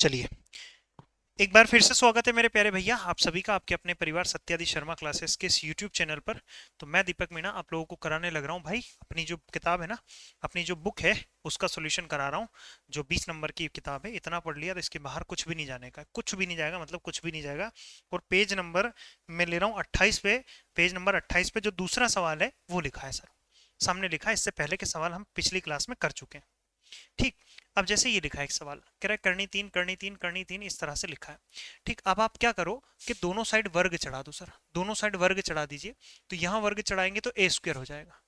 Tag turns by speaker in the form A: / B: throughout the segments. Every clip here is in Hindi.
A: चलिए, एक बार फिर से स्वागत है मेरे प्यारे भैया आप सभी का आपके अपने परिवार सत्यादि शर्मा क्लासेस के इस यूट्यूब चैनल पर। तो मैं दीपक मीणा आप लोगों को कराने लग रहा हूँ भाई, अपनी जो किताब है ना, अपनी जो बुक है उसका सॉल्यूशन करा रहा हूँ। जो 20 नंबर की किताब है, इतना पढ़ लिया तो इसके बाहर कुछ भी नहीं जाने का, कुछ भी नहीं जाएगा, मतलब कुछ भी नहीं जाएगा। और पेज नंबर मैं ले रहा हूँ 28 पे। पेज नंबर 28 पे जो दूसरा सवाल है वो लिखा है सर, सामने लिखा है। इससे पहले के सवाल हम पिछली क्लास में कर चुके हैं। ठीक। अब जैसे ये लिखा है, एक सवाल कह रहा है करनी तीन करनी तीन करनी तीन, इस तरह से लिखा है। ठीक, अब आप क्या करो कि दोनों साइड वर्ग चढ़ा दो सर, दोनों साइड वर्ग चढ़ा दीजिए। तो यहाँ वर्ग चढ़ाएंगे तो ए स्क्वायर हो जाएगा,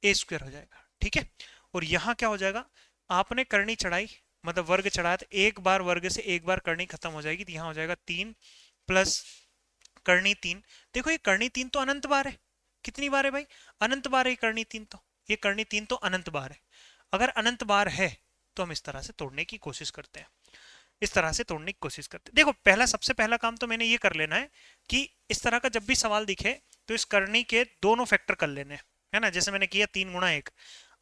A: ए स्क्वायर हो जाएगा। ठीक है। और यहाँ क्या हो जाएगा, आपने करनी चढ़ाई, मतलब वर्ग चढ़ाया, तो एक बार वर्ग से एक बार करनी खत्म हो जाएगी, तो यहाँ हो जाएगा तीन प्लस करनी तीन। देखो ये करनी तीन तो अनंत बार है। कितनी बार है भाई? अनंत बार है करनी तीन तो। ये करनी तीन तो अनंत बार है। अगर अनंत बार है तो हम इस तरह से तोड़ने की कोशिश करते हैं, इस तरह से तोड़ने की कोशिश करते हैं। देखो पहला, सबसे पहला काम तो मैंने ये कर लेना है कि इस तरह का जब भी सवाल दिखे तो इस करनी के दोनों फैक्टर कर लेने, है ना, जैसे मैंने किया 3 गुणा 1।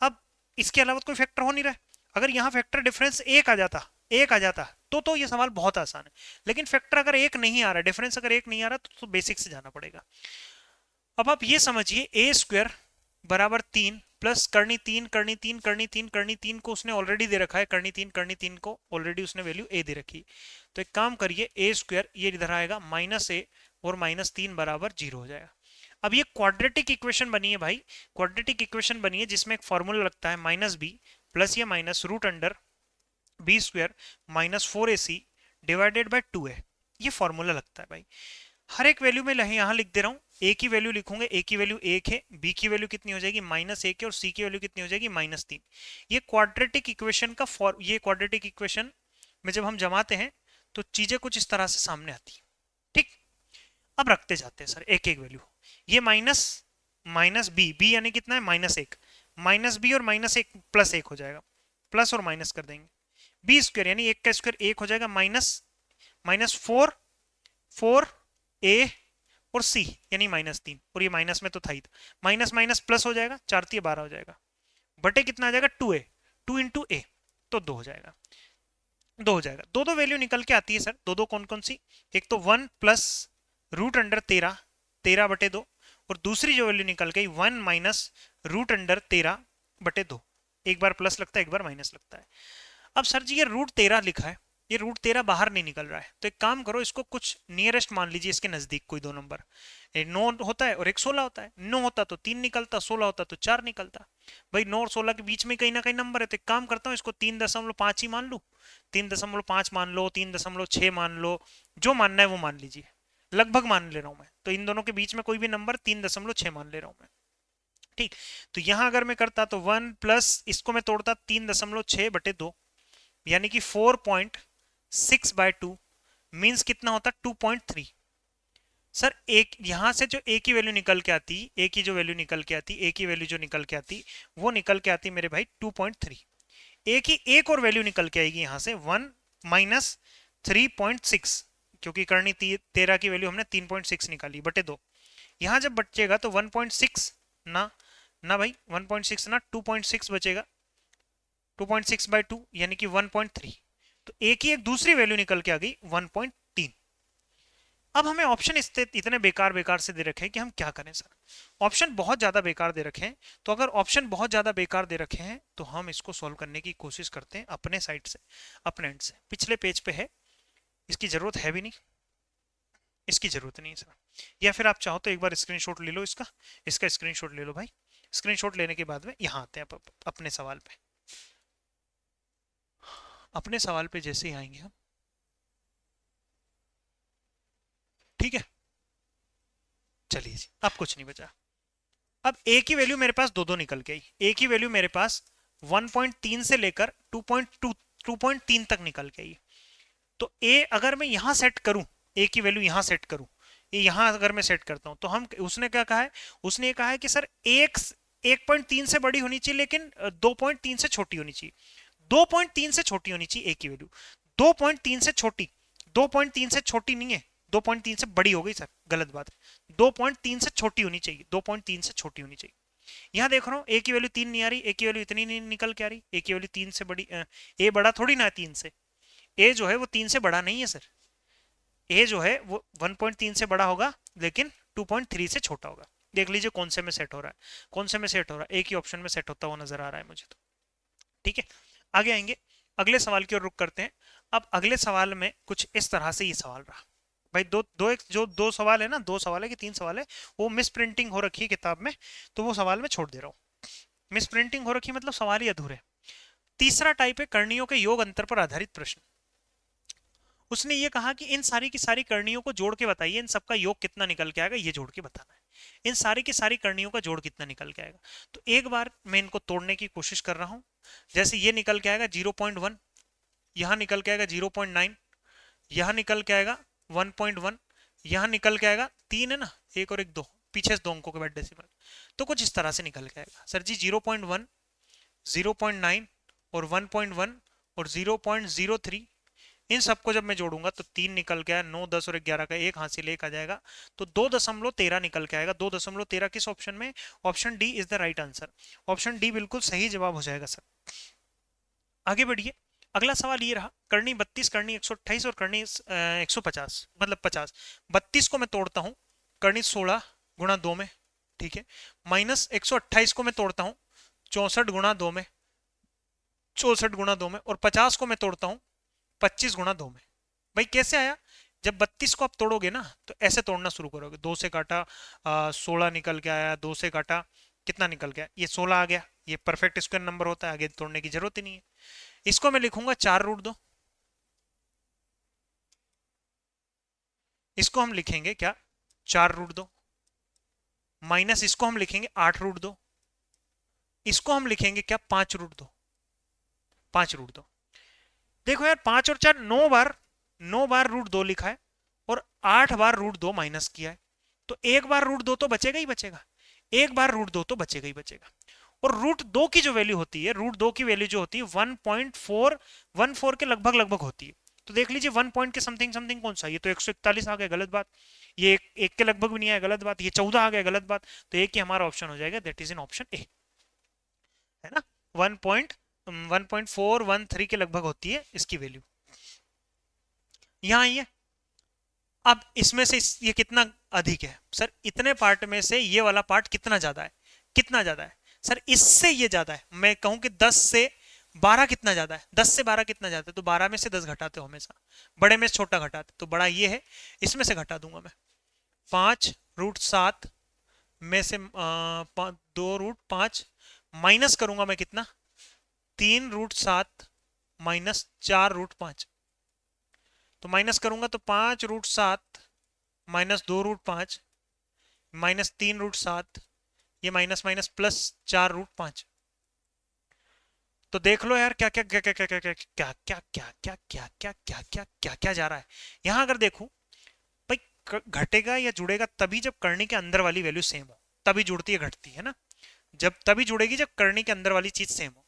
A: अब इसके अलावा कोई फैक्टर हो नहीं रहा है। अगर यहाँ फैक्टर डिफरेंस एक आ जाता, एक आ जाता तो ये सवाल बहुत आसान है। लेकिन फैक्टर अगर एक नहीं आ रहा, डिफरेंस अगर एक नहीं आ रहा, तो बेसिक से जाना पड़ेगा। अब आप ये समझिए, ए स्क्वायर बराबर तीन प्लस करनी तीन करनी तीन करनी तीन करनी तीन को उसने ऑलरेडी दे रखा है, करनी तीन को ऑलरेडी उसने वैल्यू ए दे रखी। तो एक काम करिए, ए स्क्वायर ये इधर आएगा माइनस ए, और माइनस तीन बराबर जीरो हो जाएगा। अब ये क्वाड्रेटिक इक्वेशन बनी है भाई, क्वाड्रेटिक इक्वेशन बनी है जिसमें एक फॉर्मूला लगता है माइनस बी प्लस या minus root under B square minus 4ac divided by 2a। ये फॉर्मूला लगता है भाई। हर एक वैल्यू में यहाँ लिख दे रहा हूँ, ए की वैल्यू लिखूंगे, ए की वैल्यू एक है, बी की वैल्यू कितनी हो जाएगी माइनस एक है, और सी की वैल्यू कितनी हो जाएगी माइनस तीन। ये क्वाड्रेटिक इक्वेशन का ये क्वाड्रेटिक इक्वेशन में जब हम जमाते हैं तो चीजें कुछ इस तरह से सामने आती है। ठीक। अब रखते जाते हैं सर एक एक वैल्यू। ये माइनस माइनस बी, बी यानी कितना है माइनस एक, माइनस बी और माइनस एक प्लस एक हो जाएगा, प्लस और माइनस कर देंगे। बी स्क्वायर यानी एक का स्क्वायर एक हो जाएगा, माइनस माइनस फोर, फोर ए और सी यानी माइनस तीन, और ये माइनस में तो था ही था, माइनस माइनस प्लस हो जाएगा, चार तीन 12 हो जाएगा, बटे कितना आ जाएगा 2a, 2 इंटू ए, तो 2 हो जाएगा, 2 हो जाएगा। दो दो वैल्यू निकल के आती है सर, दो दो कौन कौन सी? एक तो 1 प्लस रूट अंडर 13, 13/2, और दूसरी जो वैल्यू निकल गई 1 माइनस रूट अंडर 13/2। एक बार प्लस लगता है, एक बार माइनस लगता है। अब सर जी ये रूट 13 लिखा है, ये रूट 13 बाहर नहीं निकल रहा है, तो एक काम करो, इसको कुछ नियरेस्ट मान लीजिए, इसके नजदीक कोई दो नंबर। एक 9 होता है और एक 16 होता है, 9 होता तो 3 निकलता, 16 होता तो 4 निकलता। भाई 9 और 16 के बीच में कहीं ना कहीं नंबर है, तो एक काम करता हूँ, इसको 3.5 ही मान लूँ, 3.5 मान लो, 3.6 मान लो, जो मानना है वो मान लीजिए, लगभग मान ले रहा हूँ मैं, तो इन दोनों के बीच में कोई भी नंबर 3.6 मान ले रहा हूँ मैं। ठीक। तो यहां अगर मैं करता तो 1 प्लस इसको मैं तोड़ता 3.6/2, यानी कि 4.6/2 मीन्स कितना होता 2.3। सर एक यहां से जो ए की वैल्यू निकल के आती, ए की जो वैल्यू निकल के आती, ए की वैल्यू जो निकल के आती, वो निकल के आती मेरे भाई 2.3। ए की एक और वैल्यू निकल के आएगी यहां से 1 माइनस 3.6, क्योंकि करनी 13 की वैल्यू हमने 3.6 निकाली बटे दो। यहां जब बचेगा तो 1.6 ना, ना भाई 1.6 ना, 2.6 बचेगा, 2.6/2 यानी कि 1.3। तो ए की एक दूसरी वैल्यू निकल के आ गई 1.3। अब हमें ऑप्शन इतने बेकार बेकार से दे रखे हैं कि हम क्या करें सर। ऑप्शन बहुत ज्यादा बेकार दे रखे हैं, तो अगर ऑप्शन बहुत ज्यादा बेकार दे रखे हैं तो हम इसको सॉल्व करने की कोशिश करते हैं अपने साइड से, अपने एंड से। पिछले पेज पे है, इसकी जरूरत है भी नहीं, इसकी जरूरत नहीं है सर। या फिर आप चाहो तो एक बार स्क्रीनशॉट ले लो इसका, इसका स्क्रीनशॉट ले लो भाई। स्क्रीनशॉट लेने के बाद में यहाँ आते हैं अपने सवाल पे। अपने सवाल पे जैसे ही आएंगे हम, ठीक है, चलिए जी, अब कुछ नहीं बचा। अब ए की वैल्यू मेरे पास दो दो निकल के आई, ए की वैल्यू मेरे पास 1.3 से लेकर 2.3 तक निकल के आई। तो ए अगर मैं यहां सेट करूं, ए की वैल्यू यहां सेट करूं, ये यहां अगर मैं सेट करता हूं, तो हम, उसने क्या कहा है, उसने ये कहा है कि सर एक 1.3 से बड़ी होनी चाहिए, लेकिन 2.3 से छोटी होनी चाहिए, 2.3 से छोटी होनी चाहिए ए की वैल्यू, 2.3 से छोटी, 2.3 से छोटी नहीं है, 2.3 से बड़ी हो गई सर, गलत बात है, 2.3 से छोटी होनी चाहिए, 2.3 से छोटी होनी चाहिए। यहां देख रहा हूं ए की वैल्यू 3 नहीं आ रही, ए की वैल्यू इतनी नहीं निकल के आ रही, ए की वैल्यू 3 से बड़ी, ए बड़ा थोड़ी ना है 3 से, ए जो है वो 3 से बड़ा नहीं है सर, ए जो है वो 1.3 से बड़ा होगा लेकिन 2.3 से छोटा होगा। देख लीजिए कौन से में सेट हो रहा है, कौन से में सेट हो रहा है, एक ही ऑप्शन में सेट होता हुआ नजर आ रहा है मुझे तो। ठीक है, आगे आएंगे, अगले सवाल की ओर रुख करते हैं। अब अगले सवाल में कुछ इस तरह से ये सवाल रहा भाई, दो दो एक जो दो सवाल है ना, दो सवाल है कि तीन सवाल है, वो मिस प्रिंटिंग हो रखी है किताब में, तो वो सवाल मैं छोड़ दे रहा हूँ। मिस प्रिंटिंग हो रखी है मतलब सवाल ही अधूरे। तीसरा टाइप है करणियों के योग अंतर पर आधारित प्रश्न। उसने ये कहा कि इन सारी की सारी करणियों को जोड़ के बताइए, इन सबका योग कितना निकल के आएगा, ये जोड़ के बताना है। इन सारी की सारी करणियों का जोड़ कितना निकल के आएगा। तो एक बार मैं इनको तोड़ने की कोशिश कर रहा हूं। जैसे ये निकल के आएगा 0.1, यहां निकल के आएगा 0.9, यहां निकल के आएगा 1.1, यहां निकल के आएगा 3 है ना, एक और एक 2, पीछे से 2 अंकों के बाद डेसिमल। तो कुछ इस तरह से निकल के आएगा सर जी, 0.1, 0.9 और 1.1 और 0.03, इन सबको जब मैं जोड़ूंगा तो 3 निकल के आया, 9, 10 और 11 का एक हासिल एक आ जाएगा, तो 2.13 निकल के आएगा। 2.13 किस ऑप्शन में? Option D is the right answer. Option D बिल्कुल सही जवाब हो जाएगा सर। आगे बढ़िए, अगला सवाल ये रहा, करनी 32, करनी 128 और करनी 150, मतलब 50। 32 को मैं तोड़ता हूं करनी 16 गुणा 2 में, ठीक है, माइनस 128 को मैं तोड़ता हूं 64 गुणा 2 में, 64 गुणा 2 में, और 50 को मैं तोड़ता हूं 25 गुणा 2 में। भाई कैसे आया? जब 32 को आप तोड़ोगे ना तो ऐसे तोड़ना शुरू करोगे, 2 से काटा 16 निकल के आया, 2 से काटा कितना निकल गया, ये 16 आ गया, ये परफेक्ट स्क्वायर नंबर होता है, आगे तोड़ने की जरूरत ही नहीं है। इसको मैं लिखूंगा 4√2, इसको हम लिखेंगे क्या, 4√2, माइनस इसको हम लिखेंगे 8√2, इसको हम लिखेंगे क्या, 5√2, 5√2। देखो यार 5 और 4 9 बार, 9 बार √2 लिखा है और 8 बार √2 माइनस किया है, तो एक बार √2 तो बचेगा ही बचेगा, एक बार √2 तो बचेगा ही बचेगा। और √2 की जो वैल्यू होती है, √2 की वैल्यू जो होती है 1.414 के लगभग लगभग होती है। तो देख लीजिए 1 पॉइंट के समथिंग समथिंग कौन सा, ये तो 141 आ गया, गलत बात। ये एक के लगभग भी नहीं आया, गलत बात। ये 14 आ गया, गलत बात। तो एक ही हमारा ऑप्शन हो जाएगा, that is in option A, है ना। 1.413 के लगभग होती है इसकी वैल्यू। यहां आइए, अब इसमें से ये कितना अधिक है सर, इतने पार्ट में से ये वाला पार्ट कितना ज्यादा है, कितना ज्यादा है सर, इससे ये ज्यादा है। मैं कहूं कि 10 से 12 कितना ज्यादा है, 10 से 12 कितना ज्यादा है, तो 12 में से 10 घटाते हो हमेशा, बड़े में से छोटा घटाते, तो बड़ा ये है, इसमें से घटा दूंगा मैं 5√7 में से 2√5 माइनस करूंगा मैं कितना, 3√7 माइनस 4√5, तो माइनस करूंगा तो 5√7 माइनस 2√5 माइनस 3√7, ये माइनस माइनस प्लस 4√5। तो देख लो यार क्या क्या क्या क्या क्या क्या क्या क्या क्या क्या क्या क्या क्या क्या क्या क्या क्या जा रहा है। यहां अगर देखूं भाई, घटेगा या जुड़ेगा तभी जब करनी के अंदर वाली वैल्यू सेम हो, तभी जुड़ती है घटती है ना, जब तभी जुड़ेगी जब करनी के अंदर वाली चीज सेम हो।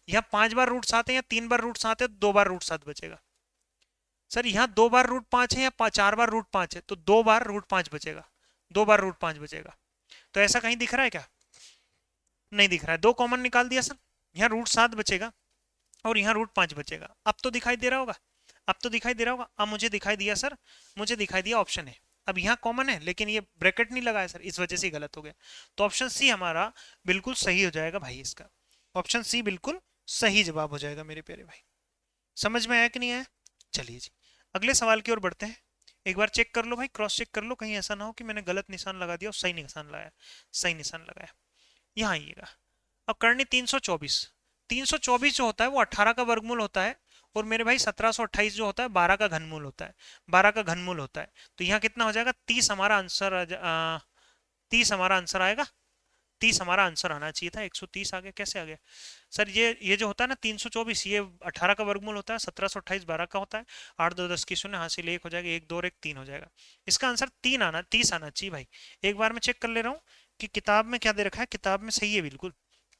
A: यहाँ 5 बार √7 है या 3 बार √7 है, 2 बार √7 बचेगा सर। यहाँ 2 बार √5 है या 4 बार √5 है, तो 2 बार √5 बचेगा, 2 बार √5 बचेगा। तो ऐसा कहीं दिख रहा है क्या? नहीं दिख रहा है। 2 कॉमन निकाल दिया सर, यहाँ √7 बचेगा और यहाँ √5 बचेगा। अब तो दिखाई दे रहा होगा, अब तो दिखाई दे रहा होगा। अब मुझे दिखाई दिया सर, मुझे दिखाई दिया ऑप्शन है। अब यहाँ कॉमन है लेकिन ये ब्रैकेट नहीं लगा है सर, इस वजह से गलत हो गया। तो ऑप्शन सी हमारा बिल्कुल सही हो जाएगा भाई, इसका ऑप्शन सी बिल्कुल सही जवाब हो जाएगा मेरे प्यारे भाई। समझ में आया कि नहीं आया? चलिए जी, अगले सवाल की ओर बढ़ते हैं। एक बार चेक कर लो भाई, क्रॉस चेक कर लो, कहीं ऐसा ना हो कि मैंने गलत निशान लगा दिया और सही निशान लगाया, सही निशान लगाया। यहाँ आइएगा, अब करनी 324। 324 जो होता है वो 18 का वर्गमूल होता है, और मेरे भाई 1728 जो होता है 12 का घनमूल होता है, 12 का घनमूल होता है। तो यहाँ कितना हो जाएगा, 30 हमारा आंसर, 30 हमारा आंसर आएगा, 30 हमारा आंसर आना चाहिए था। 130 आ गया, कैसे आ गया सर? ये जो होता है ना 324, ये 18 का वर्गमूल होता है, 1728 12 का होता है, 8 2 10 की शून्य, हासिल 1 हो जाएगा, 1 2 और 1 3 हो जाएगा। इसका आंसर 30 आना चाहिए भाई। एक बार मैं चेक कर ले रहा हूँ कि किताब में क्या दे रखा है, किताब में सही है बिल्कुल,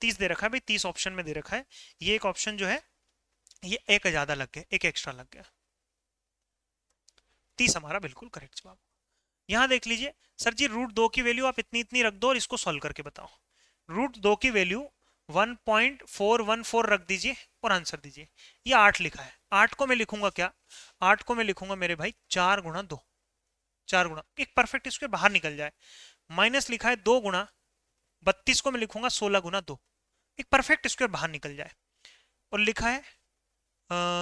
A: 30 दे रखा है भाई, 30 ऑप्शन में दे रखा है। ये एक ऑप्शन जो है ये एक ज्यादा लग गया, एक एक्स्ट्रा लग गया। 30 हमारा बिल्कुल करेक्ट जवाब। यहां देख लीजिए सर जी, √2 की वैल्यू आप इतनी इतनी रख दो और इसको सॉल्व करके बताओ। √2 की वैल्यू 1.414 रख दीजिए और आंसर दीजिए। ये 8 लिखा है, 8 को मैं लिखूंगा क्या, 8 को मैं लिखूंगा मेरे भाई 4 गुणा 2, 4 गुणा, एक परफेक्ट स्क्वायर बाहर निकल जाए। माइनस लिखा है 2 गुणा 32 को मैं लिखूंगा 16 गुना 2, एक परफेक्ट स्क्वायर बाहर निकल जाए। और लिखा है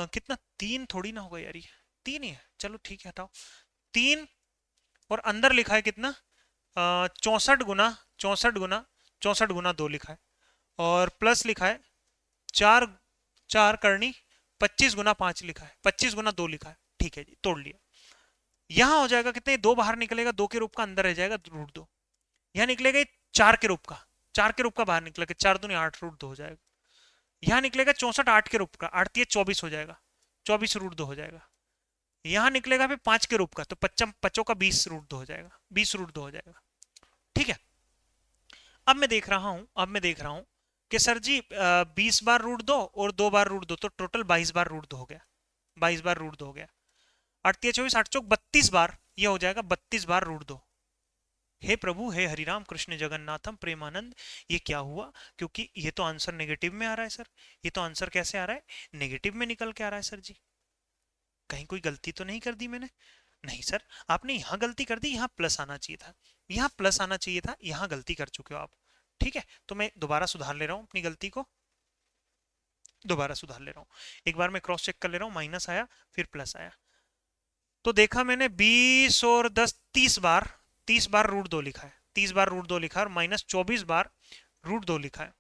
A: कितना, 3 थोड़ी ना होगा यार, ये 3 ही है, चलो ठीक है हटाओ 3। और अंदर लिखा है कितना, 64 गुना 2 लिखा है। और प्लस लिखा है 4, 4 करनी 25 गुना 5 लिखा है, 25 गुना 2 लिखा है। ठीक है जी, तोड़ लिया। यहां हो जाएगा कितने, 2 बाहर निकलेगा, 2 के रूप का, अंदर रह जाएगा √2। यहां निकलेगा 4 के रूप का, 4 के रूप का बाहर निकलेगा, 4 दूनी 8 √2 हो जाएगा। यहां निकलेगा 64 8 के रूप का, 8 तिये 24 हो जाएगा, 24 √2 हो जाएगा। यहां निकलेगा फिर 5 के रूप का, तो 5 5 का 20 √2 हो जाएगा, 20 √2 हो जाएगा। ठीक है, अब मैं देख रहा हूं, अब मैं देख रहा हूं कि सर जी 20 बार √2 और 2 बार √2, तो टोटल 22 बार √2 हो गया, 22 बार √2 हो गया। 8 तिये 24, 8 चौक 32 बार, ये हो जाएगा 32 बार √2। हे प्रभु, हे हरिराम कृष्ण जगन्नाथम प्रेमानंद, ये क्या हुआ, क्योंकि ये तो आंसर नेगेटिव में आ रहा है सर, ये तो आंसर कैसे आ रहा है, नेगेटिव में निकल के आ रहा है सर जी, कहीं कोई गलती तो नहीं कर दी मैंने। नहीं सर, आपने यहां गलती कर दी, यहां प्लस आना चाहिए था, यहां प्लस आना चाहिए था, यहां गलती कर चुके हो आप। ठीक है, तो मैं दोबारा सुधार ले रहा हूं अपनी गलती को, दोबारा सुधार ले रहा हूं, एक बार मैं क्रॉस चेक कर ले रहा हूं, माइनस आया फिर प्लस आया, तो देखा मैंने 20 और 10 30 बार, 30 बार √2 लिखा है, 30 बार √2 लिखा है, और माइनस 24 बार √2 लिखा है।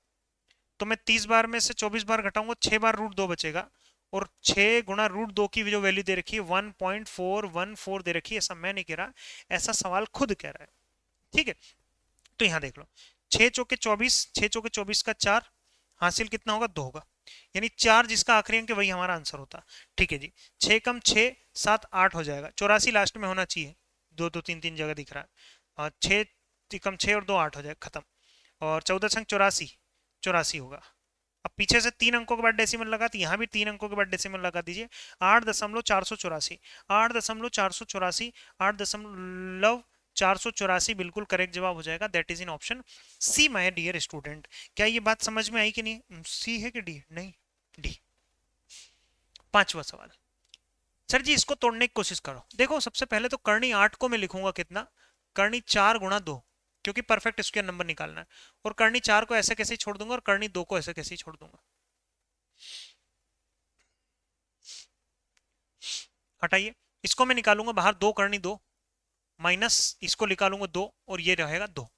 A: तो मैं 30 बार में से 24 बार घटाऊंगा, 6 बार √2 बचेगा, और 6 गुणा √2 की जो वैल्यू दे रखी है 1.414 दे रखी है, ऐसा मैं नहीं कह रहा, ऐसा सवाल खुद कह रहा है। ठीक है, तो यहां देख लो, 6 चौके 24, 6 चौके 24 का 4, हासिल कितना होगा, 2 होगा, यानी 4 जिसका आखिरी अंक है वही हमारा आंसर होता। ठीक है जी, 6 कम 6 7 8 हो जाएगा, 84 लास्ट में होना चाहिए, 2 2 3 3 जगह दिख रहा है, और 6 कम 6 और 2 8 हो जाएगा, खत्म। और 14 संग 84, 84 होगा। अब पीछे से 3 अंकों के बाद डेसिमल लगा, तो यहाँ भी 3 अंकों के बाद डेसिमल लगा दीजिए, 8.484, 8.484, 8.484 बिल्कुल करेक्ट जवाब हो जाएगा, that is in option C my dear student. क्या ये बात समझ में आई कि नहीं, सी है कि डी, नहीं डी। पांचवा सवाल, सर जी इसको तोड़ने की कोशिश करो। देखो सबसे पहले तो करनी 8 को मैं लिखूंगा कितना, करनी 4 गुणा 2, क्योंकि परफेक्ट स्क्वायर नंबर निकालना है, और करनी 4 को ऐसे कैसे छोड़ दूंगा, और करनी 2 को ऐसे कैसे छोड़ दूंगा। हटाइए, इसको मैं निकालूंगा बाहर, 2 करनी 2 माइनस इसको निकालूंगा 2, और ये रहेगा 2।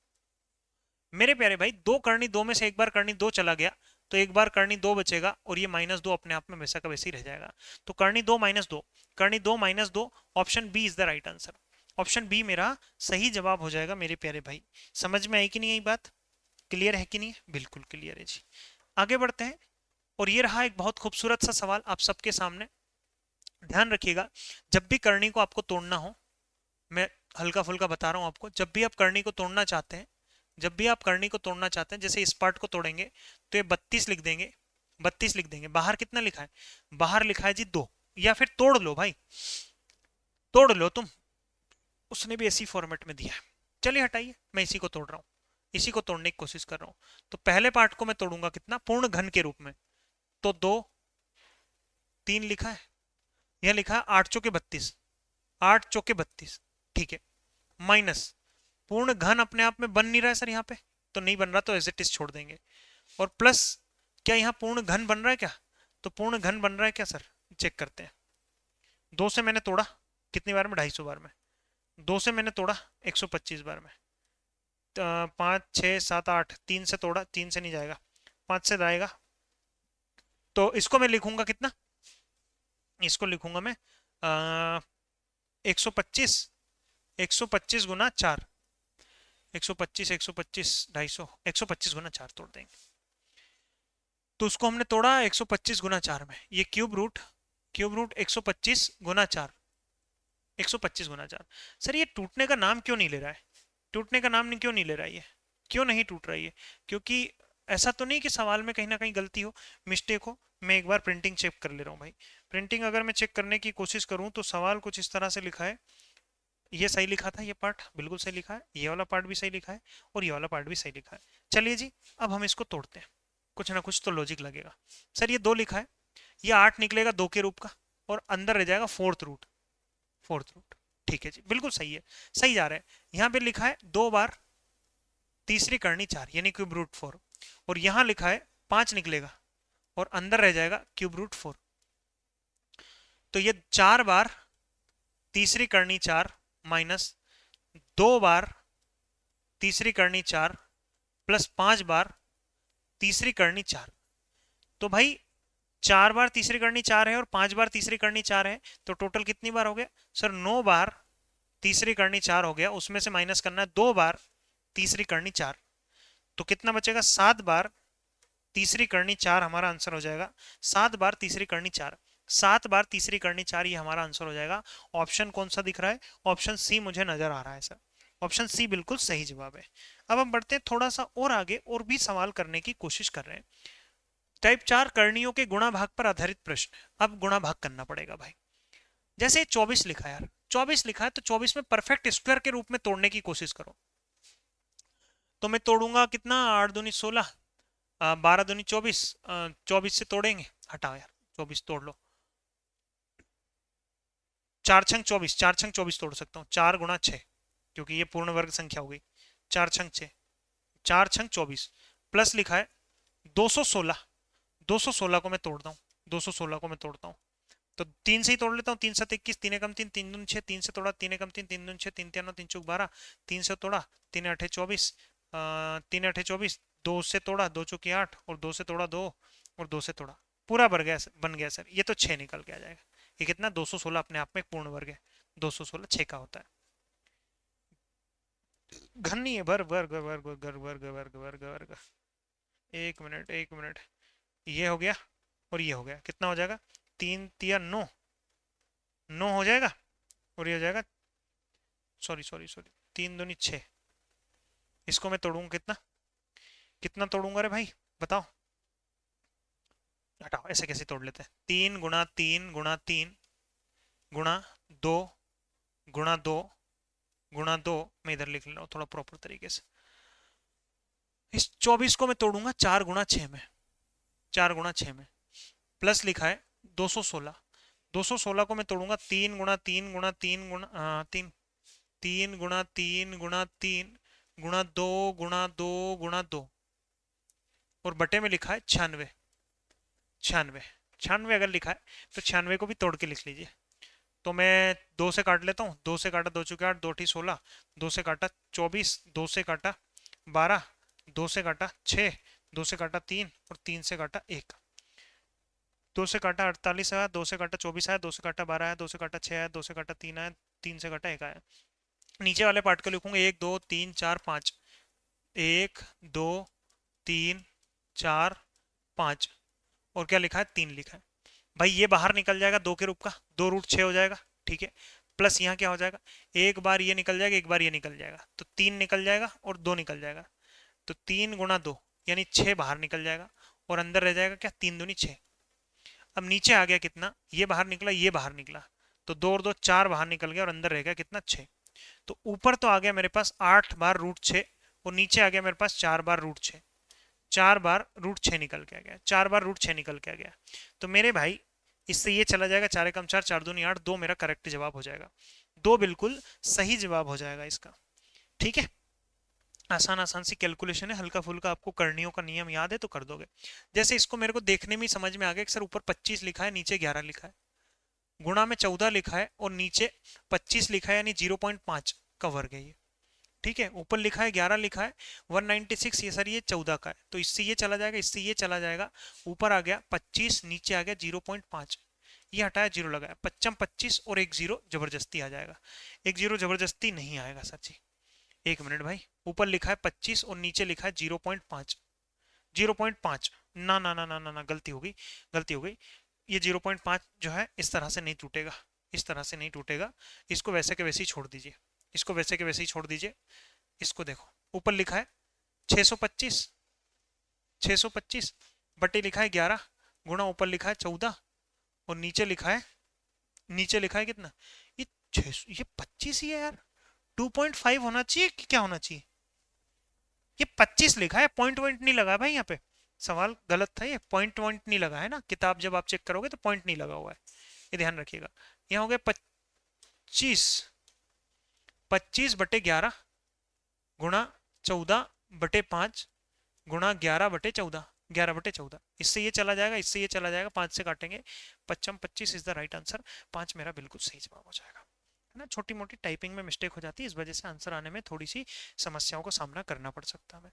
A: मेरे प्यारे भाई 2 करनी 2 में से एक बार करनी 2 चला गया, तो एक बार करनी 2 बचेगा, और ये -2 अपने आप में वैसा का वैसे ही रह जाएगा। तो करनी 2 -2, करनी 2 -2, option B is the right answer. Option B मेरा सही जवाब हो जाएगा मेरे प्यारे भाई। समझ में आई कि नहीं आई बात, क्लियर है कि नहीं, बिल्कुल क्लियर है जी। आगे बढ़ते हैं, और ये रहा एक बहुत खूबसूरत सा सवाल आप सबके सामने। ध्यान रखिएगा, जब भी करनी को आपको तोड़ना हो, मैं हल्का फुल्का बता रहा हूं आपको, जब भी आप करनी को तोड़ना चाहते हैं, जब भी आप करनी को तोड़ना चाहते हैं, जैसे इस पार्ट को तोड़ेंगे तो ये 32 लिख देंगे, 32 लिख देंगे। बाहर कितना लिखा है, बाहर लिखा है जी 2, या फिर तोड़ लो भाई, तोड़ लो तुम, उसने भी ऐसी फॉर्मेट में दिया है। चलिए हटाइए, मैं इसी को तोड़ रहा हूं, इसी को तोड़ने की कोशिश कर रहा हूं। तो पहले पार्ट को मैं तोड़ूंगा कितना, पूर्ण घन के रूप में, तो 2 3 लिखा है, यह लिखा है 8 चौके 32, 8 चौके 32, ठीक है, माइनस पूर्ण घन अपने आप में बन नहीं रहा है सर यहाँ पे, तो नहीं बन रहा, तो एज इट इज छोड़ देंगे, और प्लस क्या यहाँ पूर्ण घन बन रहा है क्या, तो पूर्ण घन बन रहा है क्या सर, चेक करते हैं। 2 से मैंने तोड़ा कितनी बार में, 250 बार में, 2 से मैंने तोड़ा 125 बार में, 5 6 7 8, 3 से तोड़ा, 3 से नहीं जाएगा, 5 से जाएगा, तो इसको मैं लिखूंगा कितना, इसको लिखूंगा मैं 125, 125 गुना 4, 125 125 250, 125 गुना 4 तोड़ देंगे। तो उसको हमने तोड़ा 125 गुना 4 में, ये क्यूब रूट 125 गुना 4, 125 गुना 4। सर ये टूटने का नाम क्यों नहीं ले रहा है, टूटने का नाम क्यों नहीं ले रहा है, ये क्यों नहीं टूट रही है, क्योंकि ऐसा तो नहीं कि सवाल में कहीं ना कहीं गलती हो, मिस्टेक हो। मैं एक बार प्रिंटिंग चेक कर ले रहा हूँ भाई, प्रिंटिंग अगर मैं चेक करने की कोशिश करूँ तो सवाल कुछ इस तरह से लिखा है, ये सही लिखा था, ये पार्ट बिल्कुल सही लिखा है, ये वाला पार्ट भी सही लिखा है, और ये वाला पार्ट भी सही लिखा है। चलिए जी, अब हम इसको तोड़ते हैं, कुछ ना कुछ तो लॉजिक लगेगा। सर ये 2 लिखा है, ये 8 निकलेगा 2 के रूप का, और अंदर रह जाएगा फोर्थ रूट। फोर्थ रूट, ठीक है जी, बिल्कुल सही है, सही जा रहा है। यहाँ पे लिखा है 2 बार तीसरी करनी 4 यानी क्यूब रूट 4, और यहाँ लिखा है 5 निकलेगा और अंदर रह जाएगा क्यूब रूट 4। तो ये 4 बार तीसरी करनी 4 माइनस 2 बार तीसरी करनी 4 प्लस 5 बार तीसरी करनी 4। तो भाई 4 बार तीसरी करनी 4 है और 5 बार तीसरी करनी 4 है, तो टोटल कितनी बार हो गया सर? 9 बार तीसरी करनी 4 हो गया, उसमें से माइनस करना है 2 बार तीसरी करनी 4, तो कितना बचेगा? 7 बार तीसरी करनी 4 हमारा आंसर हो जाएगा। 7 बार तीसरी करनी 4, 7 बार तीसरी करनी 4, ये हमारा आंसर हो जाएगा। ऑप्शन कौन सा दिख रहा है? ऑप्शन सी मुझे नजर आ रहा है सर, ऑप्शन सी बिल्कुल सही जवाब है। अब हम बढ़ते हैं थोड़ा सा और आगे, और भी सवाल करने की कोशिश कर रहे हैं। टाइप 4 करणियों के गुणा भाग पर आधारित प्रश्न। अब गुणा भाग करना पड़ेगा भाई। जैसे 24 लिखा है यार, 24 लिखा है, तो 24 में परफेक्ट स्क्वायर के रूप में तोड़ने की कोशिश करो। तो मैं तोड़ूंगा कितना? 8 दूनी 16, 12 दूनी 24, 24 से तोड़ेंगे, हटाओ यार 24 तोड़ लो। 4 छंग 24, 4 छंग 24 तोड़ सकता हूँ, 4 गुणा 6, क्योंकि ये पूर्ण वर्ग संख्या हो गई। 4 छंग 6, 4 छंग 24, प्लस लिखा है 216, 216 को मैं तोड़ता हूँ, 216 को मैं तोड़ता हूँ, तो 3 से ही तोड़ लेता हूँ। 3 7 21, 3 एकम 3, 3 दूनी 6, 3 से तोड़ा, 3 एकम 3, 3 दूनी 6, 3 3 9, 3 चौक 12, 3 से तोड़ा, 3 8 24, 3 8 24, 2 से तोड़ा, 2 चौकी 8, और 2 से तोड़ा 2, और 2 से तोड़ा, पूरा बन गया, बन गया सर। ये तो 6 निकल के आ जाएगा। ये कितना? 216 अपने आप में एक पूर्ण वर्ग है, 216 6 का होता है। घन नहीं है, वर्ग वर्ग वर्ग वर्ग वर्ग वर्ग वर्ग वर्ग। एक मिनट, एक मिनट, ये हो गया और ये हो गया, कितना हो जाएगा? 3 तिया 9, 9 हो जाएगा, और ये हो जाएगा, सॉरी सॉरी सॉरी, 3 दूनी 6। इसको मैं तोड़ूंगा कितना? कितना तोड़ूंगा रे भाई, बताओ। हटाओ, ऐसे कैसे तोड़ लेते हैं? 3 गुणा 3 गुणा 3 गुणा 2 गुणा 2 गुणा 2, मैं इधर लिख ले रहा हूँ थोड़ा प्रॉपर तरीके से। इस 24 को मैं तोड़ूंगा 4 गुणा 6 में, 4 गुणा 6 में, प्लस लिखा है 216, 216 को मैं तोड़ूंगा 3 गुणा 3 गुणा 3 गुणा 3, 3 गुणा 3 गुणा 3 गुणा 2 गुणा 2 गुणा 2, और बटे में लिखा है 96, 96, 96 अगर लिखा है तो 96 को भी तोड़ के लिख लीजिए। तो मैं 2 से काट लेता हूँ, 2 से काटा 2 चौके 8, 2 ठी 16, 2 से काटा 24, 2 से काटा 12, 2 से काटा 6, 2 से काटा 3, और 3 से काटा 1, 2 से काटा 48 आया, 2 से काटा 24 आया, 2 से काटा 12 आया, 2 से काटा 6 आया, 2 से काटा 3 आया, 3 से काटा 1 आया। नीचे वाले पार्ट को लिखूंगा 1 2 3 4 5, 1 2 3 4 5, और क्या लिखा है? 3 लिखा है। भाई ये बाहर निकल जाएगा 2 के रूप का, 2 रूट 6 हो जाएगा, ठीक है। प्लस यहाँ क्या हो जाएगा? एक बार ये निकल जाएगा, एक बार ये निकल जाएगा, तो 3 निकल जाएगा और 2 निकल जाएगा, तो 3 गुणा 2 यानी 6 बाहर निकल जाएगा, और अंदर रह जाएगा क्या? 3 दूनी 6। अब नीचे आ गया कितना? ये बाहर निकला, ये बाहर निकला, तो 2 और 2 4 बाहर निकल गया, और अंदर रह गया कितना? 6। तो ऊपर तो आ गया मेरे पास 8 बार रूट 6, और नीचे आ गया मेरे पास 4 बार रूट 6, 4 बार रूट 6 निकल के आ गया, 4 बार रूट 6 निकल के आ गया। तो मेरे भाई इससे ये चला जाएगा, 4 एकम 4, 4 दूनी 8, 2 मेरा करेक्ट जवाब हो जाएगा, 2 बिल्कुल सही जवाब हो जाएगा इसका, ठीक है। आसान आसान सी कैलकुलेशन है, हल्का फुल्का आपको करणियों का नियम याद है तो कर दोगे। जैसे इसको मेरे को देखने में समझ में आ गया कि सर ऊपर 25 लिखा है, नीचे 11 लिखा है, गुणा में 14 लिखा है, और नीचे 25 लिखा है, यानी 0.5 का वर्ग है ये, ठीक है। ऊपर लिखा है 11 लिखा है, 196, ये सर ये 14 का है, तो इससे ये चला जाएगा, इससे ये चला जाएगा, ऊपर आ गया 25, नीचे आ गया 0.5, ये हटाया 0 लगाया, 25 25, और एक 0 जबरदस्ती आ जाएगा, एक 0 जबरदस्ती नहीं आएगा सर जी। एक मिनट भाई, ऊपर लिखा है 25 और नीचे लिखा है 0.5, 0.5, ना ना ना ना ना ना, गलती हो गई, गलती हो गई। ये 0.5 जो है इस तरह से नहीं टूटेगा, इस तरह से नहीं टूटेगा, इसको वैसे के वैसे ही छोड़ दीजिए, इसको वैसे के वैसे ही छोड़ दीजिए। इसको देखो, ऊपर लिखा है 625, 625 बटे लिखा है 11, गुणा ऊपर लिखा है 14, और नीचे लिखा है, नीचे लिखा है कितना? ये 6, ये 25 ही है यार, 2.5 होना चाहिए कि क्या होना चाहिए? ये 25 लिखा है, पॉइंट वॉइंट नहीं लगा भाई यहाँ पे, सवाल गलत था, ये पॉइंट वॉइंट नहीं लगा है ना, किताब जब आप चेक करोगे तो पॉइंट नहीं लगा हुआ है, ये ध्यान रखिएगा। यहाँ हो गया 25, 25/11 गुणा 14/5 गुणा 11/14, 11/14। इससे ये चला जाएगा, इससे ये चला जाएगा, 5 से काटेंगे, 55 25 इज द राइट आंसर। 5 मेरा बिल्कुल सही जवाब हो जाएगा, है ना। छोटी मोटी टाइपिंग में मिस्टेक हो जाती है, इस वजह से आंसर आने में थोड़ी सी समस्याओं का सामना करना पड़ सकता है।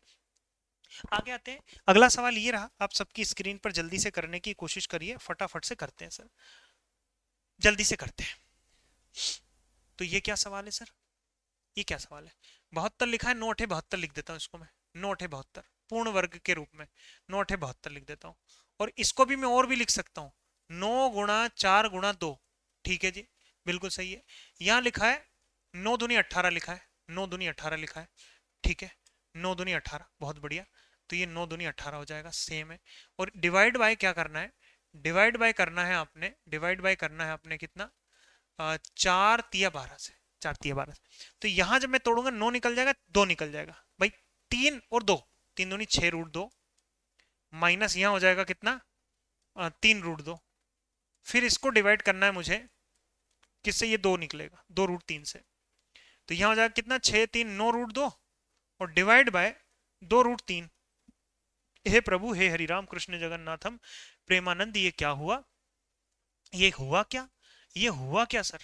A: आगे आते हैं, अगला सवाल ये रहा, आप सबकी स्क्रीन पर जल्दी से करने की कोशिश करिए, फटाफट से करते हैं सर, जल्दी से करते हैं। तो ये क्या सवाल है सर, ये क्या सवाल है? 72 लिखा है, 9/72 लिख देता हूँ इसको मैं, 9/72 पूर्ण वर्ग के रूप में 9/72 लिख देता हूँ। और इसको भी मैं और भी लिख सकता हूँ, 9 × 4 × 2, ठीक है जी, बिल्कुल सही है। यहाँ लिखा है 9 दूनी 18 लिखा है, 9 दूनी 18 लिखा है, ठीक है, 9 दूनी 18, बहुत बढ़िया। तो ये 9 दूनी 18 हो जाएगा, सेम है। और डिवाइड बाय क्या करना है, डिवाइड बाय करना है आपने, डिवाइड बाय करना है आपने कितना, 4×3=12 से, 4×3=12 से। तो यहां जब मैं तोड़ूंगा 9 निकल जाएगा, 2 निकल जाएगा भाई, 3 और 2, 3×2=6√2, माइनस यहां हो जाएगा कितना, 3√2। फिर इसको डिवाइड करना है मुझे किससे, ये 2 निकलेगा, 2√3 से। तो यहां हो जाएगा कितना, 6×3=9√2 और डिवाइड बाय 2√3। हे प्रभु, हे हरिराम कृष्ण जगन्नाथम प्रेमानंद, ये क्या हुआ, ये हुआ क्या, ये हुआ क्या सर?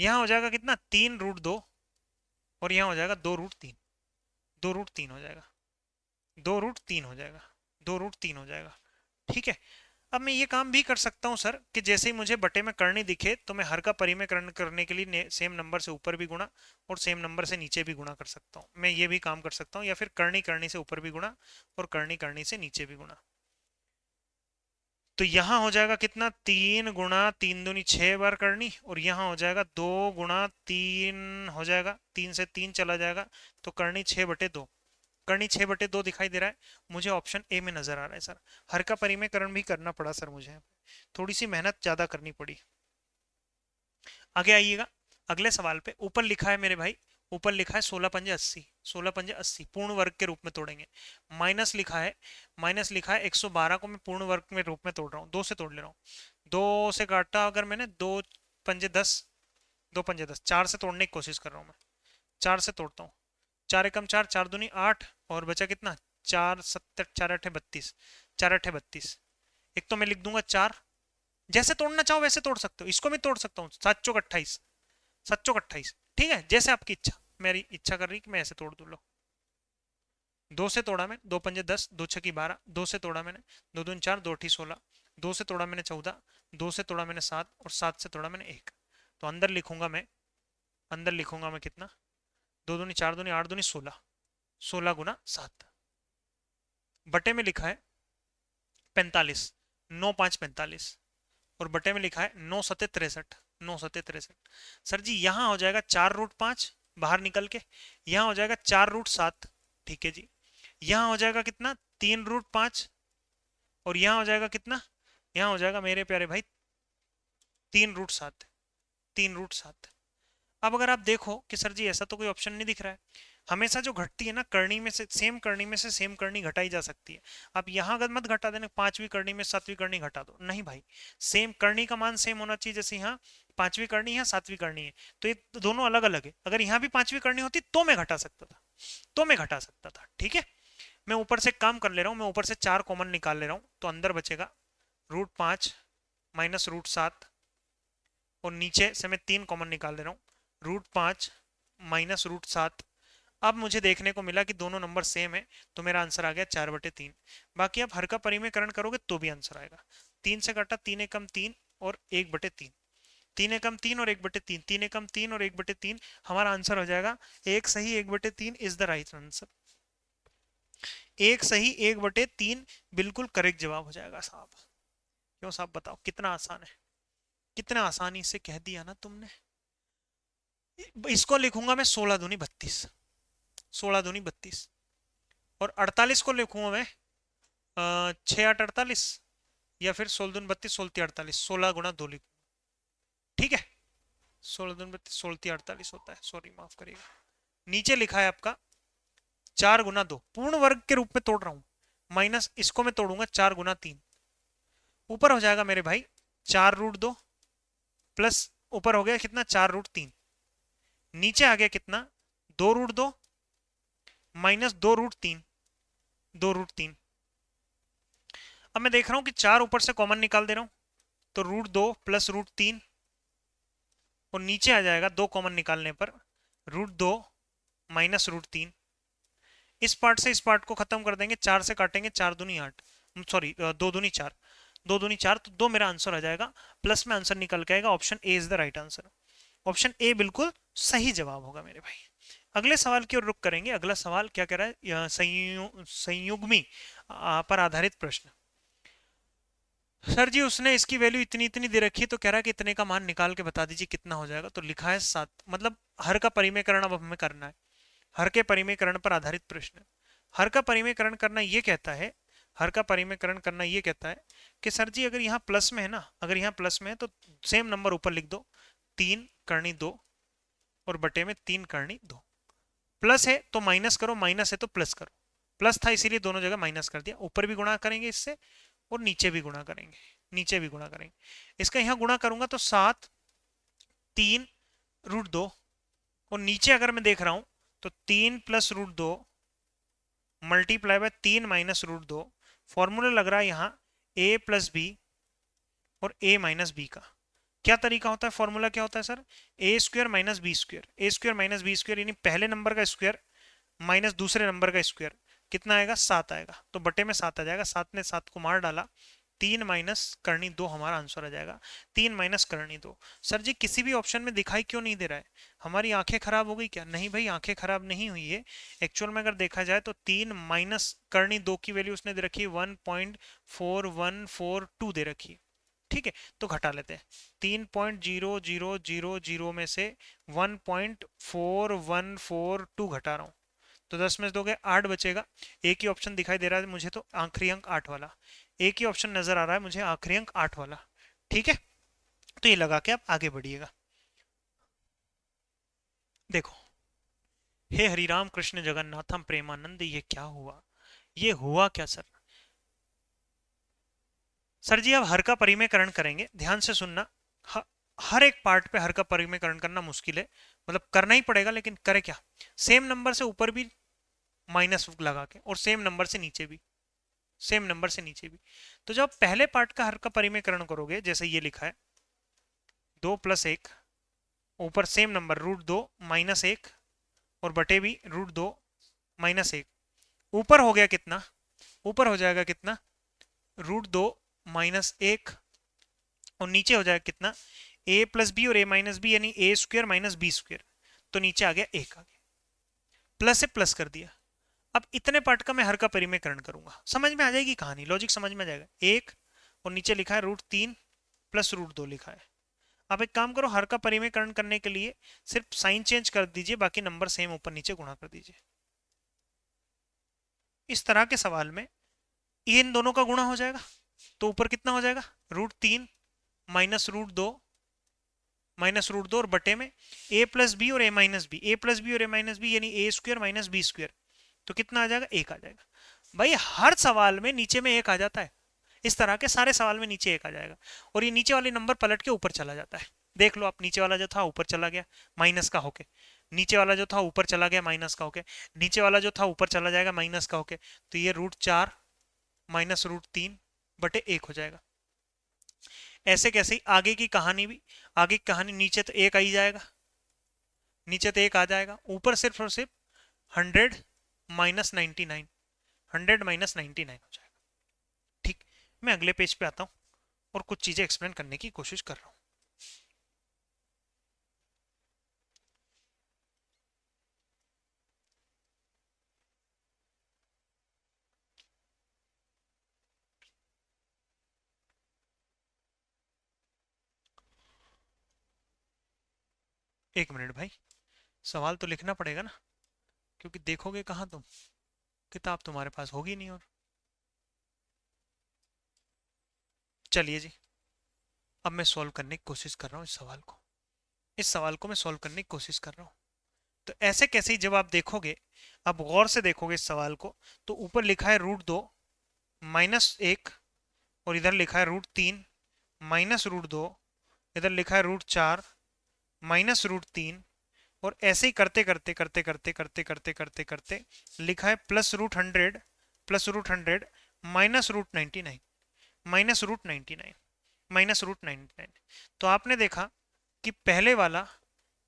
A: यहाँ हो जाएगा कितना, 3√2 और यहाँ हो जाएगा 2√3, 2√3 हो जाएगा, 2√3 हो जाएगा, 2√3 हो जाएगा, ठीक है। अब मैं ये काम भी कर सकता हूँ सर कि जैसे ही मुझे बटे में करनी दिखे तो मैं हर का परिमेयकरण करने के लिए सेम नंबर से ऊपर भी गुणा और सेम नंबर से नीचे भी गुणा कर सकता हूँ, मैं ये भी काम कर सकता हूँ, या फिर करनी करनी से ऊपर भी गुणा और करनी करनी से नीचे भी गुणा। तो यहां हो जाएगा कितना, 3 × 3 = 6 बार करनी, और यहां हो जाएगा 2 × 3 हो जाएगा, 3 से 3 चला जाएगा, तो करनी 6/2, करनी 6/2 दिखाई दे रहा है मुझे, ऑप्शन ए में नजर आ रहा है सर। हर का परिमेयकरण भी करना पड़ा सर मुझे, थोड़ी सी मेहनत ज्यादा करनी पड़ी। आगे आइएगा, अगले सवाल पे। ऊपर लिखा है मेरे भाई, ऊपर लिखा है 16×5=80, 16×5=80 पूर्ण वर्ग के रूप में तोड़ेंगे। माइनस लिखा है, माइनस लिखा है 112 को मैं पूर्ण वर्ग में रूप में तोड़ रहा हूँ, 2 से तोड़ ले रहा हूँ, 2 से काटा अगर मैंने, 2×5=10, 2×5=10, 4 से तोड़ने की कोशिश कर रहा हूँ मैं, 4 से तोड़ता हूँ, 4×1=4, 4×2=8 और बचा कितना, 4×7=4, 4×8=32, 4×8=32। एक तो मैं लिख दूंगा 4, जैसे तोड़ना चाहो वैसे तोड़ सकते हो, इसको मैं तोड़ सकता हूँ, 7×4=28, 7×4=28, ठीक है, जैसे आपकी इच्छा, मेरी इच्छा कर रही कि मैं ऐसे तोड़ दूं। लो, 2 से तोड़ा मैं, 2×5=10, 2×6=12, 2 से तोड़ा मैंने, 2×2=4, 2×8=16, 2 से तोड़ा मैंने 14, 2 से तोड़ा मैंने 7 और 7 से तोड़ा मैंने 1। तो अंदर लिखूंगा मैं, अंदर लिखूंगा मैं कितना, 2×2=4, 2×8=16, 16×7। बटे में लिखा है 45, 9×5=45, और बटे में लिखा है 9×7=63, 9×7=63। सर जी यहाँ हो जाएगा 4√5 बाहर निकल के, यहाँ हो जाएगा 4√7, ठीक है जी, यहाँ हो जाएगा कितना, 3√5, और यहाँ हो जाएगा कितना, यहाँ हो जाएगा मेरे प्यारे भाई 3√7, 3√7। अब अगर आप देखो कि सर जी ऐसा तो कोई ऑप्शन नहीं दिख रहा है, हमेशा जो घटती है ना करनी में से, सेम करनी में से सेम करनी घटाई जा सकती है। आप यहाँ अगर मत घटा देना, 5वीं करनी में 7वीं करनी घटा दो, नहीं भाई, सेम करनी का मान सेम होना चाहिए। जैसे यहाँ 5वीं करनी है, 7वीं करनी है, तो ये दोनों अलग अलग है। अगर यहाँ भी 5वीं करनी होती तो मैं घटा सकता था, तो मैं घटा सकता था, ठीक है। मैं ऊपर से काम कर ले रहा हूँ, मैं ऊपर से 4 कॉमन निकाल ले रहा हूँ, तो अंदर बचेगा √5 माइनस √7, और नीचे से मैं 3 कॉमन निकाल ले रहा हूँ, √5 माइनस √7। अब मुझे देखने को मिला कि दोनों नंबर सेम है, तो मेरा आंसर आ गया 4/3। बाकी आप हर का परिमेयकरण करोगे तो भी आंसर आएगा। 3 से काटा, 3 एकम 3 और 1/3, 3 एकम 3 और 1/3, 3 एकम 3 और 1/3, हमारा आंसर हो जाएगा 1 सही 1/3 इज द राइट आंसर। 1 सही 1/3 बिल्कुल करेक्ट जवाब हो जाएगा साहब। क्यों साहब, बताओ कितना आसान है, कितना आसानी से कह दिया ना तुमने। इसको लिखूंगा मैं 16×2=32, 16×2=32, और 48 को लिखूंगा मैं 6×8=48, या फिर 16×2=32, 16×3=48, 16×2 लिखूंगा, ठीक है। 16×2=32, 16×3=48 होता है, सॉरी माफ करिएगा। नीचे लिखा है आपका 4×2, पूर्ण वर्ग के रूप में तोड़ रहा हूं, माइनस इसको मैं तोड़ूंगा 4 × 3, ऊपर हो जाएगा मेरे भाई 4√2 प्लस ऊपर हो गया कितना 4√3, नीचे आ गया कितना 2√2 माइनस 2√3, 2√3। अब मैं देख रहा हूं कि 4 ऊपर से कॉमन निकाल दे रहा हूं, तो √2 प्लस √3 और नीचे आ जाएगा 2 कॉमन निकालने पर √2 माइनस √3। इस पार्ट से इस पार्ट को खत्म कर देंगे, 4 से काटेंगे 4 दूनी 8, सॉरी 2 दूनी 4, 2 दूनी 4, तो 2 मेरा आंसर आ जाएगा। प्लस में आंसर निकल के आएगा, option A is the right answer. Option A बिल्कुल सही जवाब होगा मेरे भाई। अगले सवाल की ओर रुख करेंगे। अगला सवाल क्या कह रहा है, संयुग्मी पर आधारित प्रश्न। सर जी उसने इसकी वैल्यू इतनी इतनी दे रखी है, तो कह रहा है कि इतने का मान निकाल के बता दीजिए कितना हो जाएगा। तो लिखा है 7, मतलब हर का परिमेयकरण अब हमें करना है। हर के परिमेयकरण पर आधारित प्रश्न। हर का परिमेयकरण करना ये कहता है, हर का परिमेयकरण करना ये कहता है कि सर जी अगर यहाँ प्लस में है ना, अगर यहाँ प्लस में है तो सेम नंबर ऊपर लिख दो, 3 × 2 और बटे में 3 × 2। प्लस है तो माइनस करो, माइनस है तो प्लस करो। प्लस था इसीलिए दोनों जगह माइनस कर दिया। ऊपर भी गुणा करेंगे इससे और नीचे भी गुणा करेंगे, नीचे भी गुणा करेंगे। इसका यहाँ गुणा करूंगा तो 7 3√2 और नीचे अगर मैं देख रहा हूं तो 3 plus √2 multiply by 3 minus √2। Formula लग रहा है यहाँ a प्लस बी और a माइनस बी का। क्या तरीका होता है, फॉर्मूला क्या होता है सर, ए स्क्वायर माइनस बी स्क्वायर, ए स्क्वायर माइनस बी स्क्वायर, यानी पहले नंबर का स्क्वायर माइनस दूसरे नंबर का स्क्वायर, कितना आएगा 7 आएगा, तो बटे में 7 आ जाएगा। 7 ने 7 को मार डाला, 3 माइनस करनी 2 हमारा आंसर आ जाएगा। 3 माइनस करनी 2। सर जी किसी भी ऑप्शन में दिखाई क्यों नहीं दे रहा है, हमारी आंखें खराब हो गई क्या? नहीं भाई आंखें खराब नहीं हुई है। एक्चुअल में अगर देखा जाए तो 3 माइनस करनी 2 की वैल्यू उसने दे रखी है 1.4142 दे रखी है। ठीक है, तो घटा लेते हैं। 3.0000 में से 1.4142 घटा रहा हूं, तो 10 में से दोगे 8 बचेगा। एक ही ऑप्शन दिखाई दे रहा है मुझे, तो आखिरी अंक 8 वाला, एक ही ऑप्शन नजर आ रहा है मुझे, आखिरी अंक 8 वाला। ठीक है, तो ये लगा के आप आगे बढ़िएगा। देखो, हे हरिराम कृष्ण जगन्नाथम प्रेमानंद, ये क्या हुआ, ये हुआ क्या सर? सर जी अब हर का परिमेयकरण करेंगे, ध्यान से सुनना। हर एक पार्ट पे हर का परिमेयकरण करना मुश्किल है, मतलब करना ही पड़ेगा, लेकिन करे क्या, सेम नंबर से ऊपर भी माइनस लगा के और सेम नंबर से नीचे भी, सेम नंबर से नीचे भी। तो जब पहले पार्ट का हर का परिमेयकरण करोगे, जैसे ये लिखा है 2 + 1, ऊपर सेम नंबर √2 - 1 और बटे भी √2 - 1, ऊपर हो गया कितना, ऊपर हो जाएगा कितना √2 - 1 और नीचे हो जाएगा कितना a + b और a - b, यानी a square minus B square, तो नीचे आ गया 1 आ गया, प्लस से प्लस कर दिया। अब इतने पार्ट का मैं हर का परिमेयकरण करूंगा, समझ में आ जाएगी कहानी, लॉजिक समझ में आ जाएगा। 1 और नीचे लिखा है √3 प्लस √2 लिखा है। आप एक काम करो, हर का परिमेयकरण करने के लिए सिर्फ साइन चेंज कर दीजिए, बाकी नंबर सेम ऊपर नीचे गुणा कर दीजिए। इस तरह के सवाल में ये इन दोनों का गुणा हो जाएगा, तो ऊपर कितना हो जाएगा √3 माइनस √2 और बटे में a + b और a - b, a + b और a - b यानी a square minus B square, तो कितना आ जाएगा 1 आ जाएगा। भाई हर सवाल में नीचे में 1 आ जाता है, इस तरह के सारे सवाल में नीचे 1 आ जाएगा और ये नीचे वाले नंबर पलट के ऊपर चला जाता है। देख लो आप, नीचे वाला जो था ऊपर चला गया माइनस का होके, नीचे वाला जो था ऊपर चला गया माइनस का होके, नीचे वाला जो था ऊपर चला जाएगा माइनस का होके, तो ये √4 माइनस √3 बटे 1 हो जाएगा। ऐसे कैसे ही आगे की कहानी भी, आगे की कहानी नीचे तो 1 आ ही जाएगा, नीचे तो 1 आ जाएगा, ऊपर सिर्फ और सिर्फ 100 - 99, 100 - 99 हो जाएगा। ठीक, मैं अगले पेज पे आता हूँ और कुछ चीजें एक्सप्लेन करने की कोशिश कर रहा हूँ। एक मिनट भाई, सवाल तो लिखना पड़ेगा ना, क्योंकि देखोगे कहाँ तुम, किताब तुम्हारे पास होगी नहीं। और चलिए जी, अब मैं सॉल्व करने की कोशिश कर रहा हूँ इस सवाल को, इस सवाल को मैं सॉल्व करने की कोशिश कर रहा हूँ। तो ऐसे कैसे ही जब आप देखोगे, आप गौर से देखोगे इस सवाल को, तो ऊपर लिखा है √2 -1, और इधर लिखा है √3, -√2, इधर लिखा है √4, -√3, और ऐसे ही करते करते करते करते करते करते करते करते लिखा है +√100, +√100, -√99, -√99, -√99। तो आपने देखा कि पहले वाला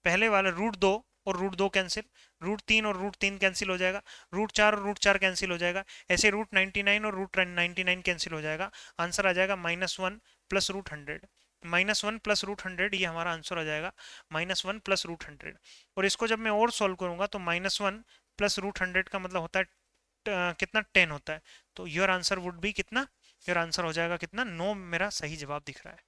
A: √2 और √2 कैंसिल, √3 और √3 कैंसिल हो जाएगा, √4 और √4 कैंसिल हो जाएगा, ऐसे √99 और √99 कैंसिल हो जाएगा। आंसर आ जाएगा -1 +√100, -1 +√100, ये हमारा आंसर आ जाएगा, -1 +√100। और इसको जब मैं और सॉल्व करूंगा तो -1 +√100 का मतलब होता है कितना, 10 होता है। तो योर आंसर वुड बी कितना, योर आंसर हो जाएगा कितना, 9 मेरा सही जवाब दिख रहा है।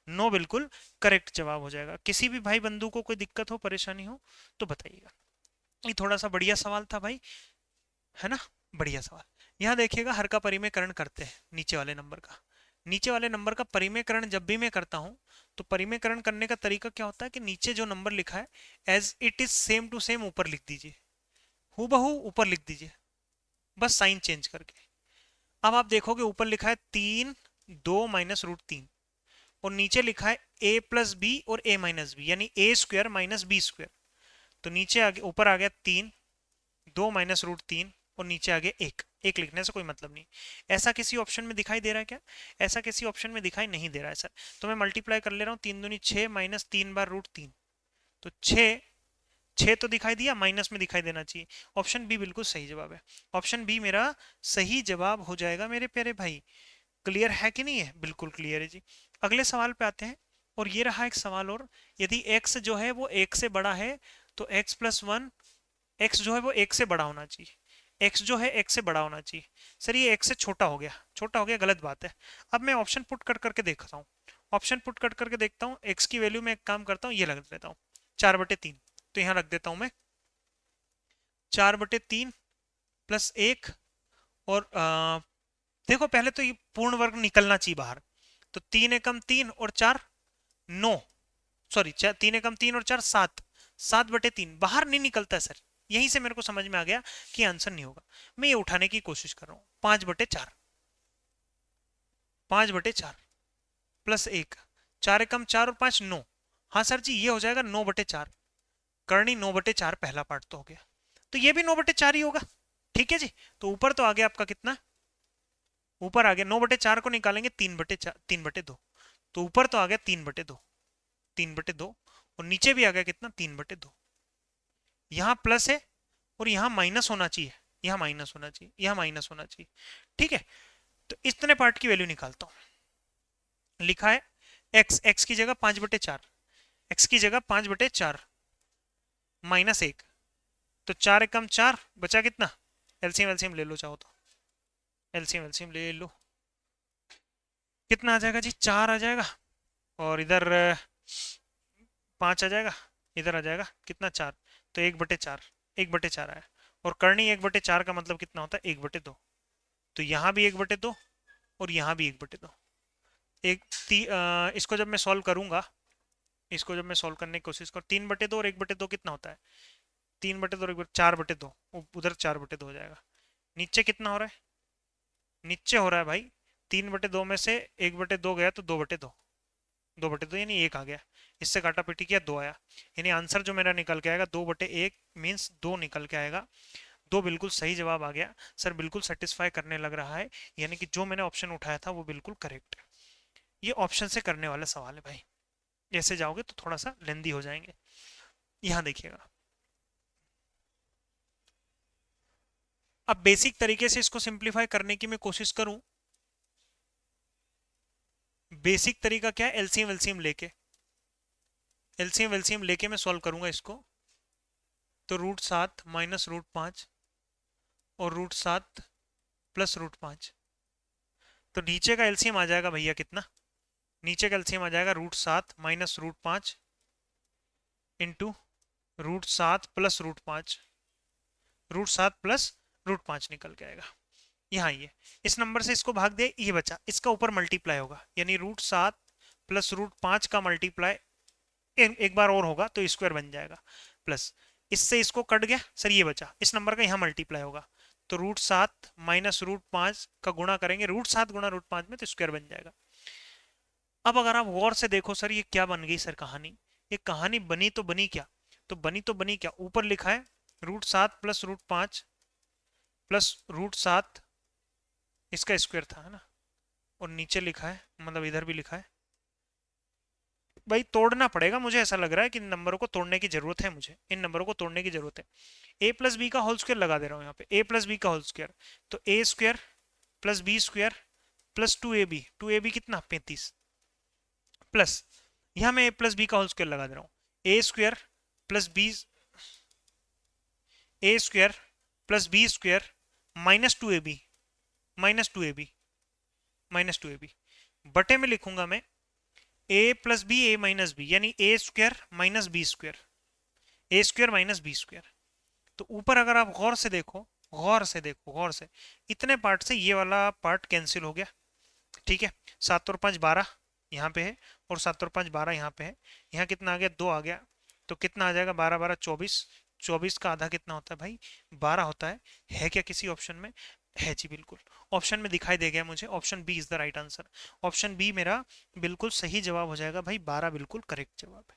A: 9 बिल्कुल करेक्ट जवाब हो जाएगा। किसी भी भाई बंधु को कोई दिक्कत हो, परेशानी हो तो बताइएगा। ये थोड़ा सा बढ़िया सवाल था भाई, है ना, बढ़िया सवाल। यहाँ देखिएगा, हर का परिमेयकरण करते हैं नीचे वाले नंबर का। नीचे वाले नंबर का परिमेयकरण जब भी मैं करता हूँ तो परिमेयकरण करने का तरीका क्या होता है कि नीचे जो नंबर लिखा है as it is same to same ऊपर लिख दीजिए, हूबहू ऊपर लिख दीजिए, बस साइन चेंज करके। अब आप देखोगे ऊपर लिखा है 3, 2 -√3, और नीचे लिखा है a+b और a-b, यानी a² -b²। तो नीचे आगे, ऊपर आ गया 3, 2 -√3, और नीचे आ गया 1। एक लिखने से कोई मतलब नहीं। ऐसा किसी ऑप्शन में दिखाई दे रहा है क्या? ऐसा किसी ऑप्शन में दिखाई नहीं दे रहा है सर। तो मैं मल्टीप्लाई कर ले रहा हूँ, 3 दूनी 6 -3 बार √3, तो 6, 6 तो दिखाई दिया, माइनस में दिखाई देना चाहिए। ऑप्शन बी बिल्कुल सही जवाब है। ऑप्शन बी मेरा सही जवाब हो जाएगा मेरे प्यारे भाई। क्लियर है कि नहीं है? बिल्कुल क्लियर है जी। अगले सवाल पे आते हैं, और ये रहा एक सवाल और। यदि x जो है वो 1 से बड़ा है तो x+1, x जो है वो 1 से बड़ा होना चाहिए, x जो है 1 से बड़ा होना चाहिए। सर ये 1 से छोटा हो गया, छोटा हो गया, गलत बात है। अब मैं ऑप्शन पुट कर करके देखता हूँ, ऑप्शन पुट कर करके देखता हूँ। x की वैल्यू में एक काम करता हूँ, ये लग देता हूँ 4/3, तो यहाँ रख देता हूँ मैं 4/3 +1, और देखो पहले तो ये पूर्ण वर्ग निकलना चाहिए बाहर। तो 3 एकम 3 और 4 9, सॉरी 3 एकम 3 और 4 7, 7/3 बाहर नहीं निकलता है सर। यहीं से मेरे को समझ में आ गया कि आंसर नहीं होगा। मैं ये उठाने की कोशिश कर रहा हूँ, 5/4, 5/4 +1, 4 एकम 4 और 5 9। हाँ सर जी, ये हो जाएगा 9/4। करनी 9/4 पहला पार्ट तो हो गया, तो ये भी 9/4 ही होगा। ठीक है जी। तो ऊपर तो आ गया आपका कितना, ऊपर आ गया 9/4 को निकालेंगे 3/4, 3/2, तो ऊपर तो आ गया 3/2, 3/2, और नीचे भी आ गया कितना, 3/2। यहाँ प्लस है और यहाँ माइनस होना चाहिए, यहाँ माइनस होना चाहिए, यहाँ माइनस होना चाहिए। ठीक है, तो इतने पार्ट की वैल्यू निकालता हूँ। लिखा है x की जगह 5/4, x की जगह 5/4 -1, तो 4 एकम 4 बचा कितना, एलसीएम एलसीएम ले लो चाहो तो, एलसीएम एलसीएम ले लो, कितना आ जाएगा जी, 4 आ जाएगा, और इधर 5 आ जाएगा, इधर आ जाएगा कितना, 4, तो 1/4, 1/4 आया। और करनी 1/4 का मतलब कितना होता है, 1/2, तो यहाँ भी 1/2 और यहाँ भी 1/2। इसको जब मैं सॉल्व करूंगा, इसको जब मैं सॉल्व करने की कोशिश करूँ, 3/2 और 1/2 कितना होता है, 3/2 और 4/2, उधर 4/2 हो जाएगा। नीचे कितना हो रहा है, नीचे हो रहा है भाई 3/2 में से 1/2 गया तो 2/2, 2/2 यानी 1 आ गया, इससे काटा पीटी किया 2 आया। यानी आंसर जो मेरा निकल के आएगा 2/1 मीन्स 2 निकल के आएगा। 2 बिल्कुल सही जवाब आ गया सर, बिल्कुल सेटिस्फाई करने लग रहा है, यानी कि जो मैंने ऑप्शन उठाया था वो बिल्कुल करेक्ट है। ये ऑप्शन से करने वाला सवाल है भाई, ऐसे जाओगे तो थोड़ा सा लेंदी हो जाएंगे। यहाँ देखिएगा, अब बेसिक तरीके से इसको सिंप्लीफाई करने की मैं कोशिश करूं। बेसिक तरीका क्या है, एलसीएम एलसीएम लेके, एलसीएम एलसीएम लेके मैं सॉल्व करूंगा इसको। तो √7 -√5 और √7 +√5, तो नीचे का एलसीएम आ जाएगा भैया कितना, नीचे का एलसीएम आ जाएगा √7 -√5 इंटू √7 +√5, √7 +√5 निकल के आएगा। यहाँ ये इस नंबर से इसको भाग दे, ये बचा, इसका ऊपर मल्टीप्लाई होगा, यानी √7 +√5 का मल्टीप्लाई एक बार और होगा तो स्क्वायर बन जाएगा, प्लस इससे इसको कट गया सर, ये बचा, इस नंबर का यहाँ मल्टीप्लाई होगा, तो √7 माइनस √5 का गुणा करेंगे, √7 गुणा √5 में, तो स्क्वायर बन जाएगा। अब अगर आप गौर से देखो सर ये क्या बन गई सर कहानी, ये कहानी बनी तो बनी क्या, तो बनी क्या, ऊपर लिखा है √7 प्लस √5 प्लस √7 इसका स्क्वायर था, है ना, और नीचे लिखा है, मतलब इधर भी लिखा है। भाई तोड़ना पड़ेगा, मुझे ऐसा लग रहा है कि इन नंबरों को तोड़ने की जरूरत है, मुझे इन नंबरों को तोड़ने की जरूरत है। ए प्लस बी का होल स्क्वायर लगा दे रहा हूँ यहाँ पे, ए प्लस बी का होल स्क्वायर, तो A square plus B square plus 2ab कितना 35, प्लस यहाँ मैं ए प्लस बी का होल स्क्वायर लगा दे रहा हूँ, A square plus B, A square plus B square minus two A B minus two A B minus two A B, बटे में लिखूंगा मैं A plus B A minus B, यानी A square minus B square, A square minus B square. तो ऊपर अगर आप गौर से देखो, गौर से इतने पार्ट से ये वाला पार्ट कैंसिल हो गया, ठीक है। 7 और 5 12 यहाँ पे है, और 7 और 5 12 यहाँ पे है, यहाँ कितना आ गया 2 आ गया, तो कितना आ जाएगा 12 12 24, 24 का आधा कितना होता है भाई 12 होता है क्या किसी ऑप्शन में, है जी बिल्कुल, ऑप्शन में दिखाई दे गया मुझे, option B is the right answer, option B मेरा बिल्कुल सही जवाब हो जाएगा भाई, 12 बिल्कुल करेक्ट जवाब है।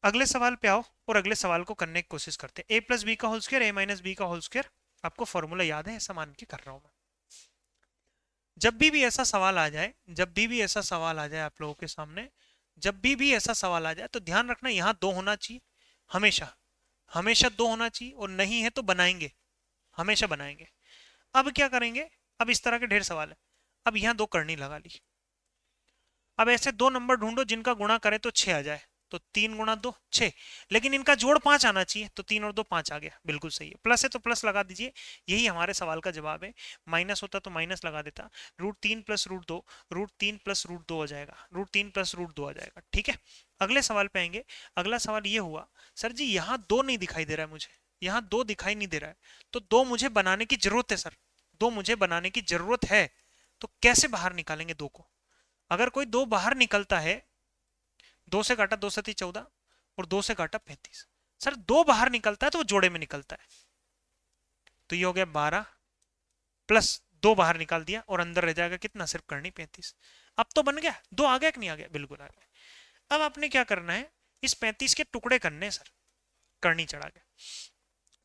A: अगले सवाल पे आओ और अगले सवाल को करने की कोशिश करते हैं। ए प्लस बी का होल स्क्वायर ए माइनस बी का होल स्क्वायर, आपको फॉर्मूला याद है, ऐसा मान के कर रहा हूं मैं। जब भी ऐसा सवाल आ जाए, जब भी ऐसा सवाल आ जाए आप लोगों के सामने, जब भी ऐसा सवाल आ जाए तो ध्यान रखना यहाँ 2 होना चाहिए, हमेशा, हमेशा 2 होना चाहिए, और नहीं है तो बनाएंगे, हमेशा बनाएंगे। अब क्या करेंगे, अब इस तरह के ढेर सवाल है, अब यहाँ 2 करनी लगा ली, अब ऐसे 2 नंबर ढूंढो जिनका गुणा करें तो 6 आ जाए, तो 3 गुणा 2 6, लेकिन इनका जोड़ 5 आना चाहिए, तो 3 और 2 5 आ गया, बिल्कुल सही है। प्लस है तो प्लस लगा दीजिए, यही हमारे सवाल का जवाब है। माइनस होता तो माइनस लगा देता, √3 प्लस √2, √3 प्लस √2 हो जाएगा, √3 प्लस √2 आ जाएगा, ठीक है। अगले सवाल पे आएंगे। अगला सवाल ये हुआ, सर जी यहाँ 2 नहीं दिखाई दे रहा है मुझे, यहाँ 2 दिखाई नहीं दे रहा है, तो 2 मुझे बनाने की जरूरत है सर, 2 मुझे बनाने की जरूरत है, तो कैसे बाहर निकालेंगे 2 को। अगर कोई 2 बाहर निकलता है, 2 से काटा 2 7 14, और 2 से काटा 35, सर 2 बाहर निकलता है तो वो जोड़े में निकलता है, तो ये हो गया 12 प्लस 2 बाहर निकाल दिया, और अंदर रह जाएगा कितना, सिर्फ करनी 35। अब तो बन गया, 2 आ गया कि नहीं आ गया, बिल्कुल आ गया। अब आपने क्या करना है, इस 35 के टुकड़े करने हैं सर, करनी चढ़ा के,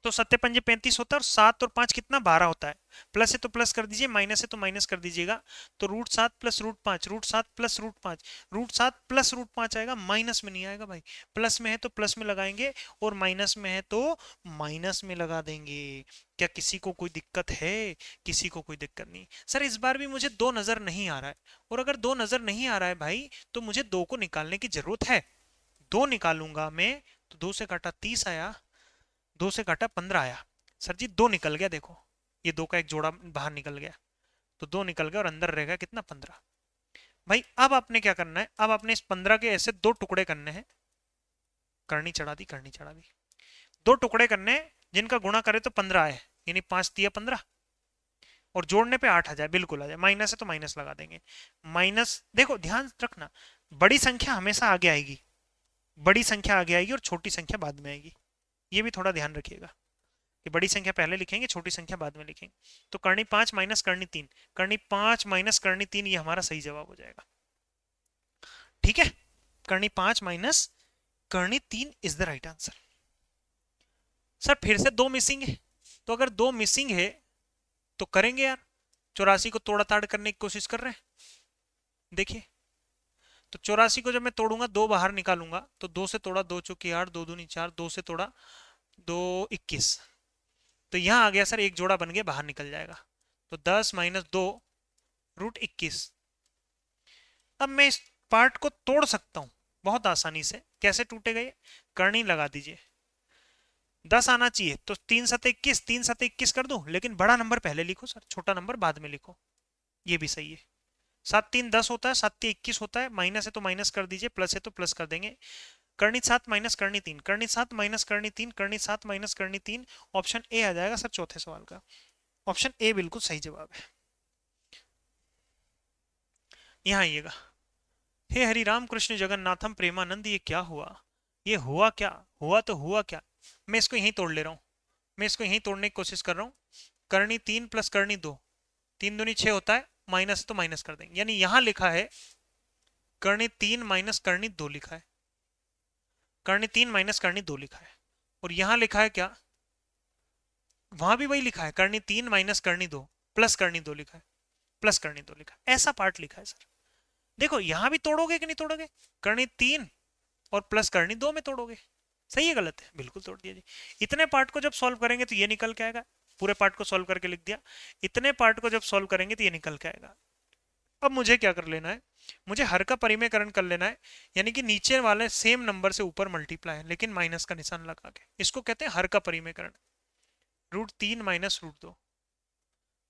A: तो 7 पंजे 35 होता है, और 7 और 5 कितना 12 होता है, प्लस है तो प्लस कर दीजिए, माइनस है तो माइनस कर दीजिएगा, तो √7 प्लस √5, √7 प्लस √5, √7 प्लस √5 आएगा, माइनस में नहीं आएगा भाई, प्लस में है तो प्लस में लगाएंगे, और माइनस में है तो माइनस में लगा देंगे। क्या किसी को कोई दिक्कत है, किसी को कोई दिक्कत नहीं। सर इस बार भी मुझे 2 नजर नहीं आ रहा है, और अगर 2 नजर नहीं आ रहा है भाई, तो मुझे 2 को निकालने की जरूरत है, 2 निकालूंगा मैं, तो 2 से काटा 30 आया, 2 से काटा 15 आया, सर जी 2 निकल गया, देखो ये 2 का एक जोड़ा बाहर निकल गया, तो 2 निकल गया, और अंदर रहेगा कितना 15। भाई अब आपने क्या करना है, अब आपने इस 15 के ऐसे 2 टुकड़े करने हैं, करनी चढ़ा दी, करनी चढ़ा दी, 2 टुकड़े करने हैं जिनका गुणा करे तो 15 आए, यानी 5 दिया 15, और जोड़ने पे 8 आ जाए, बिल्कुल आ जाए, माइनस है तो माइनस लगा देंगे, माइनस, देखो ध्यान रखना, बड़ी संख्या हमेशा आगे आएगी, बड़ी संख्या आगे आएगी और छोटी संख्या बाद में आएगी, ये भी थोड़ा ध्यान रखिएगा कि बड़ी संख्या पहले लिखेंगे, छोटी संख्या बाद में लिखेंगे। तो करनी 5 माइनस करनी 3, करनी 5 माइनस करनी 3, ये हमारा सही जवाब हो जाएगा, ठीक है। करनी 5 माइनस करनी 3 is the right answer. Sir फिर से 2 मिसिंग है, तो अगर 2 मिसिंग है तो करेंगे यार, 84 को तोड़ा ताड़ करने की कोशिश कर रहे हैं, देखिए, तो 84 को जब मैं तोड़ूंगा 2 बाहर निकालूंगा, तो 2 से तोड़ा 2 चौकी 8, 2 दूनी 4, 2 से तोड़ा 2 21, तो यहां आ गया सर, एक जोड़ा बन गया, बाहर निकल जाएगा, तो 10 माइनस 2 √21। अब मैं इस पार्ट को तोड़ सकता हूं बहुत आसानी से, कैसे टूटेगा ये, करनी लगा दीजिए, 10 आना चाहिए, तो 3 7 21, 3 7 21 कर दूं, लेकिन बड़ा नंबर पहले लिखो सर, छोटा नंबर बाद में लिखो, ये भी सही है। 7 3 10 होता है, 7 3 21 होता है, माइनस है तो माइनस कर दीजिए, प्लस है तो प्लस कर देंगे, करनी 7 माइनस करनी 3, करनी 7 माइनस करनी 3, करनी 7 माइनस करनी 3, ऑप्शन ए आ जाएगा सर चौथे सवाल का, ऑप्शन ए बिल्कुल सही जवाब है। यहाँ आइएगा, हे हरि राम कृष्ण जगन्नाथम प्रेमानंद, ये क्या हुआ, ये हुआ क्या, हुआ तो हुआ क्या, मैं इसको यहीं तोड़ ले रहा हूँ, मैं इसको यहीं तोड़ने की कोशिश कर रहा हूँ। करनी 3 प्लस करनी 2, 3 दूनी 6 होता है, माइनस तो माइनस कर देंगे, यानी यहां लिखा है करनी 3 माइनस करनी 2 लिखा है, करनी 3 माइनस करनी 2 लिखा है। और यहां लिखा है क्या, वहां भी वही लिखा है, करनी 3 माइनस करनी 2 प्लस करनी 2 लिखा है, प्लस करनी 2 लिखा है, ऐसा पार्ट लिखा है सर। देखो यहां भी तोड़ोगे कि नहीं तोड़ोगे, करनी 3 और प्लस करनी 2 में तोड़ोगे। सही है गलत है, बिल्कुल तोड़ दिया जी। इतने पार्ट को जब सॉल्व करेंगे तो ये निकल के आएगा, पूरे पार्ट को सॉल्व करके लिख दिया। इतने पार्ट को जब सॉल्व करेंगे तो ये निकल के आएगा। अब मुझे क्या कर लेना है, मुझे हर का परिमेयकरण कर लेना है, यानी कि नीचे वाले सेम नंबर से ऊपर मल्टीप्लाई है लेकिन माइनस का निशान लगा के, इसको कहते हैं हर का परिमेयकरण। √3 माइनस √2,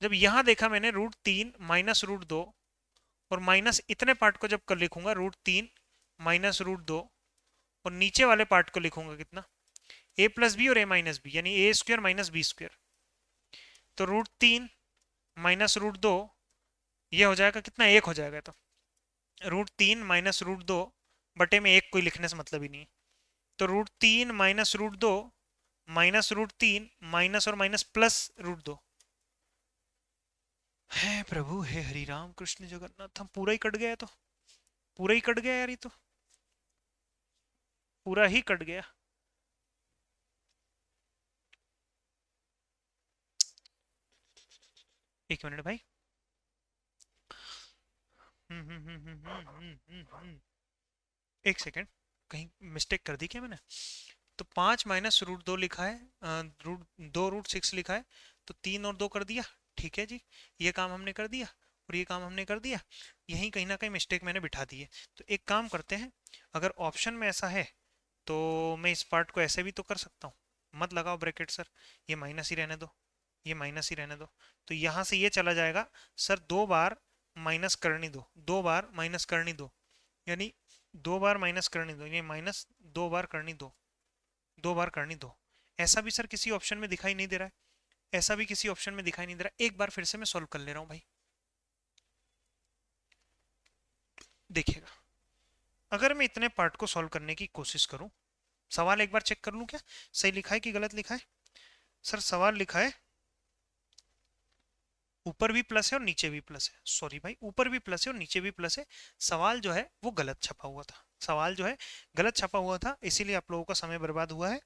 A: जब यहां देखा मैंने √3 माइनस √2 और माइनस इतने पार्ट को जब कर लिखूंगा √3 माइनस √2 और नीचे वाले पार्ट को लिखूंगा कितना, a प्लस बी और a माइनस बी, यानी A square minus B square. तो √3 माइनस √2 ये हो जाएगा कितना, 1 हो जाएगा। तो √3 माइनस √2 बटे में 1 कोई लिखने से मतलब ही नहीं है। तो √3 माइनस √2 माइनस √3 माइनस और माइनस प्लस √2। है प्रभु, हे हरि राम कृष्ण जगन्नाथ, हम पूरा ही कट गया है, तो पूरा ही कट गया यार, ये तो पूरा ही कट गया। एक मिनट भाई। एक सेकेंड, कहीं मिस्टेक कर दी क्या मैंने। तो 5 माइनस √2 लिखा है, रूट 2 √6 लिखा है, तो 3 और 2 कर दिया। ठीक है जी, ये काम हमने कर दिया और ये काम हमने कर दिया। यहीं कहीं ना कहीं मिस्टेक मैंने बिठा दी है। तो एक काम करते हैं, अगर ऑप्शन में ऐसा है तो मैं इस पार्ट को ऐसे भी तो कर सकता हूँ। मत लगाओ ब्रैकेट सर, ये माइनस ही रहने दो, ये माइनस ही रहने दो। तो यहाँ से ये चला जाएगा सर, 2 बार माइनस करनी दो, 2 बार माइनस करनी दो, यानी 2 बार माइनस करनी दो, ये माइनस 2 बार करनी दो, 2 बार करनी दो। ऐसा भी सर किसी ऑप्शन में दिखाई नहीं दे रहा है, ऐसा भी किसी ऑप्शन में दिखाई नहीं दे रहा। एक बार फिर से मैं सॉल्व कर ले रहा हूँ भाई, देखिएगा। अगर मैं इतने पार्ट को सॉल्व करने की कोशिश करूं, सवाल एक बार चेक कर लूं क्या सही लिखा है कि गलत लिखा है। सर सवाल लिखा है ऊपर भी प्लस है और नीचे भी प्लस है, सॉरी भाई, ऊपर भी प्लस है और नीचे भी प्लस है। सवाल जो है वो गलत छपा हुआ था, सवाल जो है गलत छपा हुआ था, इसीलिए आप लोगों का समय बर्बाद हुआ है।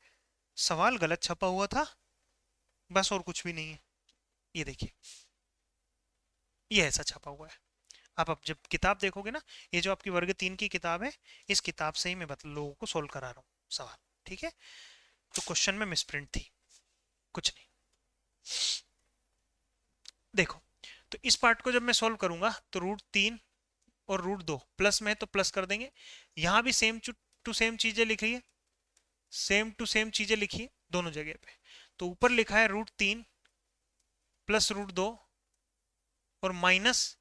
A: सवाल गलत छपा हुआ था, बस और कुछ भी नहीं है। ये देखिए, ये ऐसा छपा हुआ है। आप अब जब किताब देखोगे ना, ये जो आपकी वर्ग 3 की किताब है, इस किताब से ही मैं लोगों को सोल्व करा रहा हूँ सवाल। ठीक है, तो क्वेश्चन में मिसप्रिंट थी, कुछ नहीं। देखो, तो इस पार्ट को जब मैं सोल्व करूंगा तो √3 और √2 प्लस में है तो प्लस कर देंगे। यहां भी सेम टू सेम चीजें लिखी है, सेम टू सेम चीजें लिखी है दोनों जगह पे। तो ऊपर लिखा है √3 प्लस √2 और माइनस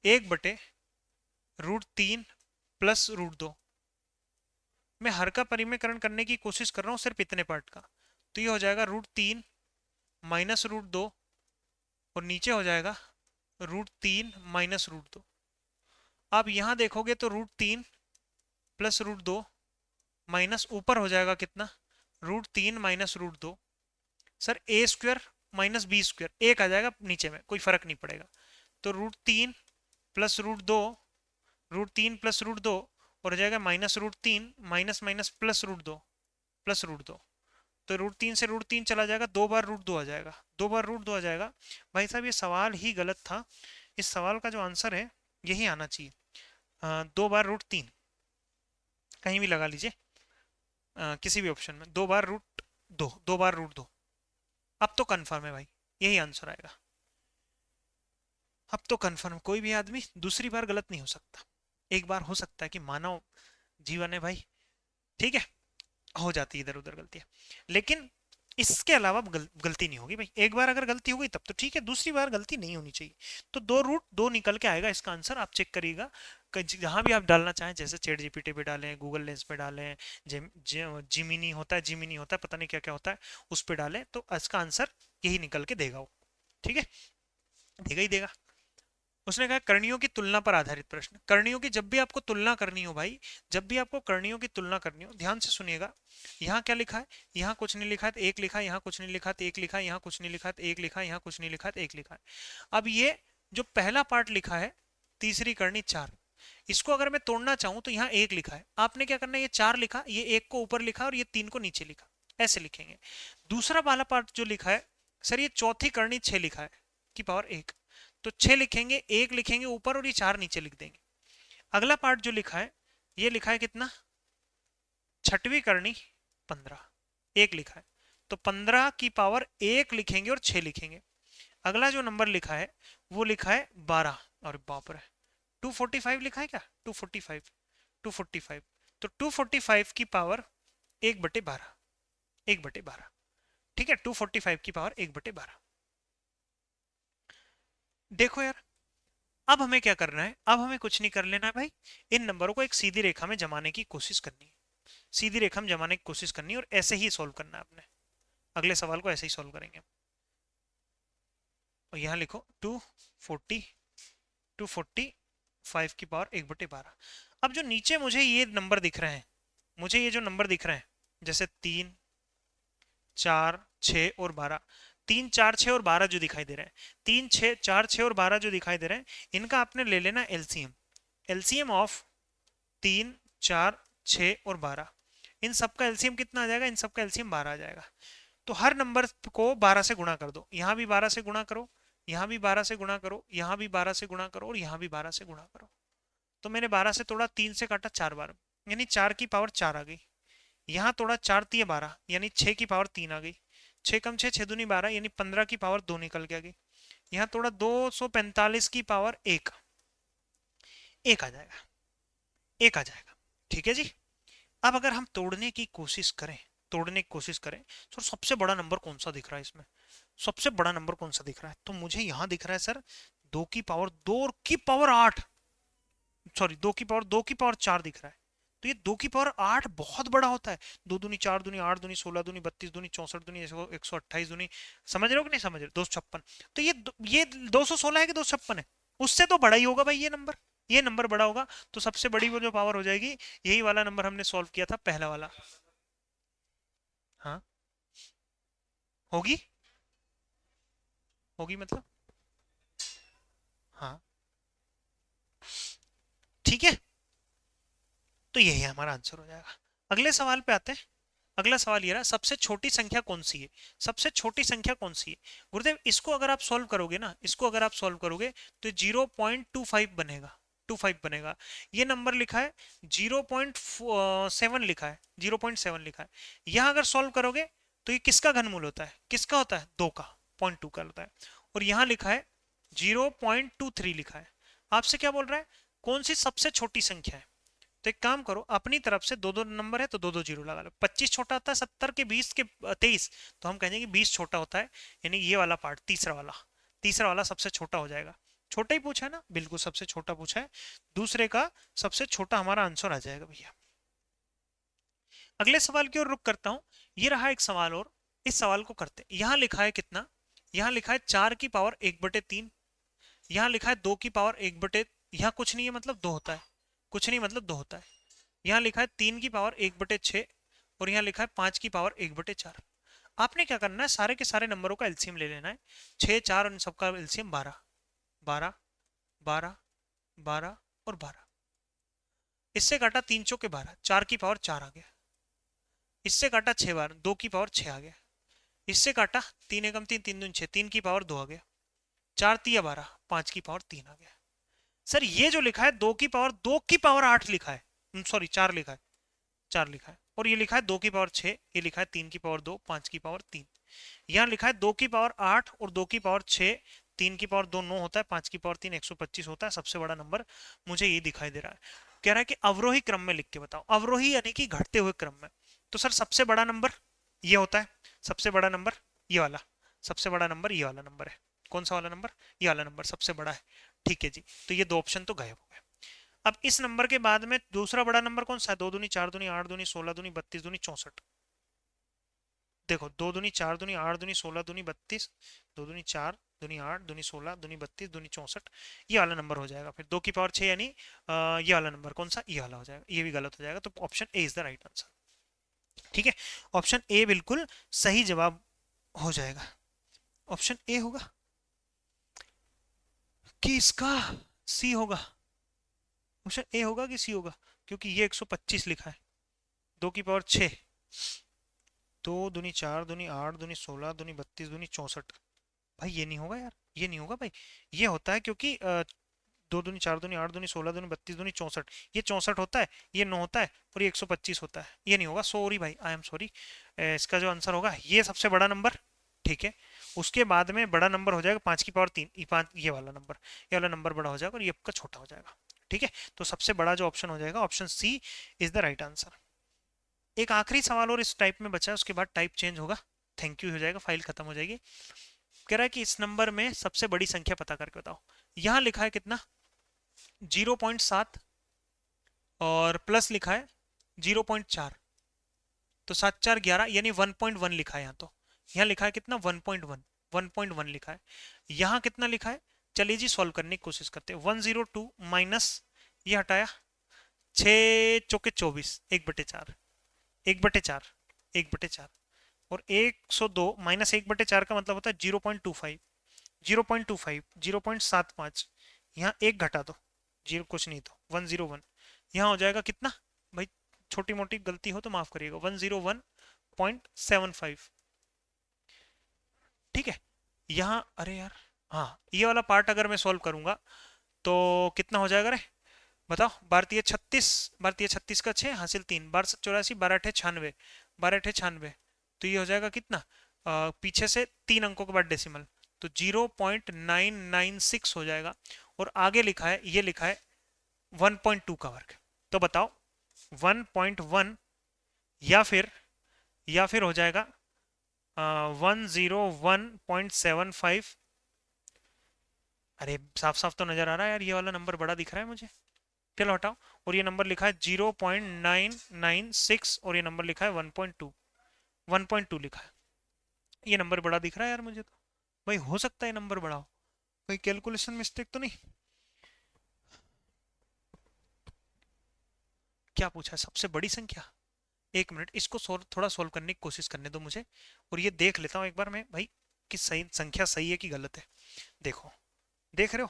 A: 1/√3 प्लस √2। मैं हर का परिमेयकरण करने की कोशिश कर रहा हूँ सिर्फ इतने पार्ट का। तो ये हो जाएगा √3 माइनस √2 और नीचे हो जाएगा √3 माइनस √2। आप यहां देखोगे तो √3 प्लस √2 माइनस ऊपर हो जाएगा कितना, √3 माइनस √2। सर ए स्क्वायर माइनस बी स्क्वायर, एक आ जाएगा नीचे में, कोई फर्क नहीं पड़ेगा। तो √3 प्लस √2, √3 प्लस √2 और हो जाएगा minus √3 minus minus plus √2, plus √2। तो √3 से √3 चला जाएगा, 2 बार √2 आ जाएगा, 2 बार √2 आ जाएगा। भाई साहब ये सवाल ही गलत था, इस सवाल का जो आंसर है यही आना चाहिए, 2 बार √3, कहीं भी लगा लीजिए, किसी भी ऑप्शन में 2 बार √2, 2 बार √2। अब तो कंफर्म है भाई, यही आंसर आएगा। अब तो कंफर्म, कोई भी आदमी दूसरी बार गलत नहीं हो सकता। एक बार हो सकता है कि मानव जीवन है भाई, ठीक है, हो जाती है इधर उधर गलतियां, लेकिन इसके अलावा गलती नहीं होगी भाई। एक बार अगर गलती हो गई तब तो ठीक है, दूसरी बार गलती नहीं होनी चाहिए। तो 2 √2 निकल के आएगा इसका आंसर, आप चेक करिएगा। जहां भी आप डालना चाहें, जैसे चैट जीपीटी पे डालें, गूगल लेंस पे डालें, जिमिनी होता है, जिमिनी होता है, पता नहीं क्या क्या होता है, उस पे डालें तो इसका आंसर यही निकल के देगा वो। ठीक है, देगा ही देगा। उसने कहा करणियों की तुलना पर आधारित प्रश्न। करणियों की जब भी आपको तुलना करनी हो भाई, जब भी आपको करणियों की तुलना करनी हो, ध्यान से सुनिएगा। यहाँ क्या लिखा है? यहाँ कुछ नहीं लिखा है तो एक लिखा है, यहाँ कुछ नहीं लिखा तो एक लिखा है, यहाँ कुछ नहीं लिखा तो एक लिखा है, यहाँ कुछ नहीं लिखा तो एक लिखा है। अब ये जो पहला पार्ट लिखा है, तीसरी करनी 4, इसको अगर मैं तोड़ना चाहूं तो यहाँ एक लिखा है, आपने क्या करना है, ये 4 लिखा, ये एक को ऊपर लिखा और ये 3 को नीचे लिखा, ऐसे लिखेंगे। दूसरा वाला पार्ट जो लिखा है, सर ये चौथी करनी 6 लिखा है की पावर 1, तो 6 लिखेंगे, 1 लिखेंगे ऊपर और ये 4 नीचे लिख देंगे। अगला पार्ट जो लिखा है, ये लिखा है कितना, छठवीं करनी 15, 1 लिखा है, तो 15 की पावर 1 लिखेंगे और 6 लिखेंगे। अगला जो नंबर लिखा है वो लिखा है 12, और बाप रे 245 लिखा है क्या, 245, 245, तो 245 की पावर 1/12, 1/12, ठीक है, 245 की पावर 1/12। देखो यार, अब हमें क्या करना है, अब हमें कुछ नहीं कर लेना है भाई, इन नंबरों को एक सीधी रेखा में जमाने की कोशिश करनी है, सीधी रेखा में जमाने की कोशिश करनी है और ऐसे ही सॉल्व करना है आपने। अगले सवाल को ऐसे ही सॉल्व करेंगे। और यहाँ लिखो 245 की पावर 1/12। अब जो नीचे मुझे ये नंबर दिख रहे हैं, मुझे ये जो नंबर दिख रहे हैं, जैसे 3, 4, 6 और 12, 3, 4, 6 और 12 जो दिखाई दे रहे हैं, 3, 6, 4, 6 और 12 जो दिखाई दे रहे हैं, इनका आपने ले लेना एलसीएम। एलसीएम ऑफ 3, 4, 6 और 12, इन सबका एलसीएम कितना आ जाएगा, इन सबका एलसीएम 12 आ जाएगा। तो हर नंबर को 12 से गुणा कर दो, यहाँ भी 12 से गुणा करो, यहाँ भी 12 से गुणा करो, यहाँ भी 12 से गुणा करो और यहाँ भी 12 से गुणा करो। तो मैंने 12 से तोड़ा, 3 से काटा 4 बार, यानी 4 की पावर 4 आ गई। यहाँ तोड़ा 4 3 12, यानी 6 की पावर 3 आ गई। 6 कम 6 6 दूनी 12, यानी 15 की पावर 2 निकल के आ गई। यहाँ थोड़ा 245 की पावर 1, 1 आ जाएगा, 1 आ जाएगा, ठीक है जी। अब अगर हम तोड़ने की कोशिश करें, तोड़ने की कोशिश करें तो सबसे बड़ा नंबर कौन सा दिख रहा है इसमें, सबसे बड़ा नंबर कौन सा दिख रहा है, तो मुझे यहां दिख रहा है सर 2 की पावर 2 की पावर 8, सॉरी 2 की पावर 4 दिख रहा है। तो ये 2 की पावर 8 बहुत बड़ा होता है। 2 दूनी 4 दूनी 8 दूनी 16 दूनी 32 दूनी 64 दूनी 128 दूनी, समझ रहे हो कि नहीं समझ रहे, 256। तो ये 216 है कि 256 है, उससे तो बड़ा ही होगा भाई ये नंबर, ये नंबर बड़ा होगा। तो सबसे बड़ी वो जो पावर हो जाएगी, यही वाला नंबर हमने सॉल्व किया था, पहला वाला। हाँ, होगी, होगी मतलब, हाँ, ठीक है, तो यही हमारा आंसर हो जाएगा। अगले सवाल पे आते हैं। अगला सवाल ये रहा, सबसे छोटी संख्या कौन सी है, सबसे छोटी संख्या कौन सी है। गुरुदेव इसको अगर आप सॉल्व करोगे ना, इसको अगर आप सॉल्व करोगे तो 0.25 बनेगा, 25 बनेगा। ये नंबर लिखा है 0.7 लिखा है, 0.7 लिखा है। यहां अगर सॉल्व करोगे तो ये किसका घनमूल होता है, किसका होता है, 2 का, 0.2 का होता है। और यहां लिखा है 0.23 लिखा है। आपसे क्या बोल रहा है, कौन सी सबसे छोटी संख्या है। तो एक काम करो, अपनी तरफ से दो दो नंबर है तो दो दो जीरो लगा लो। 25 छोटा होता है 70 के, 20 के 23, तो हम कहेंगे कि 20 छोटा होता है, यानी ये वाला पार्ट तीसरा वाला, तीसरा वाला सबसे छोटा हो जाएगा। छोटा ही पूछा है ना, बिल्कुल सबसे छोटा पूछा है, दूसरे का सबसे छोटा हमारा आंसर आ जाएगा भैया। अगले सवाल की ओर रुक करता हूं। ये रहा एक सवाल और, इस सवाल को करते हैं। यहां लिखा है कितना, यहां लिखा है 4 की पावर 1/3, यहां लिखा है 2 की पावर 1/, यहां कुछ नहीं है मतलब 2 होता है, कुछ नहीं मतलब 2 होता है। यहाँ लिखा है 3 की पावर 1/6 और यहाँ लिखा है 5 की पावर 1/4। आपने क्या करना है, सारे के सारे नंबरों का एलसीएम ले लेना है, 6 4 और इन सबका एलसीएम 12, 12, 12, 12 और 12। इससे काटा 3 चौके 12, 4 की पावर 4 आ गया। इससे काटा 6 बार, 2 की पावर 6 आ गया। इससे काटा 3 एकम 3 3 दूनी 6, 3 की पावर 2 आ गया। 4 तिया 12, 5 की पावर 3 आ गया। सर ये जो लिखा है 2 की पावर 8 लिखा है, सॉरी 4 लिखा है, 4 लिखा है। और ये लिखा है 2 की पावर 6, ये लिखा है 3 की पावर 2, 5 की पावर 3। यहाँ लिखा है 2 की पावर 8 और 2 की पावर 6, 3 की पावर 2 9 होता है, 5 की पावर 3 125 होता है। सबसे बड़ा नंबर मुझे ये दिखाई दे रहा है। कह रहा है कि अवरोही क्रम में लिख के बताओ, अवरोही यानी कि घटते हुए क्रम में। तो सर सबसे बड़ा नंबर ये होता है, सबसे बड़ा नंबर ये वाला, सबसे बड़ा नंबर ये वाला नंबर है। कौन सा वाला नंबर, ये वाला नंबर सबसे बड़ा है, ठीक है जी। तो ये दो ऑप्शन तो गायब हो गए। अब इस नंबर के बाद में दूसरा बड़ा नंबर कौन सा है, 2 दूनी 4 दूनी 8 दूनी 16 दूनी 32 दूनी 64। देखो, 2 दूनी 4 दूनी 8 दूनी 16 दूनी 32, 2 दूनी 4 दूनी 8 दूनी 16 दूनी 32 दूनी 64, ये वाला नंबर हो जाएगा। फिर 2 की पावर 6 यानी ये वाला नंबर कौन सा, ये वाला हो जाएगा। ये भी गलत हो जाएगा, तो option A is the right answer. ठीक है, ऑप्शन ए बिल्कुल सही जवाब हो जाएगा। ऑप्शन ए होगा कि इसका सी होगा? ऑप्शन ए होगा कि सी होगा? क्योंकि ये 125 लिखा है, 2 की पावर 6, 2 दूनी 4 दूनी 8 दूनी 16 दूनी 32 दूनी 64। भाई ये नहीं होगा यार, ये नहीं होगा भाई। ये होता है क्योंकि 2 दूनी 4 दूनी 8 दूनी 16 दूनी 32 दूनी 64, ये 64 होता है, ये 9 होता है, और ये 125 होता है। ये नहीं होगा, सॉरी भाई, आई एम सॉरी। इसका जो आंसर होगा ये सबसे बड़ा नंबर। ठीक है, उसके बाद में बड़ा नंबर हो जाएगा 5 की पावर 3, ये 5, ये वाला नंबर बड़ा हो जाएगा और ये आपका छोटा हो जाएगा। ठीक है, तो सबसे बड़ा जो ऑप्शन हो जाएगा option C is the right answer. एक आखिरी सवाल और इस टाइप में बचा है, उसके बाद टाइप चेंज होगा, थैंक यू हो जाएगा, फाइल खत्म हो जाएगी। कह रहा है कि इस नंबर में सबसे बड़ी संख्या पता करके बताओ। यहां लिखा है कितना, 0.7, और प्लस लिखा है 0.4, तो 7 4 11 यानी 1.1 लिखा है यहाँ। तो यहाँ लिखा है कितना, 1.1, 1.1 लिखा है। यहाँ कितना लिखा है, चलिए जी सॉल्व करने की कोशिश करते हैं। 102 माइनस ये हटाया, 6 चौके 24, 1/4, 1/4, 1/4, और 102 माइनस 1/4 का मतलब होता है 0.25, 0.25, 0.75। यहाँ एक घटा दो, जीरो कुछ नहीं तो 101। यहाँ हो जाएगा कितना भाई, छोटी मोटी गलती हो तो माफ करिएगा, 101.75। ठीक है, यहाँ अरे यार, हाँ ये वाला पार्ट अगर मैं सॉल्व करूंगा तो कितना हो जाएगा रे, बताओ। भारतीय 36 का 6 हासिल 3, 12 84, 12 8 96, 12 8 96, तो ये हो जाएगा कितना, पीछे से 3 अंकों के बाद डेसिमल, तो 0.996 हो जाएगा। और आगे लिखा है, ये लिखा है 1.2 का वर्ग। तो बताओ 1.1 या फिर हो जाएगा 101.75। अरे साफ साफ तो नजर आ रहा है यार, ये वाला नंबर बड़ा दिख रहा है मुझे। चलो हटाओ, और ये नंबर लिखा है 0.996, और ये नंबर लिखा है 1.2, 1.2 लिखा है। ये नंबर बड़ा दिख रहा है यार मुझे तो। भाई हो सकता है नंबर बड़ा हो, कोई कैलकुलेशन मिस्टेक तो नहीं? क्या पूछा है, सबसे बड़ी संख्या? एक मिनट, इसको थोड़ा सोल्व करने की कोशिश करने दो मुझे, और ये देख लेता हूँ एक बार मैं भाई कि सही संख्या सही है कि गलत है। देखो, देख रहे हो,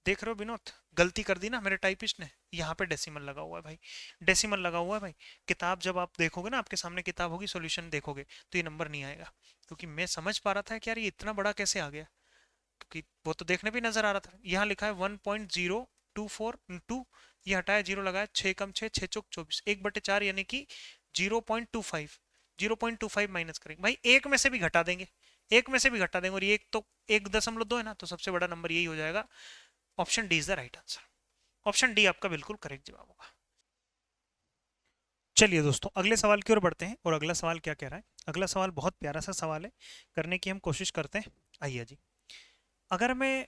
A: देख रहे हो विनोद, गलती कर दी ना मेरे टाइपिस्ट ने, यहाँ पे डेसिमल लगा हुआ है भाई, डेसिमल लगा हुआ है भाई। किताब जब आप देखोगे ना, आपके सामने किताब होगी, सॉल्यूशन देखोगे तो ये नंबर नहीं आएगा, क्योंकि मैं समझ पा रहा था कि यार ये इतना बड़ा कैसे आ गया, क्योंकि वो तो देखने भी नजर आ रहा था। यहाँ लिखा है 1.024 ये हटाया, जीरो लगाया, 6 कम 6, 6 चौक 24, 1/4 यानी कि 0.25, 0.25 माइनस करेंगे भाई, एक में से भी घटा देंगे, एक में से भी घटा देंगे, और ये एक तो 1.2 है ना, तो सबसे बड़ा नंबर यही हो जाएगा। Option D is the right answer. Option D आपका बिल्कुल करेक्ट जवाब होगा। चलिए दोस्तों, अगले सवाल की ओर बढ़ते हैं, और अगला सवाल क्या कह रहा है। अगला सवाल बहुत प्यारा सा सवाल है, करने की हम कोशिश करते हैं। आइए जी, अगर मैं,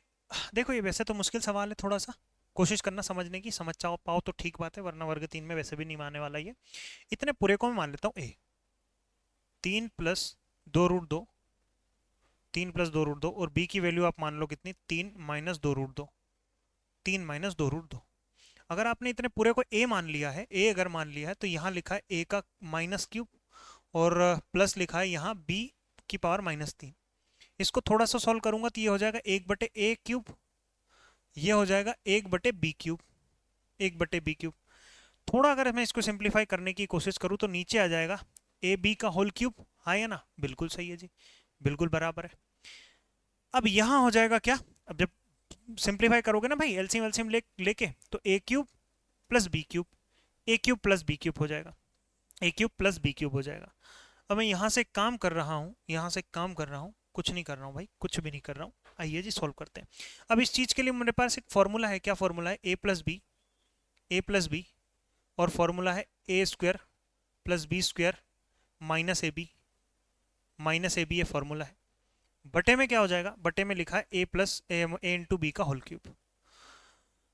A: देखो ये वैसे तो मुश्किल सवाल है थोड़ा सा, कोशिश करना समझने की, समझ चाहो पाओ तो ठीक बात है, वरना वर्ग 3 में वैसे भी नहीं मानने वाला ये। इतने पूरे को मैं मान लेता हूँ ए, 3 + 2√2, 3 + 2√2, और बी की वैल्यू आप मान लो कितनी, 3 - 2√2, 3 - 2√2। अगर आपने इतने पूरे को ए मान लिया है, ए अगर मान लिया है, तो यहाँ लिखा है ए का माइनस क्यूब, और प्लस लिखा है यहाँ बी की पावर -3। इसको थोड़ा सा सॉल्व करूंगा तो ये हो जाएगा 1/a³, ये हो जाएगा 1/b³, 1/b³। थोड़ा अगर मैं इसको सिंप्लीफाई करने की कोशिश करूँ तो नीचे आ जाएगा ab², हाँ या ना, बिल्कुल सही है जी, बिल्कुल बराबर है। अब यहाँ हो जाएगा क्या, अब जब सिंप्लीफाई करोगे ना भाई, एलसीएम एलसीएम लेके, तो a³ + b³, a³ + b³ हो जाएगा, a³ + b³ हो जाएगा। अब मैं यहाँ से काम कर रहा हूँ, यहाँ से काम कर रहा हूँ, कुछ नहीं कर रहा हूँ भाई, कुछ भी नहीं कर रहा हूँ। आइए जी सॉल्व करते हैं। अब इस चीज़ के लिए मेरे पास एक फॉर्मूला है, क्या फॉर्मूला है, a + b, और फॉर्मूला है a² + b² -ab ये फॉर्मूला है। बटे में क्या हो जाएगा, बटे में लिखा है a × b²।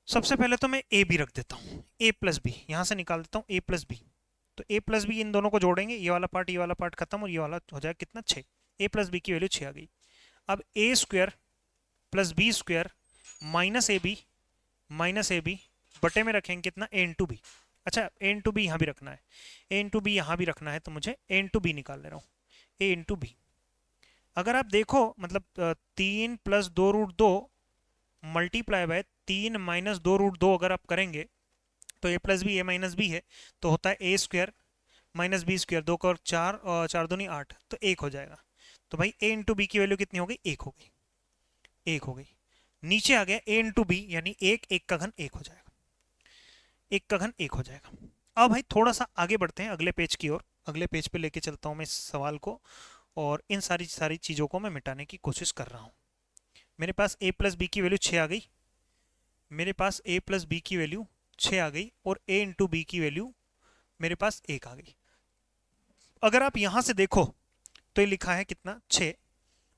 A: सबसे पहले तो मैं a b रख देता हूँ, a + b यहाँ से निकाल देता हूँ, a + b, तो a प्लस बी इन दोनों को जोड़ेंगे, ये वाला पार्ट खत्म और ये वाला हो जाएगा कितना 6। a प्लस बी की वैल्यू 6 आ गई। अब a square plus B square minus A B बटे में रखेंगे कितना a इंटू बी। अच्छा a इंटू बी यहाँ भी रखना है, a इंटू बी यहाँ भी रखना है, तो मुझे a इंटू बी निकाल ले रहा हूँ, a इंटू बी। अगर आप देखो मतलब 3 प्लस 2√2 मल्टीप्लाई बाय 3 माइनस 2√2 अगर आप करेंगे तो a plus B A minus B है, तो होता है a square minus B square, 2 का और 4 और 4 दूनी 8, तो 1 हो जाएगा। तो भाई a इंटू बी की वैल्यू कितनी हो गई, 1 हो गई, 1 हो गई। नीचे आ गया a इंटू बी यानी 1, 1 का घन 1 हो जाएगा, 1 का घन 1 हो जाएगा। अब भाई थोड़ा सा आगे बढ़ते हैं अगले पेज की ओर, अगले पेज पे लेके चलता हूँ मैं इस सवाल को, और इन सारी सारी चीज़ों को मैं मिटाने की कोशिश कर रहा हूँ। मेरे पास a प्लस बी की वैल्यू 6 आ गई, मेरे पास a प्लस बी की वैल्यू 6 आ गई, और a इंटू बी की वैल्यू मेरे पास 1 आ गई। अगर आप यहां से देखो तो ये लिखा है कितना 6,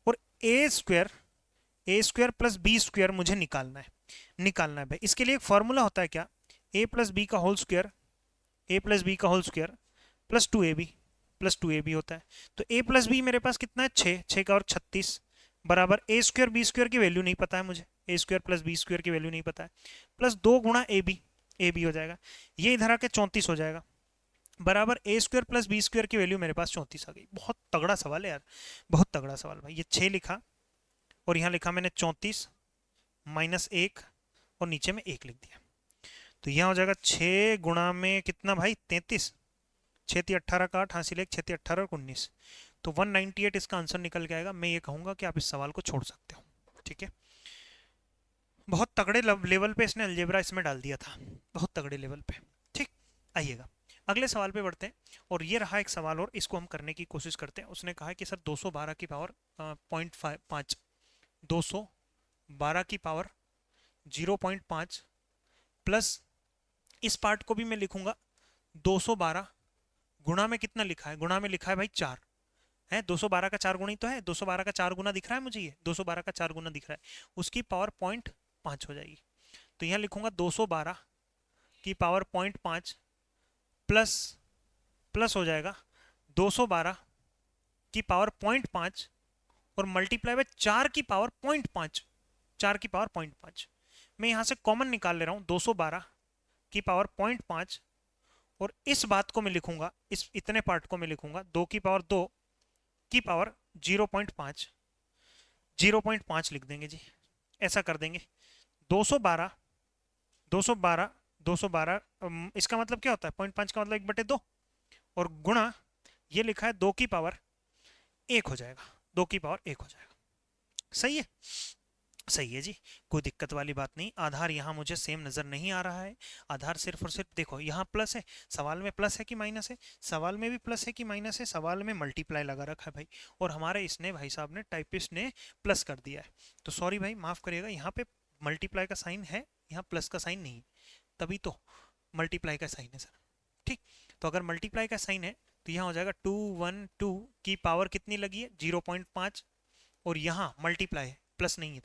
A: और ए स्क्वायर प्लस बी स्क्वायर मुझे निकालना है भाई। इसके लिए एक फॉर्मूला होता है क्या, ए प्लस बी का whole square, A plus B का whole square plus two A B होता है। तो ए प्लस बी मेरे पास कितना है 6, 6 का और 36 बराबर ए स्क्वायर बी स्क्वायर की वैल्यू नहीं पता है मुझे, ए स्क्वायर प्लस बी स्क्वायर की वैल्यू नहीं पता है, प्लस 2 गुणा ए बी हो जाएगा, ये इधर आके 34 हो जाएगा, बराबर ए स्क्वायर प्लस बी स्क्वायर की वैल्यू मेरे पास 34 आ गई। बहुत तगड़ा सवाल है यार, बहुत तगड़ा सवाल भाई। ये 6 लिखा और यहाँ लिखा मैंने 34 माइनस 1 और नीचे में 1 लिख दिया, तो यहाँ हो जाएगा 6 गुणा में कितना भाई 33, 6 × 18 का 8, हासिल 1, 6 × 18 और 19, तो 198 इसका आंसर निकल के आएगा। मैं ये कहूँगा कि आप इस सवाल को छोड़ सकते हो, ठीक है। बहुत तगड़े लेवल पे इसने अलजेब्रा इसमें डाल दिया था, बहुत तगड़े लेवल पे, ठीक। आइएगा अगले सवाल पे बढ़ते हैं, और ये रहा एक सवाल और, इसको हम करने की कोशिश करते हैं। उसने कहा कि सर 212 की पावर 0.5, 212 की पावर 0.5 प्लस इस पार्ट को भी मैं लिखूंगा 212 गुणा में कितना लिखा है, गुणा में लिखा है भाई 4 है, 212 का 4 गुणी तो है, 212 का 4 गुना दिख रहा है मुझे, ये 212 का 4 गुना दिख रहा है, उसकी पावर 0.5 हो जाएगी। तो यहाँ लिखूंगा 212 की पावर 0.5 प्लस हो जाएगा 212 की पावर 0.5 और मल्टीप्लाई बाय 4 की पावर 0.5, 4 की पावर 0.5। मैं यहाँ से कॉमन निकाल ले रहा हूँ, 212 की पावर 0.5, और इस बात को मैं लिखूंगा, इस इतने पार्ट को मैं लिखूंगा 2 की पावर 2 की पावर 0.5, 0.5 लिख देंगे जी, ऐसा कर देंगे। 212 212 212 इसका मतलब क्या होता है, 0.5 का मतलब 1/2, और गुणा ये लिखा है 2 की पावर 1 हो जाएगा, 2 की पावर 1 हो जाएगा। सही है, सही है जी, कोई दिक्कत वाली बात नहीं। आधार यहाँ मुझे सेम नजर नहीं आ रहा है, आधार सिर्फ और सिर्फ देखो यहाँ प्लस है, सवाल में प्लस है कि माइनस है, सवाल में भी प्लस है कि माइनस है, सवाल में मल्टीप्लाई लगा रखा है भाई, और हमारे इसने भाई साहब ने टाइपिस्ट ने प्लस कर दिया है। तो सॉरी भाई माफ करिएगा, यहाँ पे मल्टीप्लाई का साइन है, यहाँ प्लस का साइन नहीं है, तभी तो मल्टीप्लाई का साइन है सर, ठीक। तो अगर मल्टीप्लाई का साइन है तो यहाँ हो जाएगा 212 की पावर कितनी लगी है 0.5, और यहाँ मल्टीप्लाई है, प्लस नहीं है,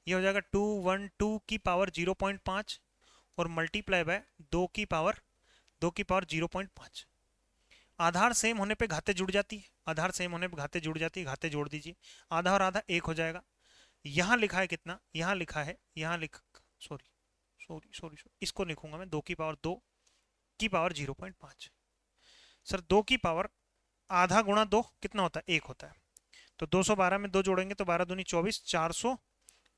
A: ये हो जाएगा 212 की पावर 0.5 और मल्टीप्लाई बाय 2 की पावर 0.5। आधार सेम होने पे घाते जुड़ जाती है, आधार सेम होने पे घाते जुड़ जाती है, घाते जोड़ दीजिए, आधा और आधा 1 हो जाएगा। यहाँ लिखा है कितना, यहाँ लिखा है, यहाँ लिख सॉरी सॉरी सॉरी इसको लिखूंगा मैं 2 की पावर 2 की पावर 0.5। सर 2 की पावर आधा गुणा 2 कितना होता है 1 होता है, तो 212 में 2 जोड़ेंगे तो 12 दूनी 24,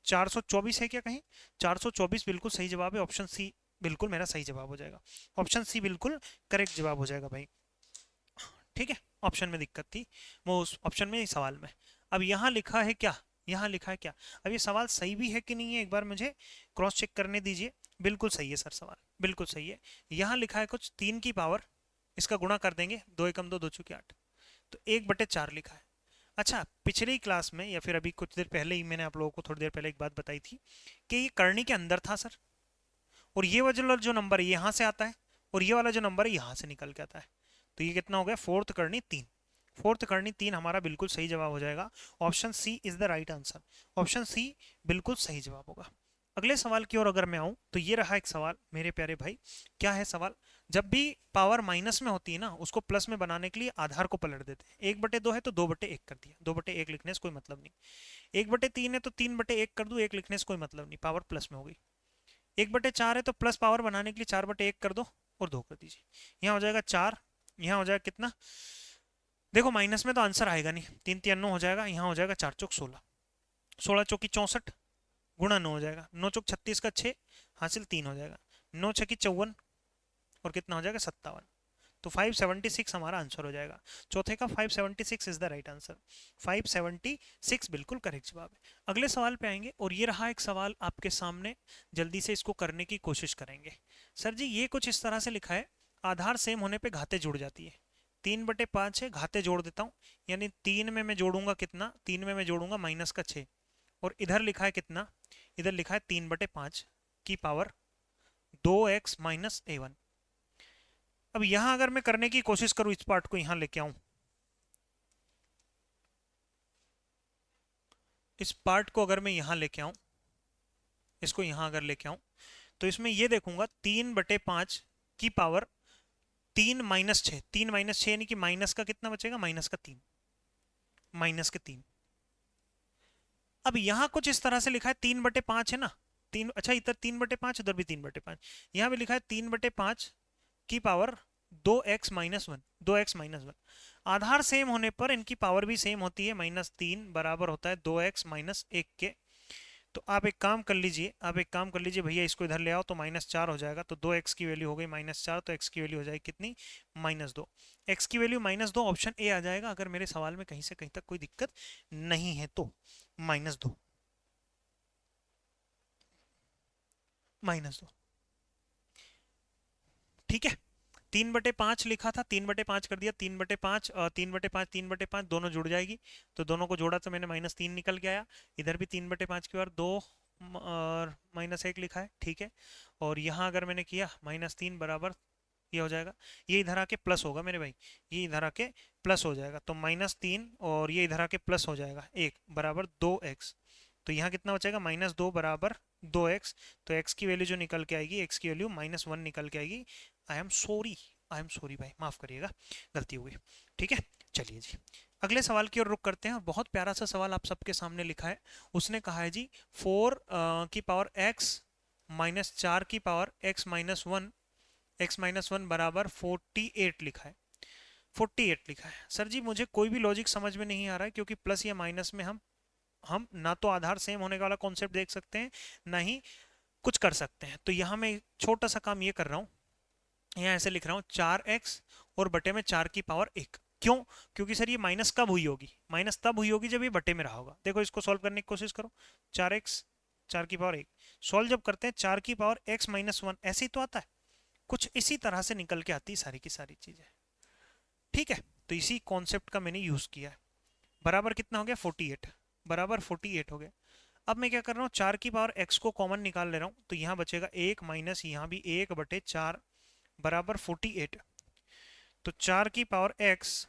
A: 424 है क्या कहीं, 424 बिल्कुल सही जवाब है, ऑप्शन सी बिल्कुल मेरा सही जवाब हो जाएगा, ऑप्शन सी बिल्कुल करेक्ट जवाब हो जाएगा भाई, ठीक है। ऑप्शन में दिक्कत थी, वो उस ऑप्शन में सवाल में। अब यहाँ लिखा है क्या, यहाँ लिखा है क्या, अब ये सवाल सही भी है कि नहीं है एक बार मुझे क्रॉस चेक करने दीजिए। बिल्कुल सही है सर, सवाल बिल्कुल सही है। यहाँ लिखा है कुछ 3 की पावर, इसका गुणा कर देंगे, 2 एकम 2, 2 चौके 8, तो 1/4 लिखा है। अच्छा पिछली क्लास में या फिर अभी कुछ देर पहले ही मैंने आप लोगों को थोड़ी देर पहले एक बात बताई थी कि ये करनी के अंदर था सर, और ये वाला जो नंबर है यहाँ से आता है, और ये वाला जो नंबर है यहाँ से निकल के आता है, तो ये कितना हो गया, फोर्थ करनी 3, फोर्थ करनी 3 हमारा बिल्कुल सही जवाब हो जाएगा। Option C is the right answer, option C बिल्कुल सही जवाब होगा। अगले सवाल की ओर अगर मैं आऊं तो ये रहा एक सवाल मेरे प्यारे भाई। क्या है सवाल? जब भी पावर माइनस में होती है ना, उसको प्लस में बनाने के लिए आधार को पलट देते हैं। 1/2 है तो 2/1 कर दिया, 2/1 लिखने से कोई मतलब नहीं। 1/3 है तो 3/1 कर दूं, 1 लिखने से कोई मतलब नहीं, पावर प्लस में हो गई। 1/4 है तो प्लस पावर बनाने के लिए 4/1 कर दो और 2 कर दीजिए। यहाँ हो जाएगा 4, यहाँ हो जाएगा कितना? देखो माइनस में तो आंसर आएगा नहीं, 3 3 9 हो जाएगा, यहाँ हो जाएगा 4 चौक 16, 16 चौकी 64 गुणा 9 हो जाएगा, 9 चौक 36 का 6 हासिल 3 हो जाएगा, 9 छकी 54 और कितना हो जाएगा 57। तो 576 हमारा आंसर हो जाएगा। चौथे का 576 इज द राइट आंसर। 576 बिल्कुल करेक्ट जवाब है। अगले सवाल पे आएंगे और ये रहा एक सवाल आपके सामने, जल्दी से इसको करने की कोशिश करेंगे। सर जी ये कुछ इस तरह से लिखा है, आधार सेम होने पे घाते जुड़ जाती है। 3/5 है, घाते जोड़ देता हूँ, यानी 3 में मैं जोड़ूंगा कितना? 3 में मैं जोड़ूंगा माइनस का 6, और इधर लिखा है कितना? इधर लिखा है 3/5 की पावर 2x-a1। अब यहां अगर मैं करने की कोशिश करूं, इस पार्ट को यहां लेके आऊं, इस पार्ट को अगर मैं यहां लेके आऊं, इसको यहां अगर लेके आऊं, तो इसमें ये देखूंगा 3/5 की पावर 3 - 6, 3 - 6 यानी कि माइनस का कितना बचेगा? माइनस का 3, माइनस के 3। अब यहां कुछ इस तरह से लिखा है 3/5 है ना, 3, अच्छा इधर 3/5, उधर भी 3/5, यहां भी लिखा है 3/5 की पावर 2x-1, 2x-1। आधार सेम होने पर इनकी पावर भी सेम होती है, -3 बराबर होता है 2x-1 के। तो आप एक काम कर लीजिए, आप एक काम कर लीजिए भैया, इसको इधर ले आओ तो -4 हो जाएगा, तो 2x की वैल्यू हो गई -4, तो x की वैल्यू हो जाएगी कितनी? -2। x की वैल्यू -2, ऑप्शन ए आ जाएगा, अगर मेरे सवाल में कहीं से कहीं तक कोई दिक्कत नहीं है तो। -2, -2, ठीक है। 3/5 लिखा था, 3/5 कर दिया, 3/5, 3/5, 3/5 दोनों जुड़ जाएगी, तो दोनों को जोड़ा तो मैंने -3 निकल के आया। इधर भी 3/5 की बार 2 और -1 लिखा है, ठीक है। और यहाँ अगर मैंने किया -3 बराबर, ये हो जाएगा, ये इधर आके प्लस होगा मेरे भाई, ये इधर आके प्लस हो जाएगा, तो -3 और ये इधर आके प्लस हो जाएगा 1 बराबर 2x। तो यहाँ कितना बचेगा? -2 बराबर 2x। तो x की वैल्यू जो निकल के आएगी, x की वैल्यू -1 निकल के आएगी। I am sorry, I am sorry भाई, माफ करिएगा, गलती हो गई। ठीक है, चलिए जी अगले सवाल की ओर रुख करते हैं। और बहुत प्यारा सा सवाल आप सबके सामने लिखा है। उसने कहा है जी 4 की पावर x-4 की पावर x-1, x-1 बराबर 48 लिखा है। 48 लिखा है। सर जी मुझे कोई भी लॉजिक समझ में नहीं आ रहा है, क्योंकि प्लस या माइनस में हम ना तो आधार सेम होने वाला कॉन्सेप्ट देख सकते हैं, ना ही कुछ कर सकते हैं। तो यहाँ मैं छोटा सा काम ये कर रहा हूँ, यहाँ ऐसे लिख रहा हूँ 4x और बटे में 4 की पावर 1। क्यों? क्योंकि सर ये माइनस कब हुई होगी? माइनस तब हुई होगी जब ये बटे में रहा होगा। देखो इसको सॉल्व करने की कोशिश करो, 4x 4 की पावर 1 सॉल्व जब करते हैं, 4 की पावर x-1 ऐसे ही तो आता है, कुछ इसी तरह से निकल के आती है सारी की सारी चीजें। ठीक है, तो इसी कॉन्सेप्ट का मैंने यूज किया है। बराबर कितना हो गया? 48, बराबर 48 हो गया। अब मैं क्या कर रहा हूँ, 4 की पावर x को कॉमन निकाल ले रहा हूँ, तो यहाँ बचेगा 1 माइनस यहाँ भी 1/4 बराबर 48। तो 4 की पावर x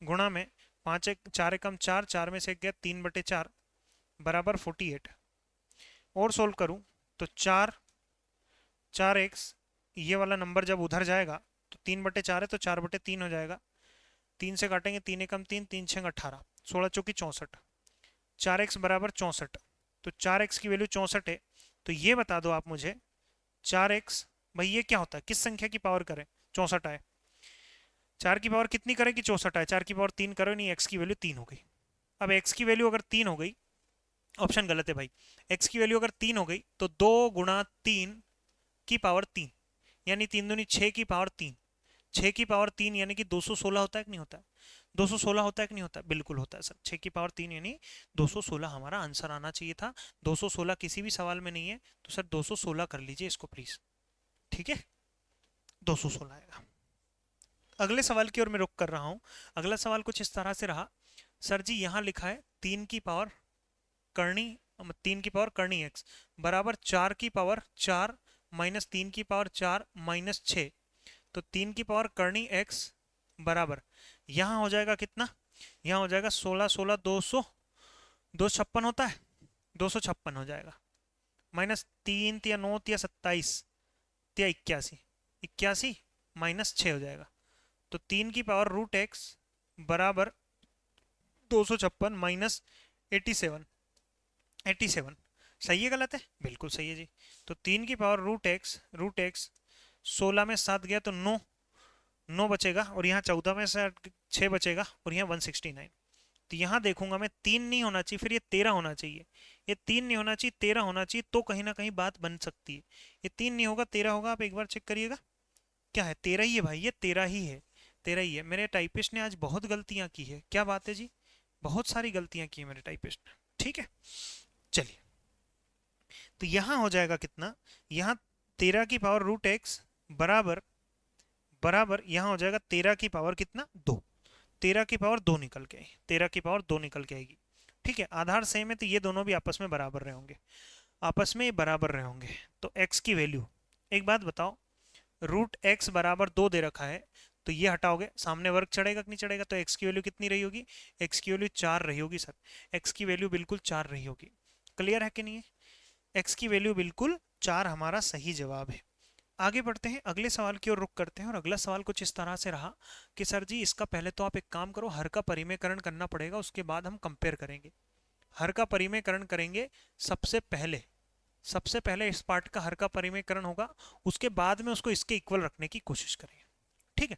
A: गुणा में 5 एक 4 एकम 4, 4 में से एक गया 3/4 बराबर 48। और सोल्व करूँ तो 4x, ये वाला नंबर जब उधर जाएगा तो 3/4 है तो 4/3 हो जाएगा। 3 से काटेंगे, 3 एकम 3, 3 6 18, 16 चौकी 64, 4x बराबर 64। तो 4x की वैल्यू 64 है। तो ये बता दो आप मुझे, 4x भाई ये क्या होता है, किस संख्या की पावर करें? 64 आए, 4 की पावर कितनी करें कि 64 आए? 4 की पावर 3 करो, नहीं, x की वैल्यू 3 हो गई। अब x की वैल्यू अगर 3 हो गई, ऑप्शन गलत है भाई, x की वैल्यू अगर 3 हो गई तो 2 गुणा 3 की पावर 3, यानी 3 दूनी 6 की पावर 3, 6 की पावर 3 यानी कि 216 होता है कि नहीं होता है? 216 होता है कि नहीं होता है? बिल्कुल होता है सर, 6 की पावर 3 यानी 216 हमारा आंसर आना चाहिए था। 216 किसी भी सवाल में नहीं है, तो सर 216 कर लीजिए इसको प्लीज। ठीक है, 216 आएगा। अगले सवाल की ओर मैं रुक कर रहा हूं। अगला सवाल कुछ इस तरह से रहा, सर जी यहाँ लिखा है 3 की पावर करनी 3 की पावर करनी x बराबर 4 की पावर 4 माइनस 3 की पावर 4 माइनस 6। तो 3 की पावर करनी x बराबर, यहाँ हो जाएगा कितना? यहाँ हो जाएगा 16 16 256 होता है, 256 हो जाएगा। -3 या 9 या 27 या 81, 81 -6 हो जाएगा। तो 3 की पावर रूट एक्स बराबर 256 -87, 87 सही है गलत है? बिल्कुल सही है जी। तो 3 की पावर रूट एक्स 16 में 7 गया तो 9, 9 बचेगा, और यहाँ 14 में से 6 बचेगा, और यहाँ 169। तो यहाँ देखूंगा मैं 3 नहीं होना चाहिए, फिर ये 13 होना चाहिए। ये 3 नहीं होना चाहिए, 13 होना चाहिए, तो कहीं ना कहीं बात बन सकती है। ये 3 नहीं होगा, 13 होगा। आप एक बार चेक करिएगा। क्या है? 13 ही है भाई, ये 13 ही है, 13 ही है। मेरे टाइपिस्ट ने आज बहुत गलतियां की है। क्या बात है जी? बहुत सारी गलतियां की है मेरे टाइपिस्ट ने। ठीक है, चलिए। तो यहाँ हो जाएगा कितना? यहाँ 13 की पावर रूट एक्स बराबर बराबर यहाँ हो जाएगा 13 की पावर कितना? 2। 13 की पावर 2 निकल के आई, 13 की पावर 2 निकल के आएगी। ठीक है, आधार सेम है तो ये दोनों भी आपस में बराबर रहे होंगे, आपस में बराबर रहे होंगे। तो x की वैल्यू, एक बात बताओ, रूट एक्स बराबर 2 दे रखा है, तो ये हटाओगे, सामने वर्ग चढ़ेगा कि नहीं चढ़ेगा? तो x की वैल्यू कितनी रही होगी? x की वैल्यू 4 रही होगी सर। x की वैल्यू बिल्कुल 4 रही होगी। क्लियर है कि नहीं है? x की वैल्यू बिल्कुल 4 हमारा सही जवाब है। आगे बढ़ते हैं, अगले सवाल की ओर रुख करते हैं। और अगला सवाल कुछ इस तरह से रहा कि सर जी इसका पहले तो आप एक काम करो, हर का परिमेयकरण करना पड़ेगा, उसके बाद हम कंपेयर करेंगे। हर का परिमेयकरण करेंगे सबसे पहले इस पार्ट का हर का परिमेयकरण होगा, उसके बाद में उसको इसके इक्वल रखने की कोशिश करेंगे। ठीक है,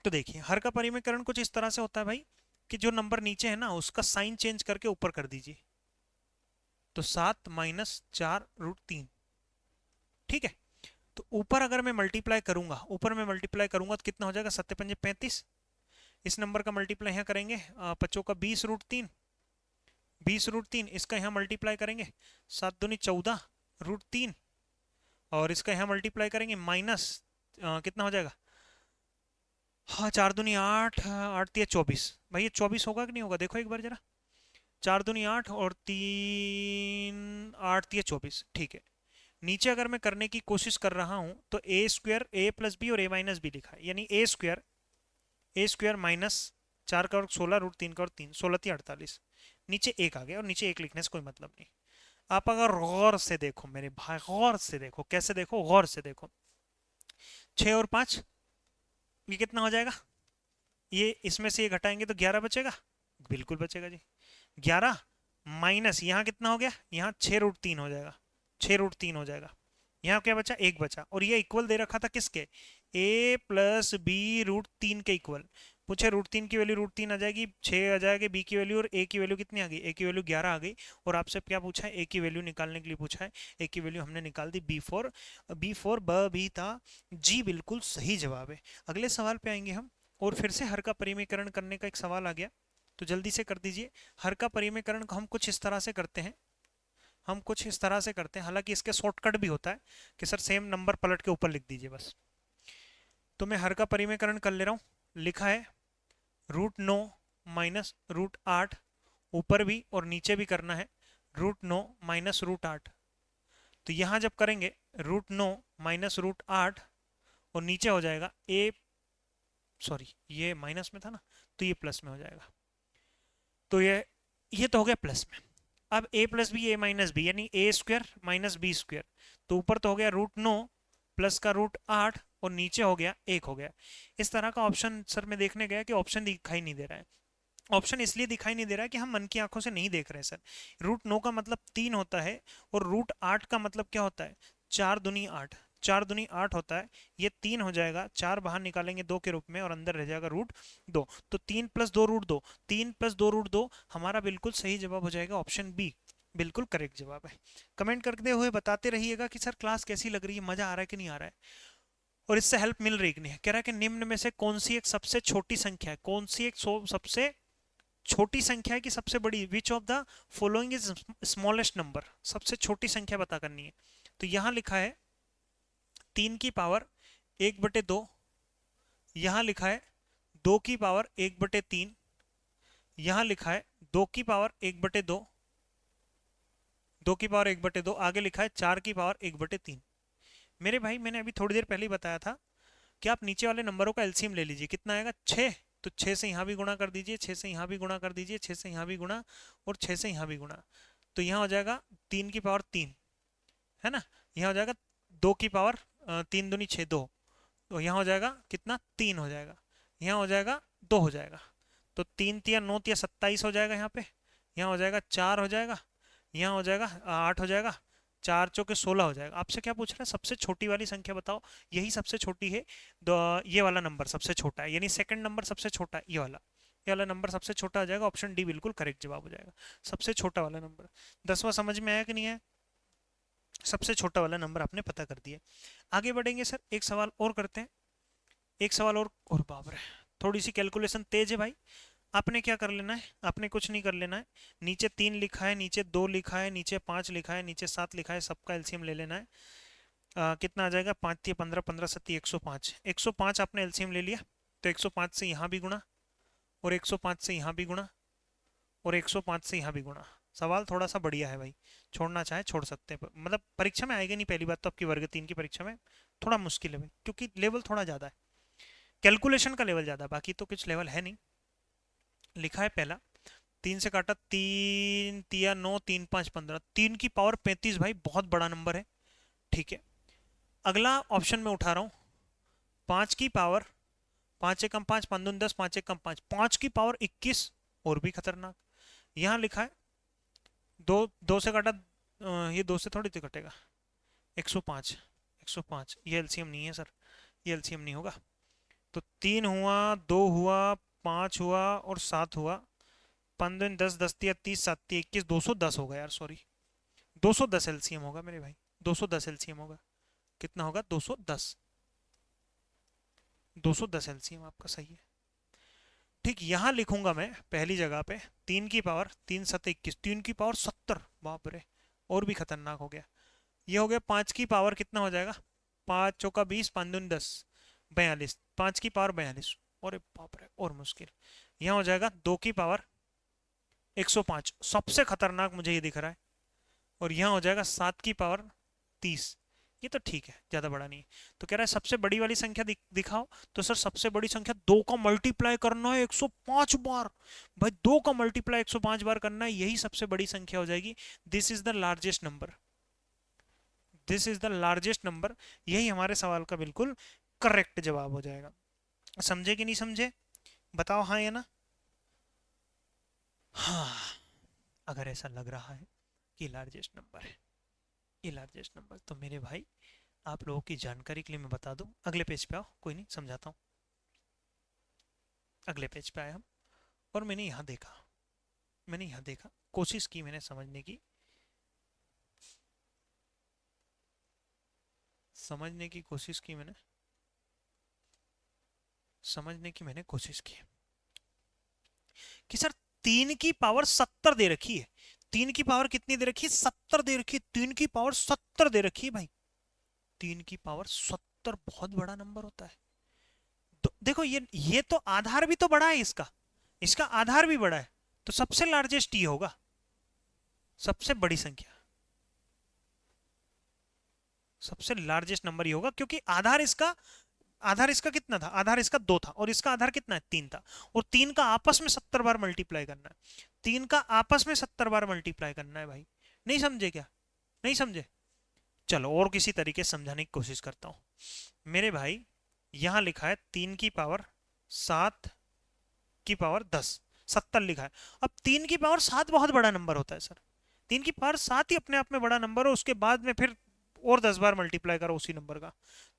A: तो देखिए हर का परिमेयकरण कुछ इस तरह से होता है भाई कि जो नंबर नीचे है ना उसका साइन चेंज करके ऊपर कर दीजिए। तो 7 -4√3। ठीक है, तो ऊपर अगर मैं मल्टीप्लाई करूंगा, ऊपर मैं मल्टीप्लाई करूंगा तो कितना हो जाएगा? 7 पंजे 35। इस नंबर का मल्टीप्लाई यहाँ करेंगे, 5 का 20√3, 20√3। इसका यहाँ मल्टीप्लाई करेंगे, 7 दूनी 14√3, और इसका यहाँ मल्टीप्लाई करेंगे माइनस कितना हो जाएगा? हाँ, 4 दूनी 8, 8 तिया 24। भाई ये 24 होगा कि नहीं होगा? देखो एक बार जरा। 4 दूनी 8 और 3 8 तिया 24। ठीक है, नीचे अगर मैं करने की कोशिश कर रहा हूं तो A square, A plus B और ए माइनस बी लिखा है, यानी ए स्क्वायर माइनस 4 का वर्ग 16√3 का और 3, 16×3 = 48। नीचे एक आ गया, और नीचे एक लिखने से कोई मतलब नहीं। आप अगर गौर से देखो मेरे भाई, गौर से देखो, कैसे देखो? गौर से देखो। 6 और 5, ये कितना हो जाएगा? ये इसमें से ये घटाएंगे तो 11 बचेगा। बिल्कुल बचेगा जी। 11 माइनस यहाँ कितना हो गया? यहाँ 6√3 हो जाएगा, 6√3 हो जाएगा। यहाँ क्या बचा? एक बचा। और ये इक्वल दे रखा था किसके? a प्लस बी √3 के इक्वल। पूछे √3 की वैल्यू √3 आ जाएगी, 6 आ जाएगी b की वैल्यू, और a की वैल्यू कितनी आ गई? a की वैल्यू 11 आ गई। और आपसे क्या पूछा है? a की वैल्यू निकालने के लिए पूछा है। a की वैल्यू हमने निकाल दी b4 ब भी था। g बिल्कुल सही जवाब है। अगले सवाल पे आएंगे हम, और फिर से हर का परिमेयकरण करने का एक सवाल आ गया, तो जल्दी से कर दीजिए। हर का परिमेयकरण को हम कुछ इस तरह से करते हैं, हालांकि इसके शॉर्टकट भी होता है कि सर सेम नंबर पलट के ऊपर लिख दीजिए बस। तो मैं हर का परिमेयकरण कर ले रहा हूँ। लिखा है √9 माइनस √8, ऊपर भी और नीचे भी करना है, √9 माइनस √8। तो यहाँ जब करेंगे √9 माइनस √8, और नीचे हो जाएगा सॉरी ये माइनस में था ना, तो ये प्लस में हो जाएगा। तो ये तो हो गया प्लस में। अब a plus B, A minus B, यानी A square minus B square. तो ऊपर तो हो गया √9 प्लस का √8, और नीचे हो गया 1 हो गया। इस तरह का ऑप्शन सर मैं देखने गया कि ऑप्शन दिखाई नहीं दे रहा है। ऑप्शन इसलिए दिखाई नहीं दे रहा है कि हम मन की आंखों से नहीं देख रहे सर। √9 का मतलब 3 होता है, और √8 का मतलब क्या होता है? 4 दूनी 8, 4 दूनी 8 होता है। ये 3 हो जाएगा, 4 बाहर निकालेंगे 2 के रूप में, और अंदर रह जाएगा √2। तो 3 + 2 √2, 3 + 2 √2 हमारा बिल्कुल सही जवाब हो जाएगा, ऑप्शन बी बिल्कुल करेक्ट जवाब है। कमेंट करते हुए बताते रहिएगा कि सर क्लास कैसी लग रही है, मजा आ रहा है कि नहीं आ रहा है, और इससे हेल्प मिल रही कि नहीं। कह रहा है कि निम्न में से कौन सी एक सबसे छोटी संख्या है? कौन सी एक सबसे छोटी संख्या है कि सबसे बड़ी? Which of the following is smallest number? सबसे छोटी संख्या पता करनी है। तो यहां लिखा है 3 की पावर 1/2, यहां लिखा है 2 की पावर 1/3, यहां लिखा है 2 की पावर 1/2, 2 की पावर 1/2, आगे लिखा है 4 की पावर 1/3। मेरे भाई मैंने अभी थोड़ी देर पहले ही बताया था कि आप नीचे वाले नंबरों का एलसीएम ले लीजिए। कितना आएगा? 6। तो 6 से यहाँ भी गुणा कर दीजिए, 6 से यहाँ भी गुणा कर दीजिए, 6 से यहाँ भी गुणा, और 6 से यहाँ भी गुणा। तो यहाँ हो जाएगा 3 की पावर 3, है ना। यहाँ हो जाएगा 2 की पावर 3 दूनी 6 2, तो यहाँ हो जाएगा कितना 3 हो जाएगा, यहाँ हो जाएगा 2 हो जाएगा, तो 3 तिया 9 तिया 27 हो जाएगा यहाँ पे, यहाँ हो जाएगा 4 हो जाएगा, यहाँ हो जाएगा 8 हो जाएगा, 4 चौके 16 हो जाएगा। आपसे क्या पूछ रहा है, सबसे छोटी वाली संख्या बताओ। यही सबसे छोटी है, ये वाला नंबर सबसे छोटा है, यानी सेकंड नंबर सबसे छोटा है, ये वाला नंबर सबसे छोटा हो जाएगा। ऑप्शन डी बिल्कुल करेक्ट जवाब हो जाएगा, सबसे छोटा वाला नंबर। 10वां समझ में आया कि नहीं है, सबसे छोटा वाला नंबर आपने पता कर दिया। आगे बढ़ेंगे सर, एक सवाल और करते हैं, एक सवाल और बाप रे, थोड़ी सी कैलकुलेशन तेज है भाई। आपने क्या कर लेना है, आपने कुछ नहीं कर लेना है, नीचे 3 लिखा है, नीचे 2 लिखा है, नीचे 5 लिखा है, नीचे 7 लिखा है, सबका एलसीएम ले लेना है। कितना आ जाएगा, 5 तिया 15, 15 सत्ती 105, 105 आपने एलसीएम ले लिया, तो 105 से यहाँ भी गुणा, और 105 से यहाँ भी गुणा, और 105 से यहाँ भी गुणा। सवाल थोड़ा सा बढ़िया है भाई, छोड़ना चाहे छोड़ सकते हैं, मतलब परीक्षा में आएगा नहीं, पहली बात तो आपकी वर्ग 3 की परीक्षा में थोड़ा मुश्किल है भाई, क्योंकि लेवल थोड़ा ज़्यादा है, कैलकुलेशन का लेवल ज़्यादा, बाकी तो कुछ लेवल है नहीं। लिखा है पहला, 3 से काटा 3 तिया 9, 3 5 15, 3 की पावर 35 भाई, बहुत बड़ा नंबर है। ठीक है, अगला ऑप्शन में उठा रहा हूँ, 5 की पावर 5 एकम 5, 5 दूनी 10, 5 एकम 5, 5 की पावर 21, और भी खतरनाक। यहाँ लिखा है 2 से काटा ये 2 से थोड़ी तो कटेगा, 105, 105 ये एलसीएम नहीं है सर, ये एलसीएम नहीं होगा। तो 3 हुआ, 2 हुआ, 5 हुआ और 7 हुआ, 5 दूनी 10, 10 तिया 30, 7 तिया 21, 210 होगा यार, सॉरी 210 एलसीएम होगा मेरे भाई, 210 एलसीएम होगा। कितना होगा, 210, 210 एलसीएम आपका सही है। ठीक, यहाँ लिखूंगा मैं पहली जगह पे 3 की पावर 3 7 21, 3 की पावर 70, बाप रे, और भी खतरनाक हो गया। ये हो गया 5 की पावर, कितना हो जाएगा, 5 चौका 20, 5 दूनी 10, 42, 5 की पावर 42, और बाप रे और मुश्किल। यहाँ हो जाएगा 2 की पावर 105, सबसे खतरनाक मुझे ये दिख रहा है, और यहाँ हो जाएगा 7 की पावर 30। ये तो ठीक है, ज्यादा बड़ा नहीं है। तो कह रहा है सबसे बड़ी वाली संख्या दिखाओ, तो सर सबसे बड़ी संख्या 2 का मल्टीप्लाई करना है 105 बार, भाई 2 का मल्टीप्लाई 105 बार करना है, यही सबसे बड़ी संख्या हो जाएगी। This is the largest number, this is the largest number, यही हमारे सवाल का बिल्कुल करेक्ट जवाब हो जाएगा। समझे कि नहीं समझे, बताओ हाँ या ना। हाँ, अगर ऐसा लग रहा है कि लार्जेस्ट नंबर है, ये लार्जेस्ट नंबर, तो मेरे भाई आप लोगों की जानकारी के लिए मैं बता दूं, अगले पेज पे आओ, कोई नहीं समझाता हूँ। अगले पेज पे आए हम, और मैंने यहाँ देखा, मैंने यहाँ देखा, कोशिश की मैंने समझने की, समझने की कोशिश की मैंने, समझने की मैंने कोशिश की कि सर 3 की पावर 70 दे रखी है, 3 की पावर कितनी दे रखी है, 70 दे रखी है, 3 की पावर 70 दे रखी है भाई, 3 की पावर 70 बहुत बड़ा नंबर होता है। तो देखो ये तो आधार भी तो बड़ा है इसका, इसका आधार भी बड़ा है, तो सबसे लार्जेस्ट ये होगा, सबसे बड़ी संख्या, सबसे लार्जेस्ट नंबर ये होगा, क्योंकि आधार इसका कितना था, आधार इसका 2 था, और इसका आधार कितना है 3 था, और 3 का आपस में 70 बार मल्टीप्लाई करना है, 3 का आपस में 70 बार मल्टीप्लाई करना है भाई। नहीं समझे क्या, नहीं समझे, चलो और किसी तरीके से समझाने की कोशिश करता हूं मेरे भाई। यहां लिखा है 3 की पावर 7 की पावर 10, 70 लिखा है। अब 3 की पावर 7 बहुत बड़ा नंबर होता है सर, 3 की पावर 7 ही अपने आप में बड़ा नंबर है, उसके बाद में फिर और 10 बार मल्टीप्लाई करो उसी नंबर का,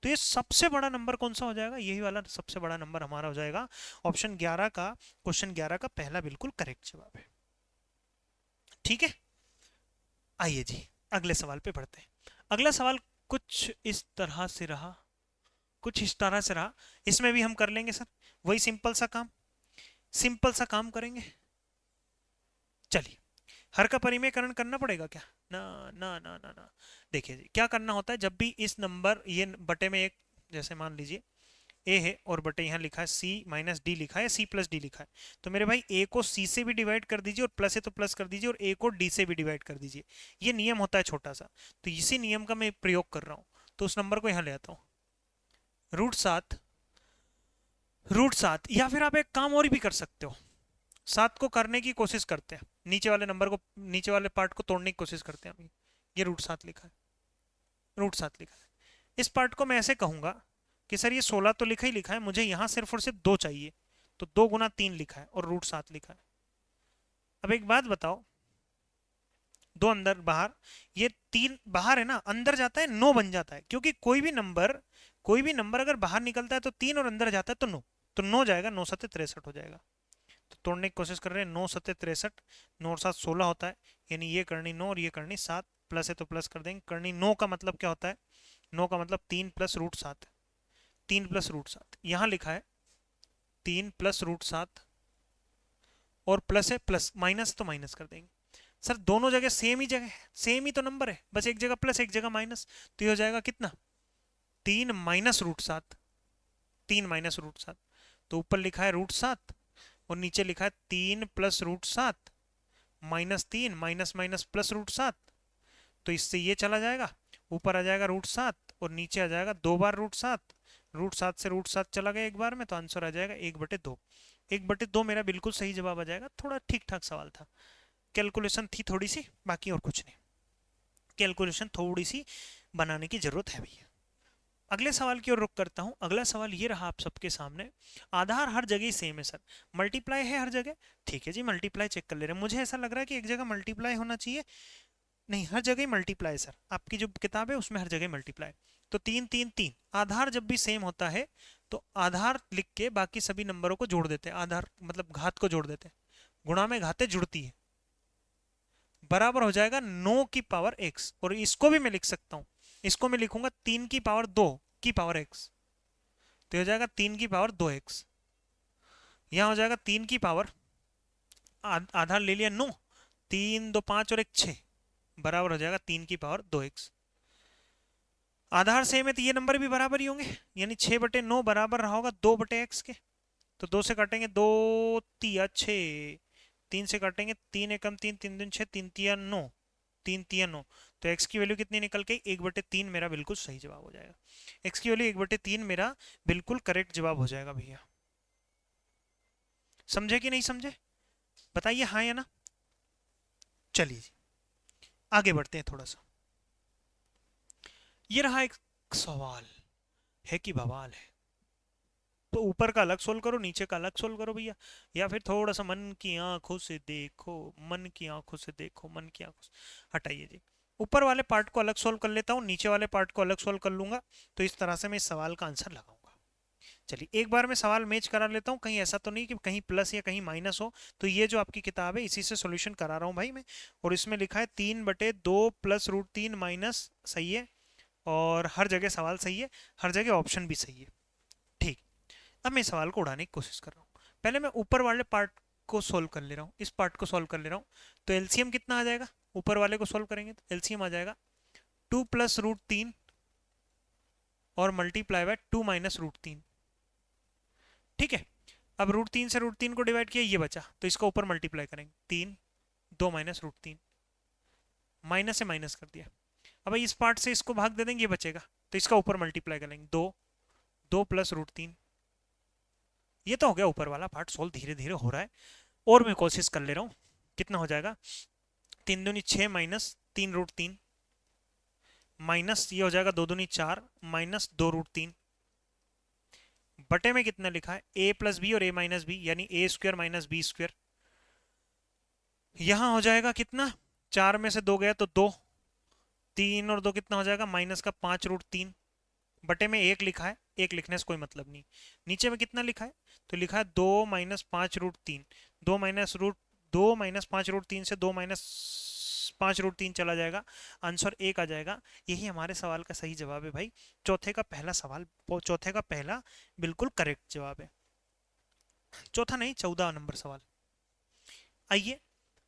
A: तो ये सबसे बड़ा नंबर कौन सा हो जाएगा, यही वाला सबसे बड़ा नंबर हमारा हो जाएगा। ऑप्शन 11 का, क्वेश्चन 11 का पहला बिल्कुल करेक्ट जवाब है। ठीक है, आइए जी अगले सवाल पे बढ़ते हैं। अगला सवाल कुछ इस तरह से रहा, कुछ इस तरह से रहा, इसमें भी हम कर लेंगे सर वही सिंपल सा काम, सिंपल सा काम करेंगे। चलिए, हर का परिमेयकरण करना पड़ेगा क्या, ना ना ना ना ना। देखिए जी क्या करना होता है, जब भी इस नंबर ये बटे में एक, जैसे मान लीजिए ए है और बटे यहाँ लिखा है सी माइनस डी लिखा है, सी प्लस डी लिखा है, तो मेरे भाई ए को सी से भी डिवाइड कर दीजिए, और प्लस है तो प्लस कर दीजिए, और ए को डी से भी डिवाइड कर दीजिए। ये नियम होता है छोटा सा, तो इसी नियम का मैं प्रयोग कर रहा हूँ, तो उस नंबर को यहाँ ले आता हूँ, √7, √7, या फिर आप एक काम और भी कर सकते हो, 7 को करने की कोशिश करते हैं, नीचे वाले नंबर को, नीचे वाले पार्ट को तोड़ने की कोशिश करते हैं हम, ये √7 लिखा है, √7 लिखा है। इस पार्ट को मैं ऐसे कहूंगा कि सर ये 16 तो लिखा ही लिखा है, मुझे यहां सिर्फ और सिर्फ 2 चाहिए, तो 2 गुना 3 लिखा है और √7 लिखा है। अब एक बात बताओ, 2 अंदर बाहर, ये 3 बाहर है ना, अंदर जाता है 9 बन जाता है, क्योंकि कोई भी नंबर अगर बाहर निकलता है तो 3 और अंदर जाता है तो 9, तो 9 जाएगा, 9 7 63 हो जाएगा। तो तोड़ने की कोशिश कर रहे हैं, 9 7 63, 9 और 7 16 होता है, यानी ये करनी 9 और ये करनी 7, प्लस है तो प्लस कर देंगे। करनी 9 का मतलब क्या होता है, 9 का मतलब 3 प्लस √7, 3 प्लस √7 यहाँ लिखा है, 3 प्लस √7 और प्लस है प्लस, माइनस तो माइनस कर देंगे। सर दोनों जगह सेम ही जगह है, सेम ही तो नंबर है, बस एक जगह प्लस एक जगह माइनस, तो ये हो जाएगा कितना, 3 माइनस √7, 3 माइनस √7, तो ऊपर लिखा है √7 और नीचे लिखा है 3 plus √7 minus 3 minus minus plus √7, तो इससे ये चला जाएगा, ऊपर आ जाएगा √7 और नीचे आ जाएगा 2 बार √7, √7 से √7 चला गया एक बार में, तो आंसर आ जाएगा 1/2। 1/2 मेरा बिल्कुल सही जवाब आ जाएगा। थोड़ा ठीक ठाक सवाल था, कैलकुलेशन थी थोड़ी सी, बाकी और कुछ नहीं, कैलकुलेशन थोड़ी सी बनाने की जरूरत है भैया। अगले सवाल की ओर रुख करता हूं। अगला सवाल ये रहा आप सबके सामने, आधार हर जगह ही सेम है सर, मल्टीप्लाई है हर जगह, ठीक है जी मल्टीप्लाई चेक कर ले रहे हैं, मुझे ऐसा लग रहा है कि एक जगह मल्टीप्लाई होना चाहिए, नहीं हर जगह ही मल्टीप्लाई सर, आपकी जो किताब है उसमें हर जगह मल्टीप्लाई, तो 3 3 3, आधार जब भी सेम होता है तो आधार लिख के बाकी सभी नंबरों को जोड़ देते हैं, आधार मतलब घात को जोड़ देते हैं, गुणा में घातें जुड़ती है, बराबर हो जाएगा 9 की पावर x, और इसको भी मैं लिख सकता हूं, इसको मैं लिखूंगा 3 की पावर 2 की पावर x, तो हो जाएगा 3 की पावर 2x, यहां हो जाएगा 3 की पावर, आधार ले लिया 9, 3 2 5 और 1 6, बराबर हो जाएगा 3 की पावर 2x। आधार सेम है तो ये नंबर भी बराबर ही होंगे, यानी 6/9 बराबर रहा होगा 2/x के, तो 2 से काटेंगे 2 तिया 6, 3 से काटेंगे 3 एकम 3, 3 दूनी 6, 3 तिया 9, 3 तिया 9, तो x की वैल्यू कितनी निकल गई, 1/3 मेरा बिल्कुल सही जवाब हो जाएगा, x की वैल्यू 1/3 मेरा बिल्कुल करेक्ट जवाब हो जाएगा भैया। समझे कि नहीं समझे, बताइए हाँ या ना। चलिए जी आगे बढ़ते हैं थोड़ा सा। ये रहा एक सवाल, है कि बवाल है, तो ऊपर का अलग सोल्व करो, नीचे का अलग सोल्व करो भैया, या फिर थोड़ा सा मन की आंखों से देखो, मन की आंखों से देखो, मन की आंखों से हटाइए जी। ऊपर वाले पार्ट को अलग सोल्व कर लेता हूँ, नीचे वाले पार्ट को अलग सोल्व कर लूंगा, तो इस तरह से मैं इस सवाल का आंसर लगाऊंगा। चलिए एक बार मैं सवाल मैच करा लेता हूँ, कहीं ऐसा तो नहीं कि कहीं प्लस या कहीं माइनस हो, तो ये जो आपकी किताब है इसी से सॉल्यूशन करा रहा हूँ भाई मैं, और इसमें लिखा है 3/2 प्लस √3 माइनस, सही है, और हर जगह सवाल सही है, हर जगह ऑप्शन भी सही है, ठीक। अब मैं सवाल को उड़ाने की कोशिश कर रहा हूँ, पहले मैं ऊपर वाले पार्ट को सोल्व कर ले रहा हूँ, इस पार्ट को सोल्व कर ले रहा हूँ, तो एलसीएम कितना आ जाएगा, ऊपर वाले को सोल्व करेंगे तो एलसीएम आ जाएगा 2 प्लस √3 और मल्टीप्लाई बाय 2 माइनस √3, ठीक है। अब √3 से √3 को डिवाइड किया, ये बचा, तो इसका ऊपर मल्टीप्लाई करेंगे, 3 2 माइनस √3, माइनस से माइनस कर दिया, अब इस पार्ट से इसको भाग दे देंगे, ये बचेगा, तो इसका ऊपर मल्टीप्लाई करेंगे, 2 2 प्लस √3, ये तो हो गया ऊपर वाला पार्ट सोल्व, धीरे धीरे हो रहा है, और मैं कोशिश कर ले रहा हूँ, कितना हो जाएगा, 3 दूनी 6 माइनस 3 √3 माइनस, ये हो जाएगा 2 दूनी 4 माइनस 2 √3, बटे में कितना लिखा है a प्लस बी और a माइनस बी, यानी a² माइनस b², यहां हो जाएगा कितना, 4 में से 2 गया तो 2, 3 और 2 कितना हो जाएगा माइनस का 5 √3, बटे में 1 लिखा है, 1 लिखने से कोई मतलब नहीं, नीचे में कितना लिखा है, तो लिखा है 2 माइनस 5 √3, 2 माइनस 5 √3 से 2 माइनस 5 √3 चला जाएगा, आंसर 1 आ जाएगा, यही हमारे सवाल का सही जवाब है भाई। चौथे का पहला सवाल, चौथे का पहला बिल्कुल करेक्ट जवाब है, चौथा नहीं 14 नंबर सवाल। आइए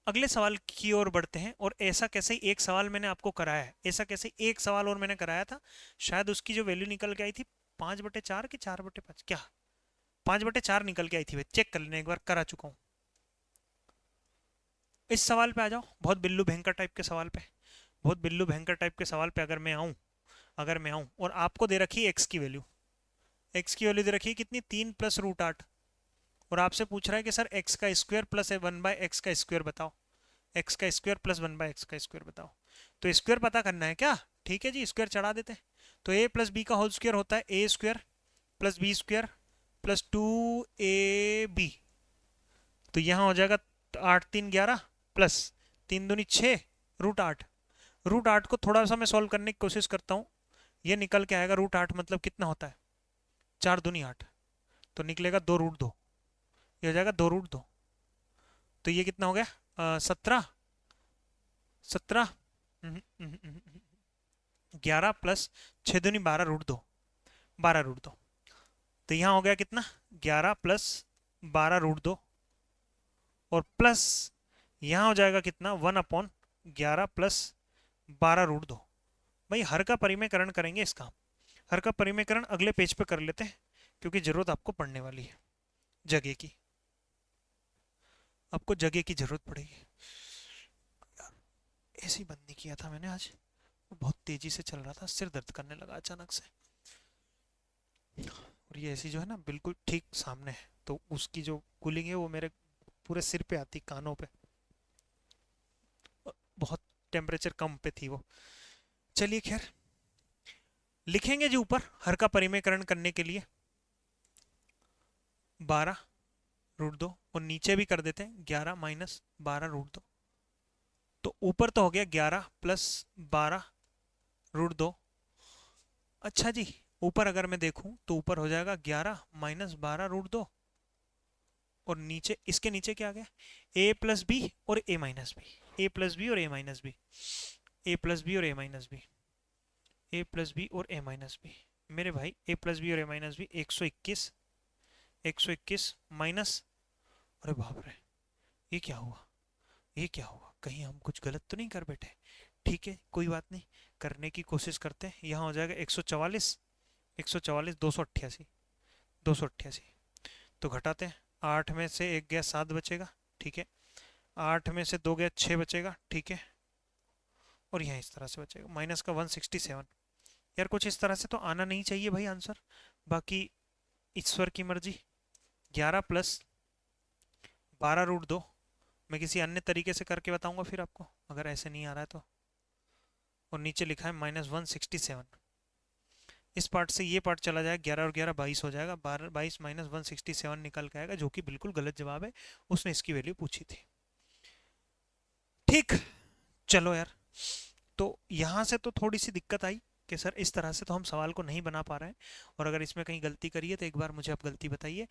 A: अगले सवाल की ओर बढ़ते हैं, और ऐसा कैसे ही एक सवाल मैंने आपको कराया है, ऐसा कैसे एक सवाल और मैंने कराया था, शायद उसकी जो वैल्यू निकल के आई थी 5/4 की 4/5, क्या 5/4 निकल के आई थी, चेक कर लेना, एक बार करा चुका हूं। इस सवाल पे आ जाओ, बहुत बिल्लू भयंकर टाइप के सवाल पे, बहुत बिल्लू भयंकर टाइप के सवाल पे अगर मैं आऊं और आपको दे रखी है एक्स की वैल्यू, एक्स की वैल्यू दे रखी है कितनी, 3 प्लस √8, और आपसे पूछ रहा है कि सर एक्स का स्क्वायर प्लस 1/x का स्क्वायर बताओ, एक्स का स्क्वायर प्लस 1/x का स्क्वायर बताओ। तो स्क्वायर पता करना है क्या? ठीक है जी, स्क्वायर चढ़ा देते हैं। तो a प्लस बी का होल स्क्वायर होता है A square plus B square plus 2ab। तो यहाँ हो जाएगा 8 3 11 प्लस 3 दूनी 6 √8। √8 को थोड़ा सा मैं सॉल्व करने की कोशिश करता हूँ। ये निकल के आएगा √8 मतलब कितना होता है? 4 दूनी 8। तो निकलेगा 2√2। ये हो जाएगा 2√2। तो ये कितना हो गया? 17 17 11 प्लस 6 दूनी 12 √2। 12 √2। तो यहाँ हो गया कितना? 11 प्लस 12 √2 और प्लस यहाँ हो जाएगा कितना? 1/11 प्लस 12 √2। भाई हर का परिमेयकरण करेंगे इसका। हर का परिमेयकरण अगले पेज पे कर लेते हैं क्योंकि जरूरत आपको पड़ने वाली है जगह की। आपको जगह की जरूरत पड़ेगी। ऐसे ही बंद नहीं किया था मैंने आज, बहुत तेजी से चल रहा था, सिर दर्द करने लगा अचानक से। और ये ऐसी जो है ना बिल्कुल ठीक सामने है, तो उसकी जो कूलिंग है वो मेरे पूरे सिर पे आती, कानों पे। बहुत टेम्परेचर कम पे थी वो। चलिए खैर, लिखेंगे जी ऊपर हर का परिमेयकरण करने के लिए 12 √2 और नीचे भी कर देते हैं 11 माइनस 12 √2। तो ऊपर तो हो गया 11 प्लस 12 √2। अच्छा जी, ऊपर अगर मैं देखूं तो ऊपर हो जाएगा 11 माइनस 12 √2 और नीचे इसके नीचे क्या आ गया? a प्लस बी और a minus B. A plus B और a minus B. A plus B और a minus B. A plus B और a माइनस बी। मेरे भाई a प्लस बी और a माइनस बी 121। 121 माइनस, अरे बाप रे, ये क्या हुआ? ये क्या हुआ? कहीं हम कुछ गलत तो नहीं कर बैठे? ठीक है, कोई बात नहीं, करने की कोशिश करते हैं। यहाँ हो जाएगा 144। 144 288। 288 तो घटाते हैं। 8 में से 1 गया 7 बचेगा, ठीक है। 8 में से 2 गया 6 बचेगा, ठीक है। और यहाँ इस तरह से बचेगा माइनस का 167। यार कुछ इस तरह से तो आना नहीं चाहिए भाई आंसर, बाकी ईश्वर की मर्जी। 11 प्लस 12 √2 मैं किसी अन्य तरीके से करके बताऊंगा फिर आपको, अगर ऐसे नहीं आ रहा है तो। और नीचे लिखा है माइनस 167। इस पार्ट से ये पार्ट चला जाएगा, 11 और 11 22 हो जाएगा। 22 माइनस 167 निकल के आएगा, जो कि बिल्कुल गलत जवाब है। उसने इसकी वैल्यू पूछी थी। ठीक, चलो यार, तो यहाँ से तो थोड़ी सी दिक्कत आई कि सर इस तरह से तो हम सवाल को नहीं बना पा रहे हैं, और अगर इसमें कहीं गलती करी है तो एक बार मुझे आप गलती बताइए,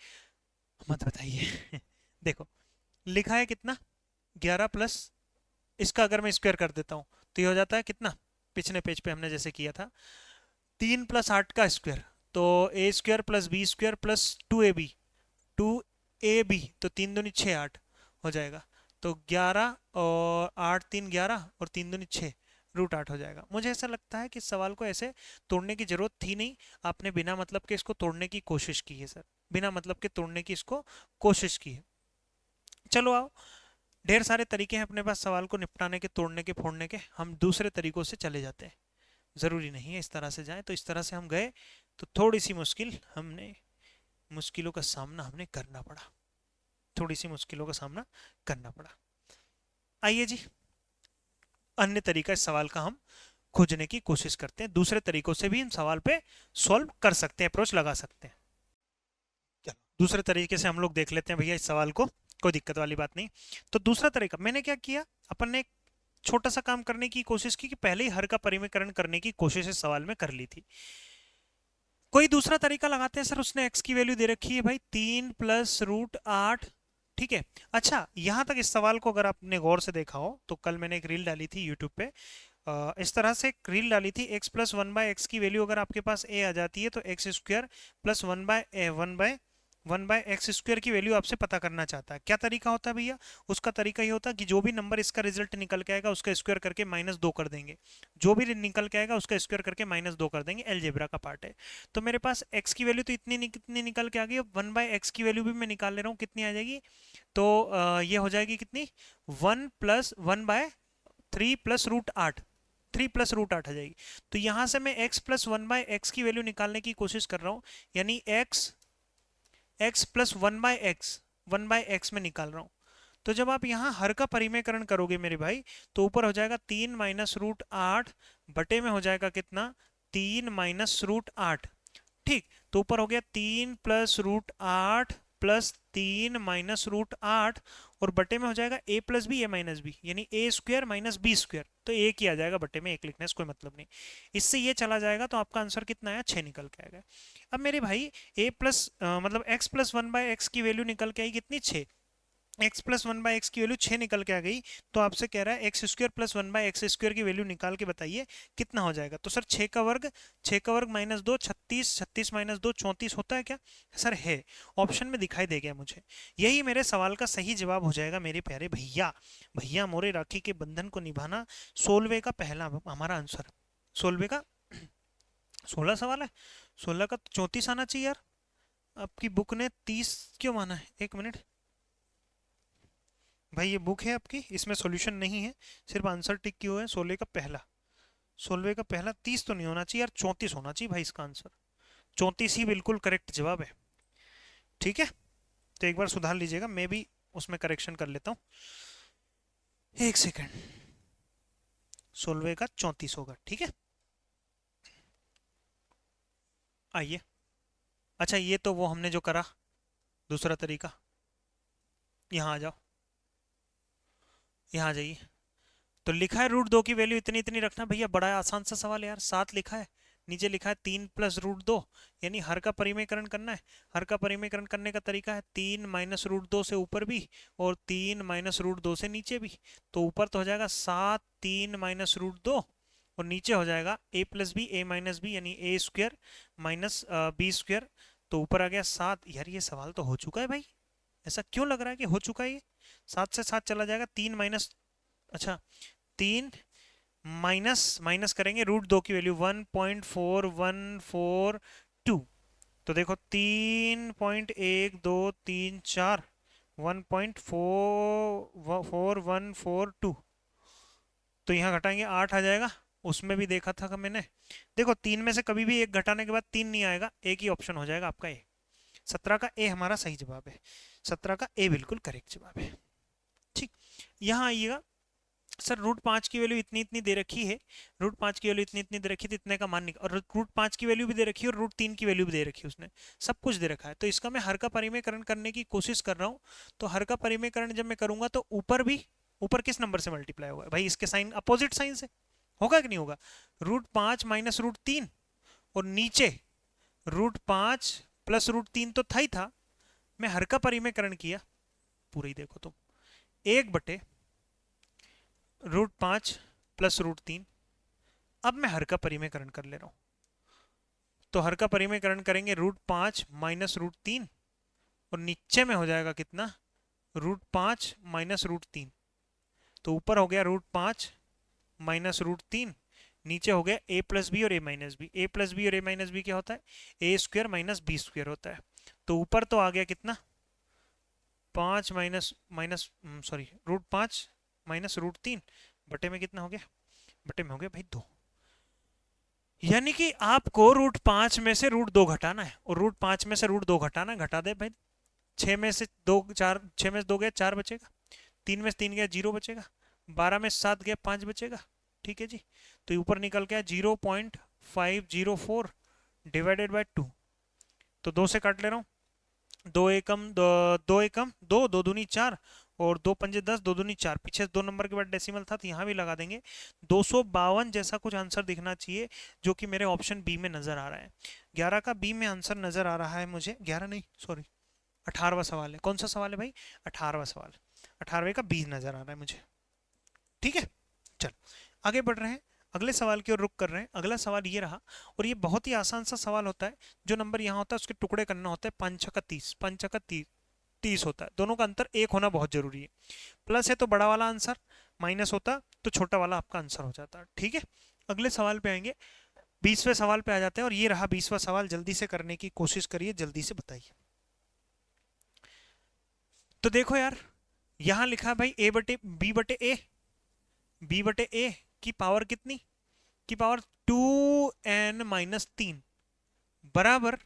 A: मत बताइए। देखो लिखा है कितना? 11 प्लस, इसका अगर मैं स्क्वायर कर देता हूँ तो ये हो जाता है कितना? पिछले पेज पे हमने जैसे किया था 3 प्लस 8 का स्क्वायर, तो A square plus B square plus 2ab। 2ab तो 3 दूनी 6 8 हो जाएगा। तो 11 और 8 3 11 और 3 दूनी 6 √8 हो जाएगा। मुझे ऐसा लगता है कि इस सवाल को ऐसे तोड़ने की जरूरत थी नहीं, आपने बिना मतलब के इसको तोड़ने की कोशिश की है सर, बिना मतलब के तोड़ने की इसको कोशिश की है। चलो आओ, ढेर सारे तरीके हैं अपने पास सवाल को निपटाने के, तोड़ने के, फोड़ने के, हम दूसरे तरीकों से चले जाते हैं। ज़रूरी नहीं है इस तरह से जाएं। तो इस तरह से हम गए तो थोड़ी सी मुश्किलों का सामना हमने करना पड़ा, थोड़ी सी मुश्किलों का सामना करना पड़ा। आइए जी, अन्य तरीका इस सवाल का हम खोजने की कोशिश करते हैं। दूसरे तरीकों से भी इन सवाल पे सॉल्व कर सकते हैं, अप्रोच लगा सकते हैं। चलो दूसरे तरीके से हम लोग देख लेते हैं भैया इस सवाल को, कोई दिक्कत वाली बात नहीं। तो दूसरा तरीका मैंने क्या किया, अपन ने छोटा सा काम करने की कोशिश की कि पहले ही हर का परिमेयकरण करने की कोशिश इस सवाल में कर ली थी। कोई दूसरा तरीका लगाते हैं। सर उसने x की वैल्यू दे रखी है भाई 3 प्लस √8, ठीक है। अच्छा, यहां तक इस सवाल को अगर आपने गौर से देखा हो तो कल मैंने एक रील डाली थी यूट्यूब पे, इस तरह से एक रील डाली थी, x प्लस 1/x की वैल्यू अगर आपके पास a आ जाती है तो x square plus 1/x square की वैल्यू आपसे पता करना चाहता है। क्या तरीका होता है भैया? उसका तरीका ये होता है कि जो भी नंबर इसका रिजल्ट निकल के आएगा उसका स्क्वायर करके -2 कर देंगे, जो भी निकल के आएगा उसका स्क्वायर करके -2 कर देंगे। अलजेब्रा का पार्ट है। तो मेरे पास x की वैल्यू तो कितनी निकल के आ गई, 1/x की वैल्यू भी मैं निकाल ले रहा हूँ, कितनी आ जाएगी? तो ये हो जाएगी कितनी? 1 प्लस 1/3 प्लस √8, 3 प्लस √8 आ जाएगी। तो यहां से मैं x प्लस 1/x की वैल्यू निकालने की कोशिश कर रहा हूं, यानी x प्लस 1/x में निकाल रहा हूं। तो जब आप यहाँ हर का परिमेयकरण करोगे मेरे भाई, तो ऊपर हो जाएगा 3 - √8 बटे में हो जाएगा कितना, 3 - √8। ठीक, तो ऊपर हो गया 3 + √8 प्लस 3 - √8 और बटे में हो जाएगा a + b a - b, यानी a² - b²। तो एक ही आ जाएगा, बटे में एक लिखने से कोई मतलब नहीं। इससे ये चला जाएगा तो आपका आंसर कितना आया, 6 निकल के आएगा। अब मेरे भाई मतलब x + 1/x की वैल्यू निकल के आई कितनी, 6। x + 1/x की वैल्यू 6 निकल के आ गई, तो आपसे कह रहा है x² + 1/x² की वैल्यू निकाल के बताइए कितना हो जाएगा। तो सर 6 का वर्ग, 6 का वर्ग -2 36, 36 - 2 34 होता है क्या, सर है, ऑप्शन में दिखाई दे गया मुझे। यही मेरे सवाल का सही जवाब हो जाएगा मेरे प्यारे भैया। भैया मोरे राखी के बंधन को निभाना, 16वें का पहला हमारा आंसर। 16वें का 16 सवाल है, 16 का 34 आना चाहिए यार। आपकी बुक ने 30 क्यों माना है, एक मिनट भाई, ये बुक है आपकी, इसमें सॉल्यूशन नहीं है, सिर्फ आंसर टिक किए हुए हैं। 16 का पहला, 16 का पहला 30 तो नहीं होना चाहिए यार, 34 होना चाहिए भाई इसका आंसर। 34 ही बिल्कुल करेक्ट जवाब है। ठीक है, तो एक बार सुधार लीजिएगा, मैं भी उसमें करेक्शन कर लेता हूँ, एक सेकेंड। 16 का 34 होगा, ठीक है। आइए, अच्छा ये तो वो हमने जो करा दूसरा तरीका, यहाँ आ जाओ, यहाँ आ जाइए। तो लिखा है √2 की वैल्यू इतनी इतनी रखना, भैया बड़ा आसान सा सवाल है यार, 7 लिखा है, नीचे लिखा है 3 + √2, यानी हर का परिमेयकरण करना है। हर का परिमेयकरण करने का तरीका है 3 - √2 से ऊपर भी और 3 - √2 से नीचे भी। तो ऊपर तो हो जाएगा 7 3 - √2 और नीचे हो जाएगा a + b a - b, यानी a² - b²। तो ऊपर आ गया 7। यार ये सवाल तो हो चुका है भाई, ऐसा क्यों लग रहा है कि हो चुका है ये, 7 से 7 चला जाएगा, 3 माइनस, अच्छा 3 माइनस माइनस करेंगे √2 की वैल्यू 1.4142। तो देखो 3.1234, 1.4142, तो यहाँ घटाएंगे 8 आ जाएगा। उसमें भी देखा था मैंने, देखो 3 में से कभी भी एक घटाने के बाद 3 नहीं आएगा, एक ही ऑप्शन हो जाएगा आपका ए। 17 का ए हमारा सही जवाब है, 17 का ए बिल्कुल करेक्ट जवाब है। ठीक, यहाँ आइएगा, सर √5 की वैल्यू इतनी इतनी दे रखी है, √5 की वैल्यू इतनी इतनी दे रखी थी, इतने का मान निकल, और √5 की वैल्यू भी दे रखी है और √3 की वैल्यू भी दे रखी है, उसने सब कुछ दे रखा है। तो इसका मैं हर का परिमेयकरण करने की कोशिश कर रहा हूँ। तो हर का परिमेयकरण जब मैं करूंगा तो ऊपर भी, ऊपर किस नंबर से मल्टीप्लाई होगा भाई, इसके साइन अपोजिट साइन से होगा कि नहीं होगा, √5 - √3 और नीचे √5 + √3 तो था ही था। मैं हर का परिमेयकरण किया, पूरा ही देखो तुम, 1/5 + √3। अब मैं हर का परिमेयकरण कर ले रहा हूं, तो हर का परिमेयकरण करेंगे √5 - √3 और नीचे में हो जाएगा कितना, √5 - √3। तो ऊपर हो गया √5 - √3, नीचे हो गया a + b और a - b। a + b और a - b क्या होता है, a² - b² होता है। तो ऊपर तो आ गया कितना, 5 माइनस माइनस सॉरी √5 - √3 बटे में कितना हो गया, बटे में हो गया भाई 2। यानी कि आपको √5 में से √2 घटाना है, और √5 में से √2 घटाना, घटा दे भाई, 6 में से 2 4, 6 में से 2 गया 4 बचेगा, 3 में से 3 गया 0 बचेगा, 12 में से 7 गया 5 बचेगा। ठीक है जी, तो ऊपर निकल गया 0.504 डिवाइडेड बाय 2। तो 2 से काट ले रहा हूँ, 2 एकम 2 एकम 2, 2 दूनी 4 और 2 पंजे 10, 2 दूनी 4, पीछे 2 नंबर के बाद डेसिमल था तो यहाँ भी लगा देंगे। 252 जैसा कुछ आंसर दिखना चाहिए, जो कि मेरे ऑप्शन बी में नजर आ रहा है। 11 का बी में आंसर नजर आ रहा है मुझे, 11 नहीं सॉरी 18वां सवाल है। कौन सा सवाल है भाई, 18वां सवाल, 18वें का बी नजर आ रहा है मुझे। ठीक है, चल आगे बढ़ रहे हैं, अगले सवाल की ओर रुक कर रहे हैं। अगला सवाल ये रहा, और ये बहुत ही आसान सा सवाल होता है। जो नंबर यहाँ होता है उसके टुकड़े करना होता है, 5 का 30, 5 का 30 होता है, दोनों का अंतर 1 होना बहुत जरूरी है। प्लस है तो बड़ा वाला आंसर, माइनस होता तो छोटा वाला आपका आंसर हो जाता। ठीक है, अगले सवाल पे आएंगे, 20वें सवाल पे आ जाते हैं, और ये रहा 20वां सवाल। जल्दी से करने की कोशिश करिए, जल्दी से बताइए। तो देखो यार, यहां लिखा है भाई b/a, b/a की पावर कितनी, की पावर 2n - 3 बराबर,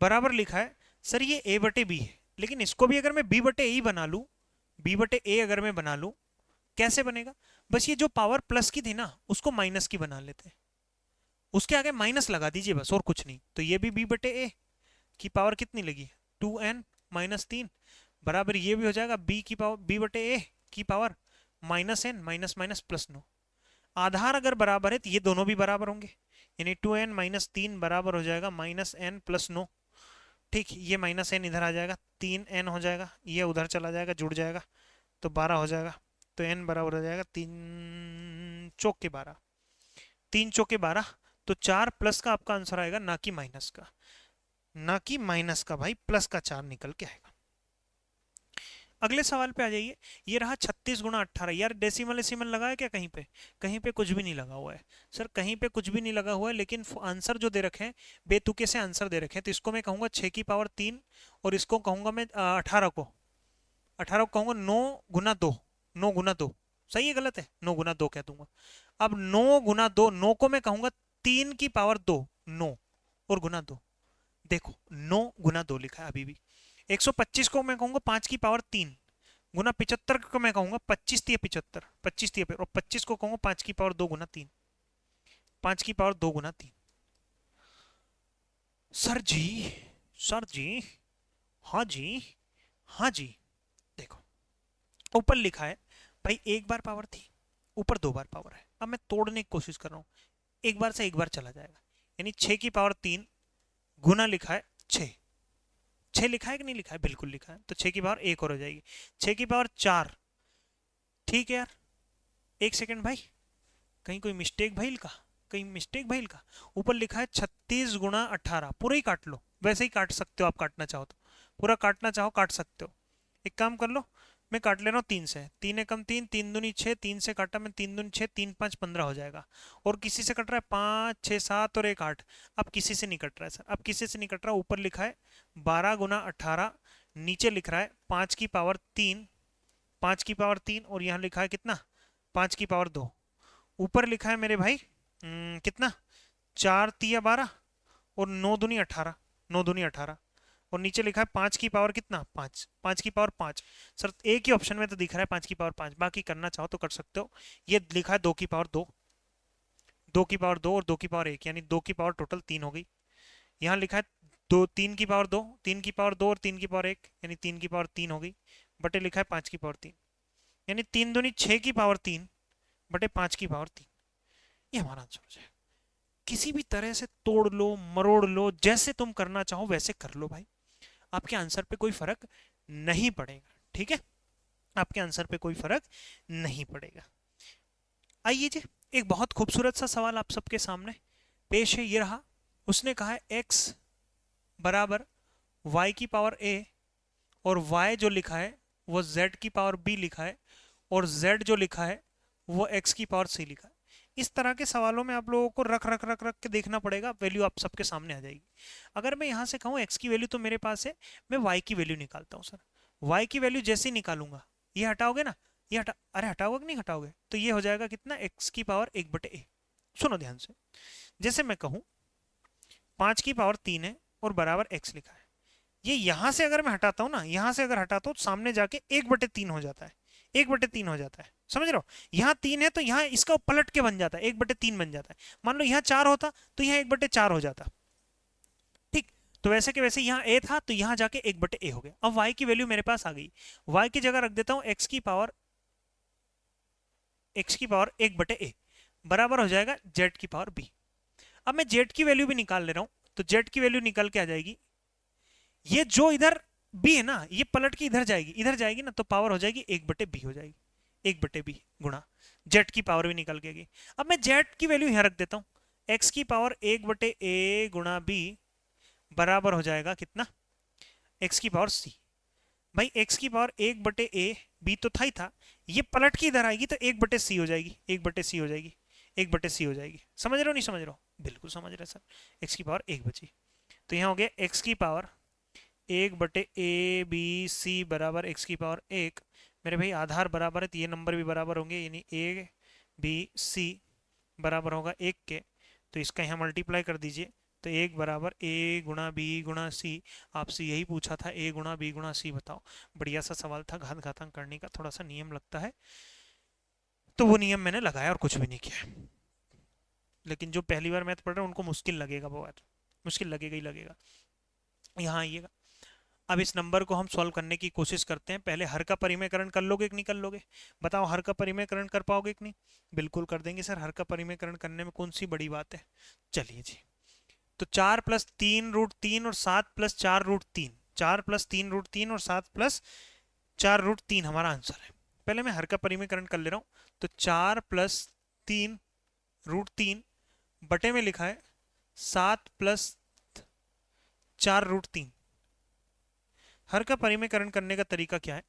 A: बराबर लिखा है। सर ये a/b है, लेकिन इसको भी अगर मैं b/a ही बना लूं बी बटे ए अगर मैं बना लूं, कैसे बनेगा? बस ये जो पावर प्लस की थी ना उसको माइनस की बना लेते हैं, उसके आगे माइनस लगा दीजिए बस, और कुछ नहीं। तो ये भी बी बटे ए की पावर कितनी लगी, 2n-3, बराबर ये भी हो जाएगा बी की पावर, बी बटे ए की power -n, minus minus plus 9। आधार अगर बराबर है तो ये दोनों भी बराबर होंगे, यानी 2n-3 बराबर हो जाएगा -n+9। ठीक, ये -n इधर आ जाएगा, 3n हो जाएगा, ये उधर चला जाएगा, जुड़ जाएगा, तो 12 हो जाएगा। तो n बराबर हो जाएगा 3 चौक के 12, 3 चौके 12। तो 4 प्लस का आपका आंसर आएगा, ना कि माइनस का, ना कि माइनस का भाई, प्लस का 4 निकल के आएगा। अगले सवाल पे आ जाइए। ये रहा 36 गुणा 18। यार डेसिमल डेसिमल लगा है क्या कहीं पे? कहीं पे कुछ भी नहीं लगा हुआ है सर, कहीं पे कुछ भी नहीं लगा हुआ है, लेकिन आंसर जो दे रखे हैं बेतुके से आंसर दे रखे हैं। तो इसको मैं कहूंगा 6 की पावर 3, और इसको कहूंगा मैं 18 को कहूंगा 9 गुना 2, 9 गुना 2। सही है गलत है? 9 गुना 2 कह दूंगा। अब 9 गुना 2, 9 को मैं कहूंगा 3 की पावर 2, 9 और गुना 2। देखो 9 गुना 2 लिखा है अभी भी। 125 को मैं कहूंगा 5 की पावर 3 गुना 75 को मैं कहूंगा 25 तिया 75, 25 तिया, और 25 को कहूंगा 5 की पावर 2 गुना 3, 5 की पावर 2 गुना 3। सर जी, सर जी, हाँ जी, हाँ जी। देखो ऊपर लिखा है भाई एक बार पावर थी, ऊपर 2 बार पावर है। अब मैं तोड़ने की कोशिश कर रहा हूं, एक बार से एक बार चला जाएगा, यानी 6 की पावर 3 गुना लिखा है 6, 6 लिखा है कि नहीं लिखा है? बिल्कुल लिखा है। तो 6 की पावर एक और हो जाएगी, 6 की पावर 4। ठीक है यार, एक सेकंड भाई, कहीं कोई मिस्टेक भाई का, कहीं मिस्टेक भाई का। ऊपर लिखा है 36 गुणा 18, पूरा ही काट लो, वैसे ही काट सकते हो आप, काटना चाहो तो पूरा काटना चाहो काट सकते हो। एक काम कर लो, मैं काट ले रहा हूँ 3 से, 3 एकम 3, 3 दूनी 6, 3 से काटा मैं 3 दूनी 6, 3 5 15 हो जाएगा। और किसी से कट रहा है 5 6 7 और 1 8। अब किसी से नहीं कट रहा है सर, अब किसी से नहीं कट रहा। ऊपर लिखा है 12 गुना 18, नीचे लिख रहा है 5 की पावर 3, 5 की पावर 3, और यहाँ लिखा है कितना, 5 की पावर 2। ऊपर लिखा है मेरे भाई कितना, 4 तिया 12 और 9 दूनी 18, 9 दूनी 18, और नीचे लिखा है 5 की पावर कितना, 5, 5 की पावर 5। सर एक ही ऑप्शन में तो दिख रहा है 5 की पावर 5, बाकी करना चाहो तो कर सकते हो। ये लिखा है 2 की पावर 2, 2 की पावर 2 और 2 की पावर 1, यानी 2 की पावर टोटल 3 हो गई। यहाँ लिखा है 2, 3 की पावर 2, 3 की पावर 2 और 3 की पावर 1, यानी 3 की पावर 3 हो गई, बटे लिखा है 5 की पावर 3, यानी 3 दूनी 6 की पावर 3 बटे 5 की पावर 3। ये हमारा आंसर हो जाएगा। किसी भी तरह से तोड़ लो मरोड़ लो, जैसे तुम करना चाहो वैसे कर लो भाई, आपके आंसर पे कोई फर्क नहीं पड़ेगा। ठीक है, आपके आंसर पे कोई फर्क नहीं पड़ेगा। आइए जी, एक बहुत खूबसूरत सा सवाल आप सबके सामने पेश है। ये रहा, उसने कहा है x बराबर y की पावर a, और y जो लिखा है वो z की पावर b लिखा है, और z जो लिखा है वो x की पावर c लिखा है। इस तरह के सवालों में आप लोगों को रख रख रख रख के देखना पड़ेगा, वैल्यू आप सबके सामने आ जाएगी। अगर मैं यहाँ से कहूँ x की वैल्यू तो मेरे पास है, मैं y की वैल्यू निकालता हूँ। सर y की वैल्यू जैसे ही निकालूंगा, ये हटाओगे ना, ये हटा, अरे हटाओगे कि नहीं हटाओगे, तो ये हो जाएगा कितना, x की पावर 1/a। सुनो ध्यान से, जैसे मैं कहूँ 5 की पावर 3 है और बराबर x लिखा है, ये यहां से अगर मैं हटाता हूँ ना, यहां से अगर हटाता हूँ तो सामने जाके 1/3 हो जाता है, 1/3 हो जाता है, समझ रहे हो? यहाँ 3 है तो यहाँ इसका पलट के बन जाता है, 1/3 बन जाता है। मान लो यहाँ 4 होता तो यहाँ 1/4 हो जाता। ठीक, तो वैसे के वैसे यहाँ a था तो यहाँ जाके 1/a हो गया। अब y की वैल्यू मेरे पास आ गई, y की जगह रख देता हूँ x की पावर 1/a बराबर हो जाएगा z की पावर b। अब मैं z की वैल्यू भी निकाल ले रहा हूँ, तो z की वैल्यू निकल के आ जाएगी, ये जो इधर b है ना ये पलट के इधर जाएगी, इधर जाएगी ना, तो पावर हो जाएगी 1/b हो जाएगी, 1/b गुणा z की पावर भी निकल के गई। अब मैं z की वैल्यू यहाँ रख देता हूँ, x की पावर 1/a गुणा b बराबर हो जाएगा कितना, x की पावर c। भाई x की पावर 1/a, b तो था ही था, ये पलट के इधर आएगी तो 1/c हो जाएगी, 1/c हो जाएगी, 1/c हो जाएगी। समझ रहे हो नहीं समझ रहे हो? बिल्कुल समझ रहे सर। x की पावर 1 बची, तो यहाँ हो गया x की पावर 1/a b c बराबर x की पावर 1। मेरे भाई आधार बराबर है तो ये नंबर भी बराबर होंगे, यानी a b c बराबर होगा 1 के, तो इसका यहाँ मल्टीप्लाई कर दीजिए, तो एक बराबर ए गुणा बी गुणा सी। आपसे यही पूछा था, ए गुणा बी गुणा सी बताओ। बढ़िया सा सवाल था, घात घातांक करने का थोड़ा सा नियम लगता है, तो वो नियम मैंने लगाया और कुछ भी नहीं किया। लेकिन जो पहली बार मैथ पढ़ रहे हैं उनको मुश्किल लगेगा, बहुत मुश्किल लगेगा ही लगेगा। यहाँ आइएगा, अब इस नंबर को हम सॉल्व करने की कोशिश करते हैं। पहले हर का परिमेयकरण कर लोगे कि नहीं कर लोगे? बताओ, हर का परिमेयकरण कर पाओगे कि नहीं? बिल्कुल कर देंगे सर, हर का परिमेयकरण करने में कौन सी बड़ी बात है। चलिए जी, तो 4 + 3√3 और 7 + 4√3, 4 + 3√3 और 7 + 4√3 हमारा आंसर है। पहले मैं हर का परिमेयकरण कर ले रहा हूँ। तो 4 + 3√3 बटे में लिखा है 7 + 4√3। हर का परिमेयकरण करने का तरीका क्या है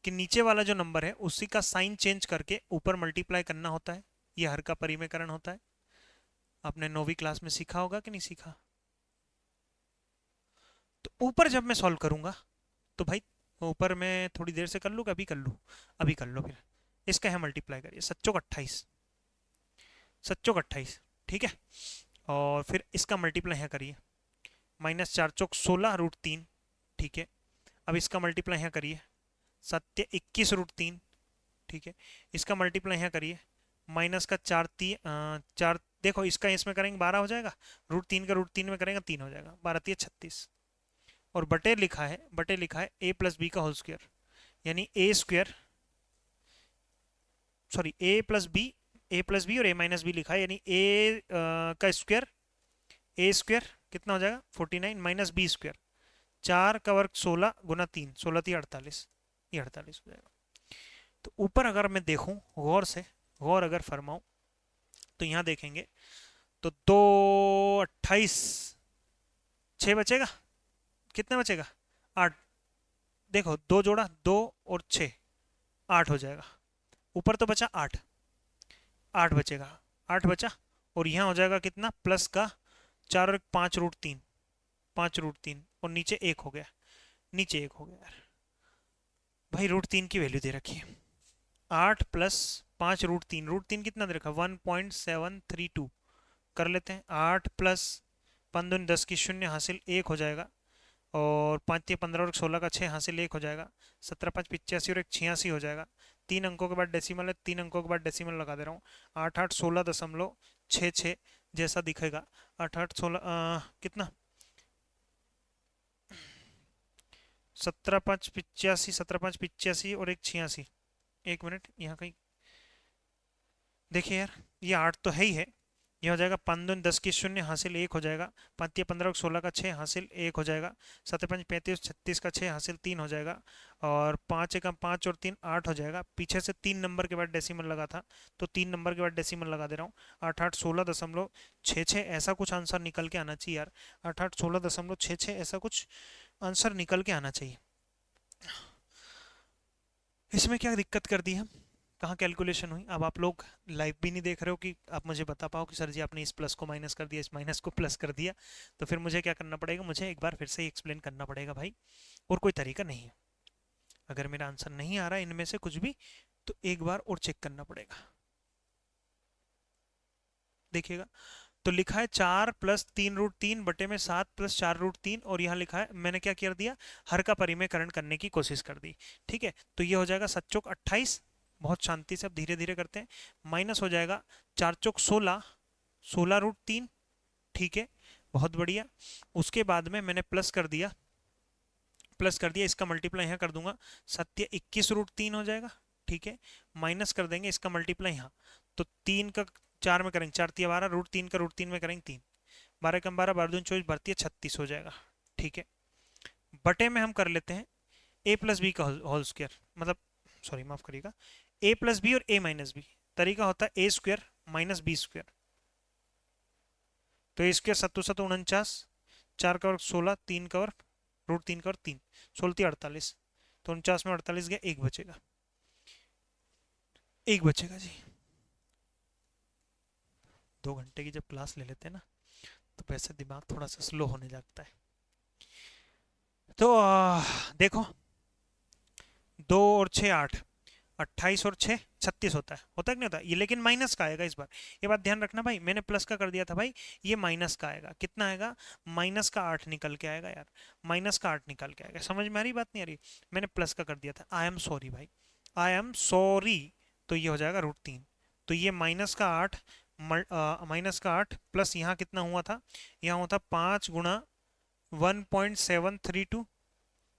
A: कि नीचे वाला जो नंबर है उसी का साइन चेंज करके ऊपर मल्टीप्लाई करना होता है। ये हर का परिमेयकरण होता है। आपने 9वीं क्लास में सीखा होगा कि नहीं सीखा? तो ऊपर जब मैं सॉल्व करूंगा तो भाई ऊपर मैं थोड़ी देर से कर लूँ, अभी कर लूँ? अभी कर लो। फिर इसका है मल्टीप्लाई करिए, 7 × 28, 7 × 28, ठीक है। और फिर इसका मल्टीप्लाई यहाँ करिए, -4 × 16√3, ठीक है। अब इसका मल्टीप्लाई यहाँ करिए, 7 × 21√3, ठीक है। इसका मल्टीप्लाई यहाँ करिए, माइनस का 4 देखो इसका इसमें करेंगे 12 हो जाएगा, √3 का √3 में करेंगे 3 हो जाएगा, 12×3 = 36। और बटे लिखा है, बटे लिखा है a + b का होल स्क्वायर, यानी A square, sorry a + b और a - b लिखा है, यानी a का स्क्वायर, a स्क्वायर कितना हो जाएगा 49 - b स्क्वायर, 4 का वर्ग 16 गुना 3, 16×3 = 48, ये 48 हो जाएगा। तो ऊपर अगर मैं देखूं गौर से, गौर अगर फरमाऊं तो यहां देखेंगे तो 2 28, 6 बचेगा, कितना बचेगा 8। देखो 2 जोड़ा 2 और 6, 8 हो जाएगा। ऊपर तो बचा 8, 8 बचेगा, 8 बचा। और यहाँ हो जाएगा कितना, प्लस का 4 और 5√3, 5√3, और नीचे 1 हो गया, नीचे 1 हो गया यार भाई। √3 की वैल्यू दे रखी है, 8 + 5√3, √3 कितना दे रखा 1.732। कर लेते हैं, 8 + 5 दूनी 10 की 0 हासिल 1 हो जाएगा, और 5 × 15 और 16 का 6 हासिल 1 हो जाएगा, 17 × 5 = 85 और 1 86 हो जाएगा। 3 अंकों के बाद डेसिमल है, 3 अंकों के बाद डेसिमल लगा दे रहा हूँ, 8 8 16.66 जैसा दिखेगा। 8 8 16 कितना, 17 × 5 = 85, 17 × 5 = 85 और 1 86। एक मिनट यहाँ कहीं देखिए यार, ये 8 तो है ही है। ये हो जाएगा 5 दूनी 10 की 0 हासिल 1 हो जाएगा, 5 × 15 और 16 का 6 हासिल 1 हो जाएगा, 7 × 5 = 35, 36 का 6 हासिल 3 हो जाएगा, और 5 × 5 और 3 8 हो जाएगा। पीछे से 3 नंबर के बाद डेसिमल लगा था, तो 3 नंबर के बाद डेसिमल लगा दे रहा हूँ, 8 8 16.66 ऐसा कुछ आंसर निकल के आना चाहिए यार, 8 8 16.66 ऐसा कुछ आंसर निकल के आना चाहिए। इसमें क्या दिक्कत कर दी हम, कहाँ कैलकुलेशन हुई? अब आप लोग लाइव भी नहीं देख रहे हो कि आप मुझे बता पाओ कि सर जी आपने इस प्लस को माइनस कर दिया, इस माइनस को प्लस कर दिया। तो फिर मुझे क्या करना पड़ेगा, मुझे एक बार फिर से एक्सप्लेन करना पड़ेगा भाई, और कोई तरीका नहीं है। अगर मेरा आंसर नहीं आ रहा इनमें से कुछ भी, तो एक बार और चेक करना पड़ेगा। देखिएगा, तो लिखा है 4 + 3√3 बटे में 7 + 4√3, और यहाँ लिखा है, मैंने क्या कर दिया, हर का परिमेयकरण करने की कोशिश कर दी, ठीक है। तो ये हो जाएगा 7 × 28, बहुत शांति से, अब धीरे धीरे करते हैं। माइनस हो जाएगा 4 × 16, 16√3, ठीक है, बहुत बढ़िया। उसके बाद में मैंने प्लस कर दिया, प्लस कर दिया, इसका मल्टीप्लाई यहाँ कर दूंगा, 7 × 21√3 हो जाएगा, ठीक है। माइनस कर देंगे इसका मल्टीप्लाई यहाँ, तो 3 का 4 में करेंगे, 4 × 3 = 12, √3 का √3 में करेंगे 3, 12 × 12 12 दूनी 24, बढ़ती है 36 हो जाएगा, ठीक है। बटे में हम कर लेते हैं a + b का होल स्क्वायर, मतलब सॉरी माफ करिएगा, a + b और a - b। तरीका होता है a स्क्वायर - b स्क्वायर। तो a स्क्वायर 7 7 49, 4 का वर्ग 16, 3 का वर्ग √3 का वर्ग 3, 16 48, तो 49 में 48 गया, 1 बचेगा, 1 बचेगा जी। 2 घंटे की जब क्लास ले लेते हैं ना, तो वैसे दिमाग थोड़ा सा स्लो होने लगता है। तो देखो 2 और 6 8, 28 और 6 36 होता है कि नहीं होता ये, लेकिन माइनस का आएगा इस बार। ये बात ध्यान रखना भाई, मैंने प्लस का कर दिया था भाई, ये माइनस का आएगा। कितना आएगा? माइनस का 8 निकल के आएगा यार, माइनस का 8 निकल के आएगा। समझ में आ रही बात? नहीं आ रही? मैंने प्लस का कर दिया था। आई एम सॉरी भाई, आई एम सॉरी। तो ये हो जाएगा √3। तो ये माइनस का 8, माइनस का 8 प्लस यहाँ कितना हुआ था, यहाँ हुआ था 5 गुणा 1.732,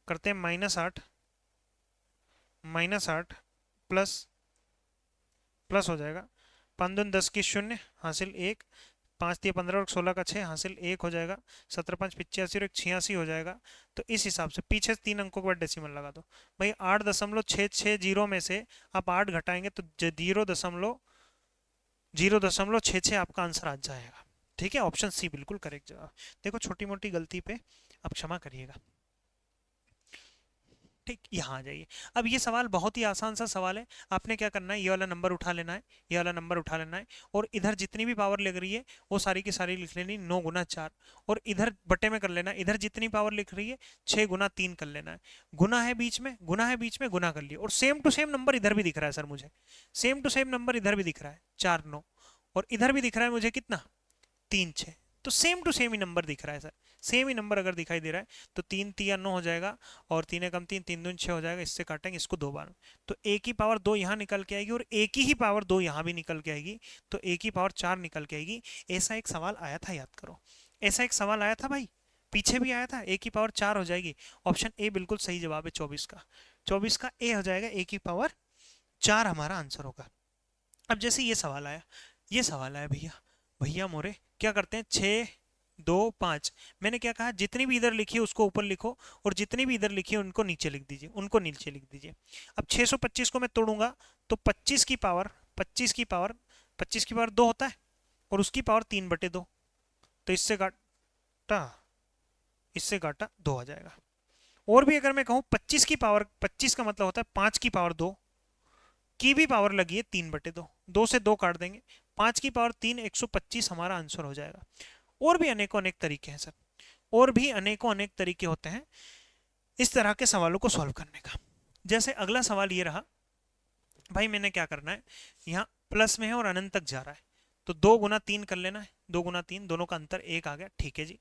A: करते हैं -8 प्लस प्लस हो जाएगा 5 दूनी 10 की 0 हासिल 1, 5 दिए 15 और 16 का 6 हासिल 1 हो जाएगा, 17 5 85 और 1 86 हो जाएगा। तो इस हिसाब से पीछे 3 अंकों के बाद डेसिमल लगा दो भाई। 8.660 में से आप 8 घटाएंगे तो 0.66 आपका आंसर आ जाएगा। ठीक है, ऑप्शन सी बिल्कुल करेक्ट जवाब। देखो छोटी मोटी गलती पे आप क्षमा करिएगा। ठीक, यहाँ आ जाइए। अब ये सवाल बहुत ही आसान सा सवाल है। आपने क्या करना है, ये वाला नंबर उठा लेना है, ये वाला नंबर उठा लेना है, और इधर जितनी भी पावर लग रही है वो सारी की सारी लिख लेनी 9 गुना 4, और इधर बटे में कर लेना है। इधर जितनी पावर लिख रही है 6 गुना 3 कर लेना है। गुना है बीच में, गुना है बीच में, गुना कर लिया। और सेम टू सेम नंबर इधर भी दिख रहा है सर मुझे, सेम टू सेम नंबर इधर भी दिख रहा है 4 9, और इधर भी दिख रहा है मुझे कितना 3 6। तो सेम टू सेम ही नंबर दिख रहा है सर, सेम ही नंबर अगर दिखाई दे रहा है तो 3 3 9 हो जाएगा, और 3 कम 3 3 दूनी 6 हो जाएगा। इससे काटेंगे इसको 2 बार, तो a की पावर 2 यहाँ निकल के आएगी, और a की ही पावर 2 यहाँ भी निकल के आएगी, तो a की पावर 4 निकल के आएगी। ऐसा एक सवाल आया था, याद करो, ऐसा एक सवाल आया था भाई, पीछे भी आया था। a की पावर 4 हो जाएगी। ऑप्शन ए बिल्कुल सही जवाब है 24 का, 24 का ए हो जाएगा, a की पावर 4 हमारा आंसर होगा। अब जैसे ये सवाल आया, ये सवाल आया भैया, भैया मोरे क्या करते हैं, 6 2 5, मैंने क्या कहा, जितनी भी इधर लिखी है उसको ऊपर लिखो, और जितनी भी इधर लिखी है उनको नीचे लिख दीजिए, उनको नीचे लिख दीजिए। अब 625 को मैं तोड़ूंगा तो 25 की पावर 25 की पावर 25 की पावर 2 होता है, और उसकी पावर 3/2, तो इससे काटा 2 आ जाएगा। और भी अगर मैं कहूँ 25 की पावर, 25 का मतलब होता है 5 की पावर 2 की भी पावर लगी है 3/2, 2 से 2 काट देंगे, 5 की पावर 3 125 हमारा आंसर हो जाएगा। और भी अनेकों अनेक तरीके हैं सर, और भी अनेकों अनेक तरीके होते हैं इस तरह के सवालों को सॉल्व करने का। जैसे अगला सवाल ये रहा भाई, मैंने क्या करना है, यहाँ प्लस में है और अनंत तक जा रहा है, तो 2 गुना 3 कर लेना है, 2 गुना 3, दोनों का अंतर 1 आ गया। ठीक है जी।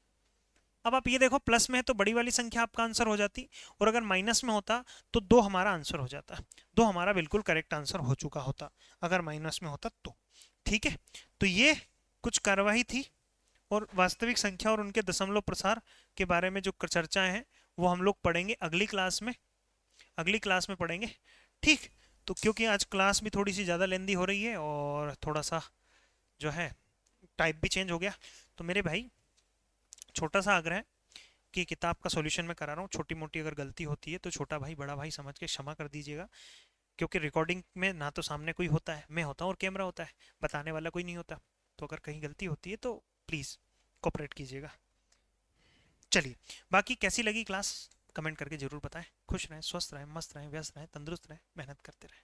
A: अब आप ये देखो, प्लस में है तो बड़ी वाली संख्या आपका आंसर हो जाती, और अगर माइनस में होता तो 2 हमारा आंसर हो जाता, 2 हमारा बिल्कुल करेक्ट आंसर हो चुका होता अगर माइनस में होता तो। ठीक है, तो ये कुछ कार्यवाही थी, और वास्तविक संख्या और उनके दशमलव प्रसार के बारे में जो चर्चाएं हैं वो हम लोग पढ़ेंगे अगली क्लास में, अगली क्लास में पढ़ेंगे। ठीक, तो क्योंकि आज क्लास भी थोड़ी सी ज़्यादा लेंदी हो रही है, और थोड़ा सा जो है टाइप भी चेंज हो गया, तो मेरे भाई छोटा सा आग्रह है कि किताब का सॉल्यूशन मैं करा रहा हूँ, छोटी मोटी अगर गलती होती है तो छोटा भाई बड़ा भाई समझ के क्षमा कर दीजिएगा, क्योंकि रिकॉर्डिंग में ना तो सामने कोई होता है, मैं होता हूँ और कैमरा होता है, बताने वाला कोई नहीं होता, तो अगर कहीं गलती होती है तो प्लीज़ कोऑपरेट कीजिएगा। चलिए, बाकी कैसी लगी क्लास कमेंट करके जरूर बताएं। खुश रहें, स्वस्थ रहें, मस्त रहें, व्यस्त रहें, तंदुरुस्त रहें, मेहनत करते रहें।